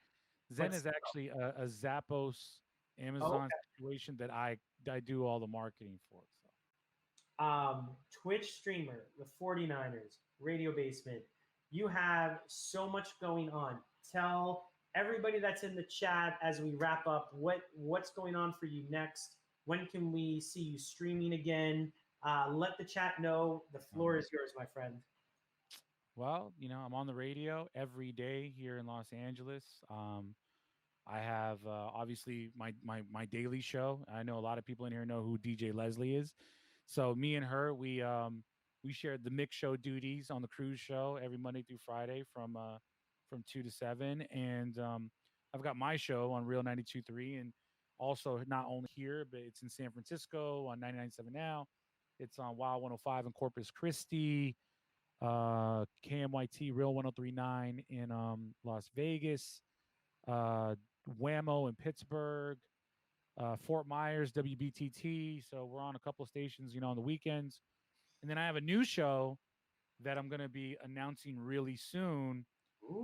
Speaker 2: Zen.
Speaker 3: What's
Speaker 2: Is actually a Zappos
Speaker 3: oh,
Speaker 2: Amazon situation that I do all the marketing for. So
Speaker 3: Twitch streamer, the 49ers, radio basement. You have so much going on. Tell everybody that's in the chat as we wrap up what's going on for you next. When can we see you streaming again? Let the chat know. The floor is yours, my friend.
Speaker 2: well, I'm on the radio every day here in Los Angeles. I have obviously my daily show. I know a lot of people in here know who DJ Leslie is. So me and her, we shared the mix show duties on the cruise show every Monday through Friday from 2 to 7, and I've got my show on Real 92.3, and also not only here, but it's in San Francisco on 99.7 now. It's on Wild 105 in Corpus Christi, KMYT Real 103.9 in Las Vegas, uh, Whammo in Pittsburgh, Fort Myers, WBTT. So we're on a couple of stations, on the weekends. And then I have a new show that I'm going to be announcing really soon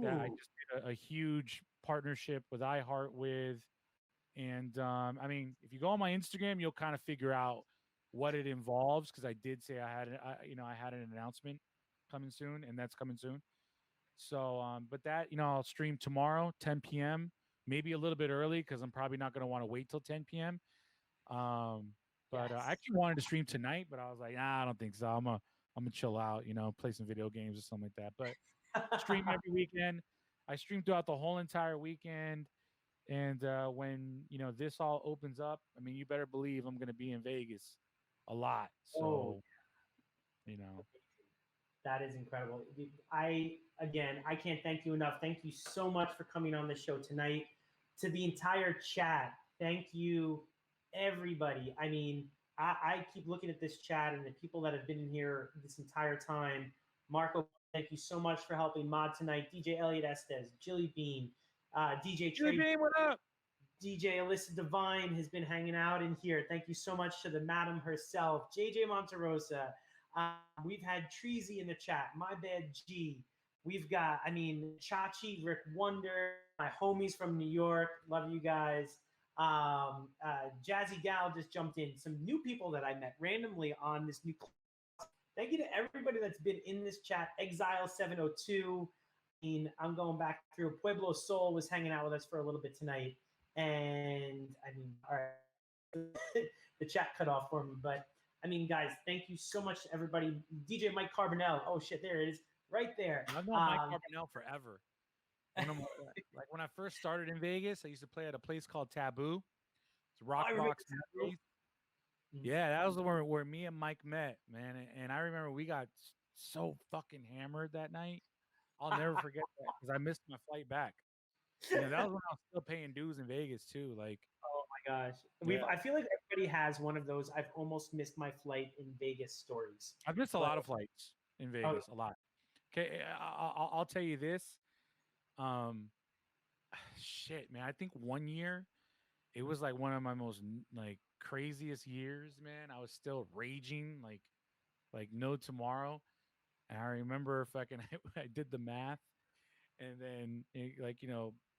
Speaker 2: that I
Speaker 3: Ooh.
Speaker 2: just did a huge partnership with iHeart with. And I mean, if you go on my Instagram, you'll kind of figure out what it involves because I did say I had an announcement coming soon, and that's coming soon. So, but that, I'll stream tomorrow, 10 p.m., maybe a little bit early because I'm probably not going to want to wait till 10 p.m. But
Speaker 3: Yes.
Speaker 2: I actually wanted to stream tonight, but I was like, I don't think so. I'm gonna chill out, play some video games or something like that. But stream every weekend. I stream throughout the whole entire weekend. And when this all opens up, I mean, you better believe I'm gonna be in Vegas a lot.
Speaker 3: Oh,
Speaker 2: So, you know,
Speaker 3: that is incredible. I can't thank you enough. Thank you so much for coming on the show tonight. To the entire chat, thank you, everybody. I mean, I keep looking at this chat and the people that have been in here this entire time. Marco, thank you so much for helping mod tonight. DJ Elliot Estes, Jilly Bean, DJ
Speaker 2: Jimmy
Speaker 3: Trey,
Speaker 2: Beam, what up?
Speaker 3: DJ Alyssa Devine has been hanging out in here. Thank you so much to the madam herself, JJ Monterosa. We've had Treasy in the chat, My Bad G. We've got, Chachi, Rick Wonder, my homies from New York. Love you guys. Jazzy Gal just jumped in. Some new people that I met randomly on this new class. Thank you to everybody that's been in this chat. Exile 702. I'm going back through. Pueblo Soul was hanging out with us for a little bit tonight. And all right, the chat cut off for me. But guys, thank you so much to everybody. DJ Mike Carbonell. Oh shit, there it is, right there.
Speaker 2: I've known Mike Carbonell forever. When I first started in Vegas, I used to play at a place called Taboo. It's Rock Box. Yeah, that was the one where me and Mike met, man. And I remember we got so fucking hammered that night. I'll never forget that because I missed my flight back. That was when I was still paying dues in Vegas too. Like,
Speaker 3: oh my gosh, I feel like everybody has one of those. I've almost missed my flight in Vegas stories.
Speaker 2: I've missed a lot of flights in Vegas, a lot. Okay, I'll tell you this. Shit, man. I think one year, it was like one of my most craziest years, man. I was still raging like no tomorrow. And I remember fucking I did the math, and then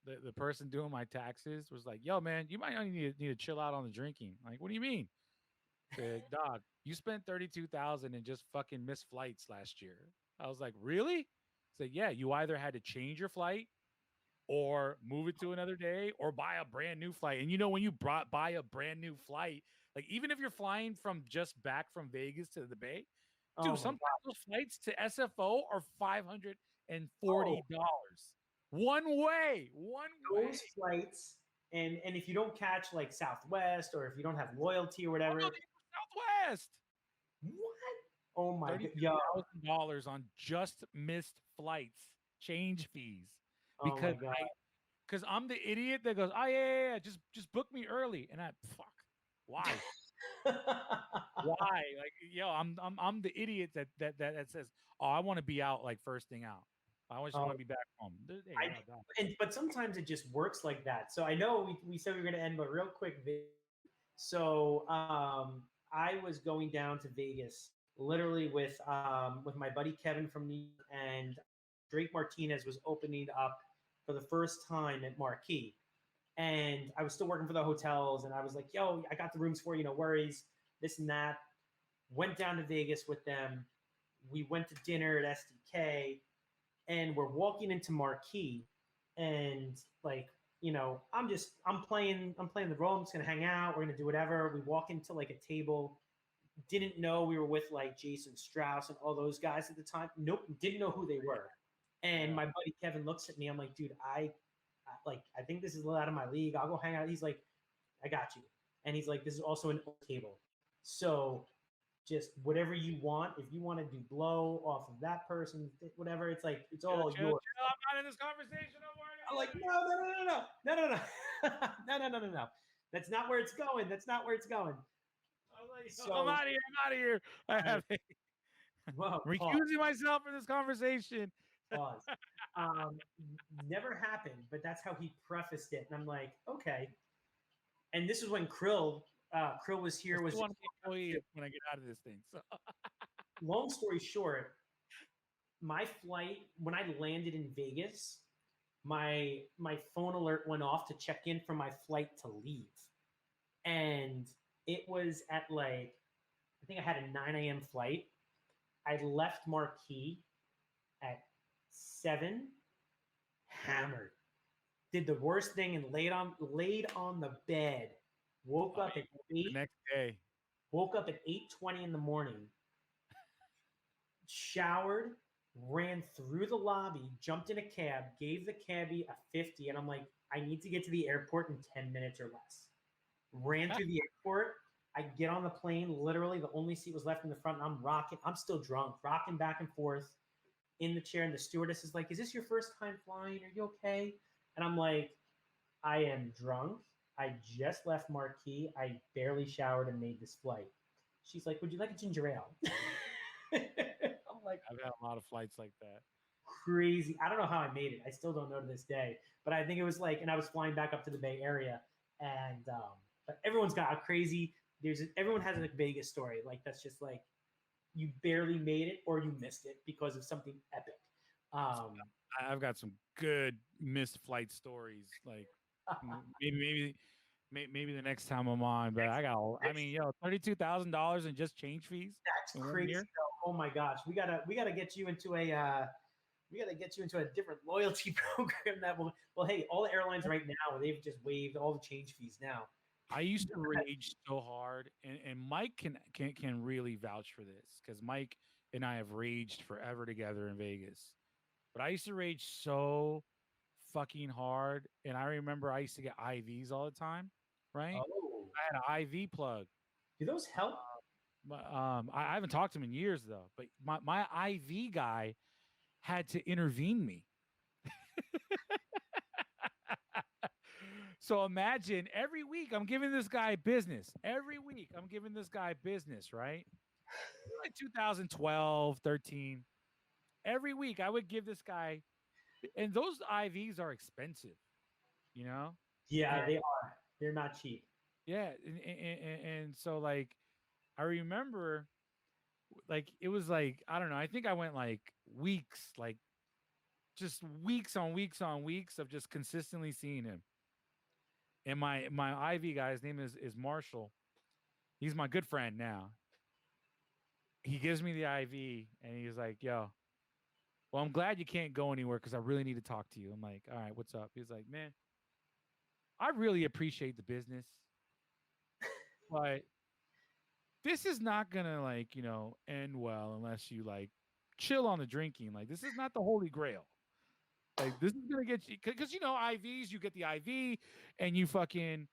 Speaker 2: the person doing my taxes was like, "Yo, man, you might need to chill out on the drinking." Like, what do you mean? I said, "Dog, you spent $32,000 and just fucking missed flights last year." I was like, "Really?" I said, "Yeah, you either had to change your flight or move it to another day or buy a brand new flight." And when you buy a brand new flight, like even if you're flying from just back from Vegas to the Bay, dude, sometimes those flights to SFO are $540 one way.
Speaker 3: Those flights, and if you don't catch like Southwest or if you don't have loyalty or whatever,
Speaker 2: Southwest.
Speaker 3: What? Oh my god,
Speaker 2: $30,000 on just missed flights, change fees, because I'm the idiot that goes, "Oh yeah, just book me early," and why? Why? I'm the idiot that says, "Oh, I want to be out like first thing out. I just want to be back home."
Speaker 3: But sometimes it just works like that. So I know we said we were going to end, but real quick. So I was going down to Vegas literally with my buddy Kevin from New York, and Drake Martinez was opening up for the first time at Marquee. And I was still working for the hotels, and I was like, "Yo, I got the rooms for you, no worries," this and that. Went down to Vegas with them. We went to dinner at SDK, and we're walking into Marquee, and I'm playing the role. I'm just gonna hang out. We're gonna do whatever. We walk into like a table. Didn't know we were with like Jason Strauss and all those guys at the time. Nope, didn't know who they were. And my buddy Kevin looks at me. I'm like, "Dude, I think this is a little out of my league. I'll go hang out." He's like, "I got you." And he's like, "This is also an old table. So just whatever you want. If you want to do blow off of that person, whatever, it's like, it's all yours."
Speaker 2: I'm not in this conversation.
Speaker 3: I'm like, no. That's not where it's going. That's not where it's going.
Speaker 2: I'm out of here. I have recusing myself from this conversation.
Speaker 3: Pause. Never happened, but that's how he prefaced it, and I'm like, okay. And this is when Krill was here.
Speaker 2: When I get out of this thing. So.
Speaker 3: Long story short, my flight, when I landed in Vegas, my phone alert went off to check in for my flight to leave, and it was at I think I had a 9 a.m. flight. I left Marquee at 7, hammered. Did the worst thing and laid on the bed. Woke up at 8.
Speaker 2: The next day.
Speaker 3: Woke up at 8:20 in the morning. Showered, ran through the lobby, jumped in a cab, gave the cabbie a 50, and I'm like, "I need to get to the airport in 10 minutes or less." Ran through the airport. I get on the plane. Literally, the only seat was left in the front. And I'm rocking. I'm still drunk, rocking back and forth in the chair. And the stewardess is like, "Is this your first time flying? Are you okay?" And I'm like, "I am drunk. I just left Marquee. I barely showered and made this flight." She's like, "Would you like a ginger ale?" I'm like,
Speaker 2: I've had a lot of flights like that.
Speaker 3: Crazy. I don't know how I made it. I still don't know to this day. But I think it was and I was flying back up to the Bay Area. and but everyone's got crazy. Everyone has a Vegas story. Like that's just like you barely made it or you missed it because of something epic.
Speaker 2: I've got some good missed flight stories. Like maybe the next time I'm on, but I mean, $32,000 in just change fees
Speaker 3: That's
Speaker 2: in 1
Speaker 3: crazy.
Speaker 2: year.
Speaker 3: Oh my gosh, we gotta get you into a different loyalty program that will. Well, hey, all the airlines right now they've just waived all the change fees now.
Speaker 2: I used to rage so hard, and Mike can really vouch for this because Mike and I have raged forever together in Vegas. But I used to rage so fucking hard, and I remember I used to get IVs all the time, right?
Speaker 3: Oh,
Speaker 2: I had an IV plug.
Speaker 3: do those help?
Speaker 2: But I haven't talked to him in years though. But my IV guy had to intervene me. So imagine every week I'm giving this guy business. Every week I'm giving this guy business, right? Like 2012, 13. Every week I would give this guy, and those IVs are expensive, you know?
Speaker 3: Yeah,
Speaker 2: And,
Speaker 3: they are. They're not cheap.
Speaker 2: yeah. And so, like, I remember, like, it was like, I don't know. I think I went like weeks, like, just weeks on weeks on weeks of just consistently seeing him. And my IV guy, his name is Marshall. He's my good friend now. He gives me the IV and he's like, "Yo, well, I'm glad you can't go anywhere because I really need to talk to you." I'm like, "All right, what's up?" He's like, "Man, I really appreciate the business, but this is not gonna like end well unless you like chill on the drinking. Like this is not the holy grail. Like this is gonna get you because IVs. You get the IV and you fucking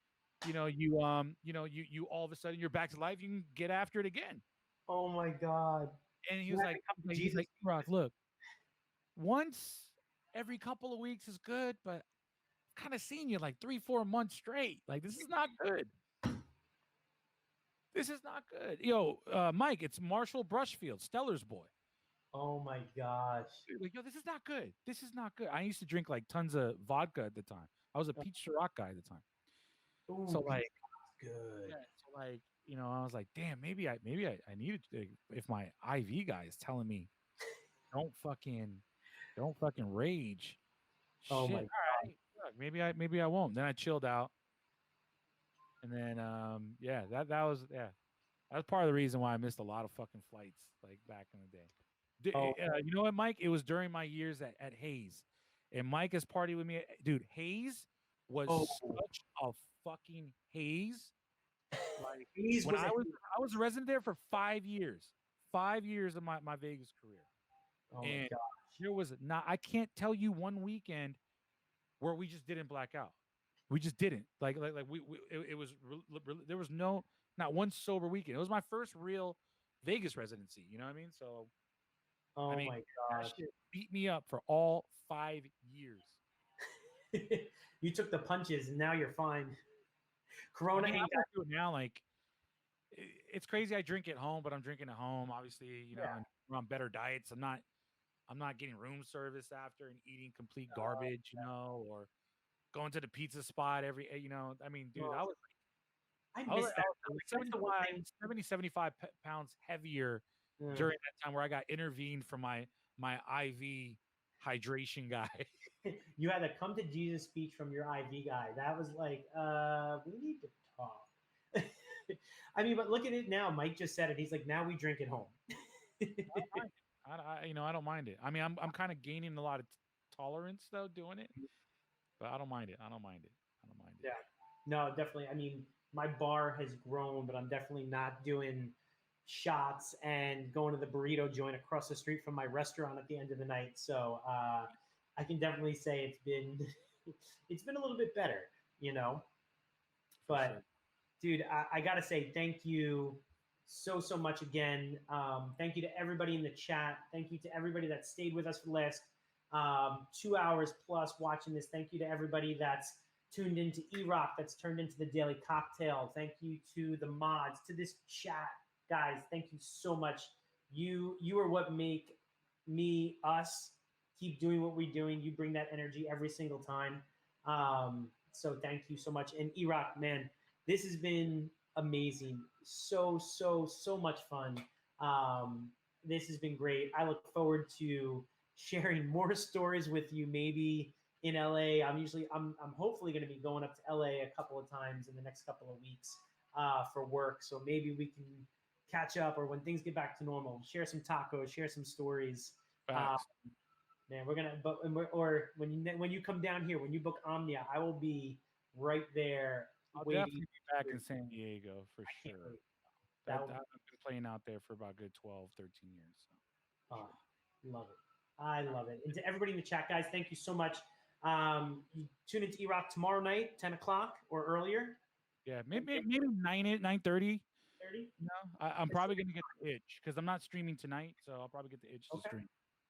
Speaker 2: you all of a sudden you're back to life. You can get after it again."
Speaker 3: Oh my god.
Speaker 2: And he
Speaker 3: You
Speaker 2: was
Speaker 3: had to
Speaker 2: like,
Speaker 3: come to
Speaker 2: he's
Speaker 3: Jesus.
Speaker 2: like, "Rock, look, once every couple of weeks is good, but kind of seen you like 3-4 months straight. Like this is not good. This is not good." Mike, it's Marshall Brushfield, Stellar's boy.
Speaker 3: Oh my gosh.
Speaker 2: Like, this is not good. This is not good. I used to drink like tons of vodka at the time. I was a Peach-Ciroc guy at the time.
Speaker 3: Ooh,
Speaker 2: So like,
Speaker 3: good.
Speaker 2: yeah, so like, I was like, damn, maybe I needed to, if my IV guy is telling me don't fucking rage.
Speaker 3: Oh
Speaker 2: Shit.
Speaker 3: my
Speaker 2: All right. Look, maybe I won't. Then I chilled out. And then that was that's part of the reason why I missed a lot of fucking flights like back in the day.
Speaker 3: Oh.
Speaker 2: You know what, Mike? It was during my years at Hayes, and Mike has partied with me. Dude, Hayes was such a fucking haze. Like
Speaker 3: Hayes
Speaker 2: when
Speaker 3: was
Speaker 2: I was a resident there for 5 years, 5 years of my Vegas career,
Speaker 3: oh my
Speaker 2: and
Speaker 3: god.
Speaker 2: there was not. I can't tell you one weekend where we just didn't black out. We just didn't like it was there was not one sober weekend. It was my first real Vegas residency. You know what I mean? So
Speaker 3: Oh
Speaker 2: I mean,
Speaker 3: my
Speaker 2: that
Speaker 3: gosh.
Speaker 2: shit beat me up for all 5 years.
Speaker 3: You took the punches and now you're fine. Corona
Speaker 2: I mean,
Speaker 3: ain't
Speaker 2: I'm gonna do it now. Like it's crazy. I drink at home, but I'm drinking at home. Obviously, and we're on better diets. I'm not getting room service after and eating complete garbage. Or going to the pizza spot every. I mean, dude, I was
Speaker 3: I
Speaker 2: I was,
Speaker 3: missed
Speaker 2: I
Speaker 3: that.
Speaker 2: was
Speaker 3: That's the one thing.
Speaker 2: 75 pounds heavier during that time where I got intervened from my IV hydration guy.
Speaker 3: You had a come to Jesus speech from your IV guy. That was like, we need to talk. I mean, but look at it now. Mike just said it. He's like, now we drink at home.
Speaker 2: I don't mind it. I mean, I'm kind of gaining a lot of tolerance though doing it, but I don't mind it. I don't mind it.
Speaker 3: Yeah, no, definitely. I mean, my bar has grown, but I'm definitely not doing shots and going to the burrito joint across the street from my restaurant at the end of the night. So I can definitely say it's been it's been a little bit better, But dude, I gotta say thank you so much again. Thank you to everybody in the chat. Thank you to everybody that stayed with us for the last 2 hours plus watching this. Thank you to everybody that's tuned into E-Rock, that's turned into the Daily Cocktail. Thank you to the mods, to this chat, guys. Thank you so much. You are what make us keep doing what we're doing. You bring that energy every single time. So thank you so much. And Erok, man, this has been amazing. So much fun. This has been great. I look forward to sharing more stories with you. Maybe in LA. I'm hopefully going to be going up to LA a couple of times in the next couple of weeks for work. So maybe we can catch up, or when things get back to normal, share some tacos, share some stories. Man, we're gonna, or when you come down here, when you book Omnia, I will be right there.
Speaker 2: I'll
Speaker 3: waiting.
Speaker 2: definitely be back in San Diego for sure. I've been playing out there for about a good 12, 13 years. So.
Speaker 3: Oh, love it. I love it. And to everybody in the chat, guys, thank you so much. You tune into Erok tomorrow night, 10 o'clock or earlier.
Speaker 2: Yeah, maybe 9:30.
Speaker 3: 30?
Speaker 2: No, I'm probably going to get the itch because I'm not streaming tonight, so I'll probably get the itch to stream.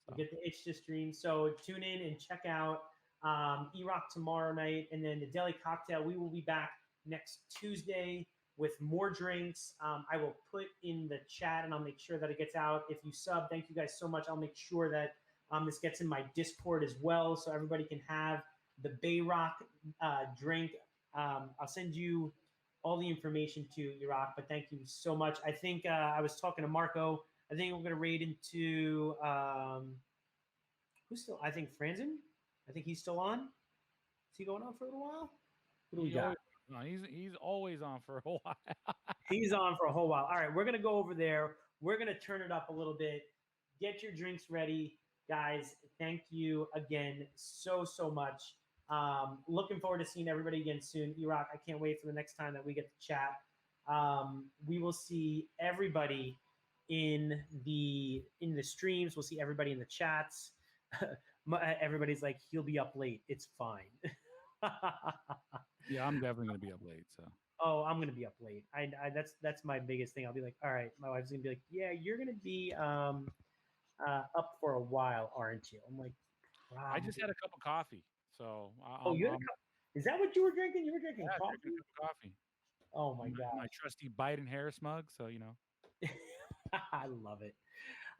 Speaker 3: So. Get the itch to stream. So tune in and check out Erok tomorrow night, and then the Daily Cocktail. We will be back next Tuesday with more drinks. I will put in the chat, and I'll make sure that it gets out. If you sub, thank you guys so much. I'll make sure that this gets in my Discord as well, so everybody can have the Bayrock drink. I'll send you all the information to Erok, but thank you so much. I think I was talking to Marco. I think we're going to raid into who's still? I think Franzen. I think he's still on. Is he going on for a little while? What do we got?
Speaker 2: No, he's always on for a while.
Speaker 3: He's on for a whole while. All right, we're gonna go over there. We're gonna turn it up a little bit. Get your drinks ready, guys. Thank you again so much. Looking forward to seeing everybody again soon. Erok, I can't wait for the next time that we get to chat. We will see everybody in the streams. We'll see everybody in the chats. Everybody's like, he'll be up late. It's fine.
Speaker 2: Yeah, I'm definitely gonna be up late. So.
Speaker 3: Oh, I'm gonna be up late. I that's my biggest thing. I'll be like, all right. My wife's gonna be like, yeah, you're gonna be up for a while, aren't you? I'm like, wow.
Speaker 2: I just had a cup of coffee. So.
Speaker 3: Is that what you were drinking? You were drinking coffee?
Speaker 2: Drinking a cup of coffee.
Speaker 3: Oh my god.
Speaker 2: My trusty Biden Harris mug. So you know.
Speaker 3: I love it.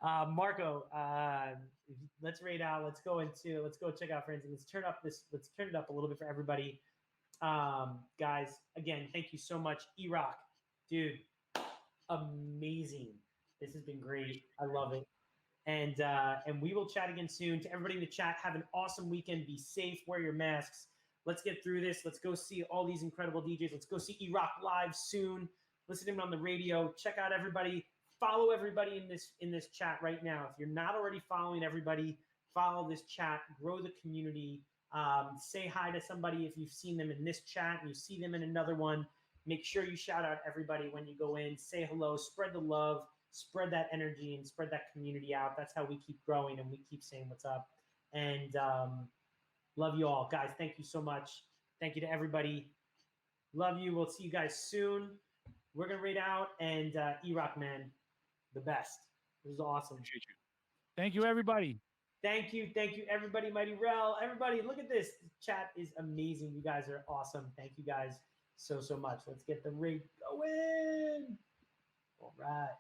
Speaker 3: Marco, let's raid out. Let's go check out friends, and let's turn it up a little bit for everybody. Guys, again, thank you so much. Erok, dude, amazing. This has been great. I love it. And we will chat again soon. To everybody in the chat, have an awesome weekend. Be safe, wear your masks. Let's get through this. Let's go see all these incredible DJs. Let's go see Erok live soon. Listen to him on the radio. Check out everybody. Follow everybody in this chat right now. If you're not already following everybody, follow this chat, grow the community. Say hi to somebody if you've seen them in this chat and you see them in another one. Make sure you shout out everybody when you go in. Say hello, spread the love, spread that energy, and spread that community out. That's how we keep growing and we keep saying what's up. And love you all. Guys, thank you so much. Thank you to everybody. Love you. We'll see you guys soon. We're going to raid out. And Erok, man, the best. This is awesome.
Speaker 2: Appreciate you. Thank you, everybody.
Speaker 3: Thank you, everybody. Mighty Rel, everybody, look at this. The chat is amazing. You guys are awesome. Thank you guys so much. Let's get the raid going. All right.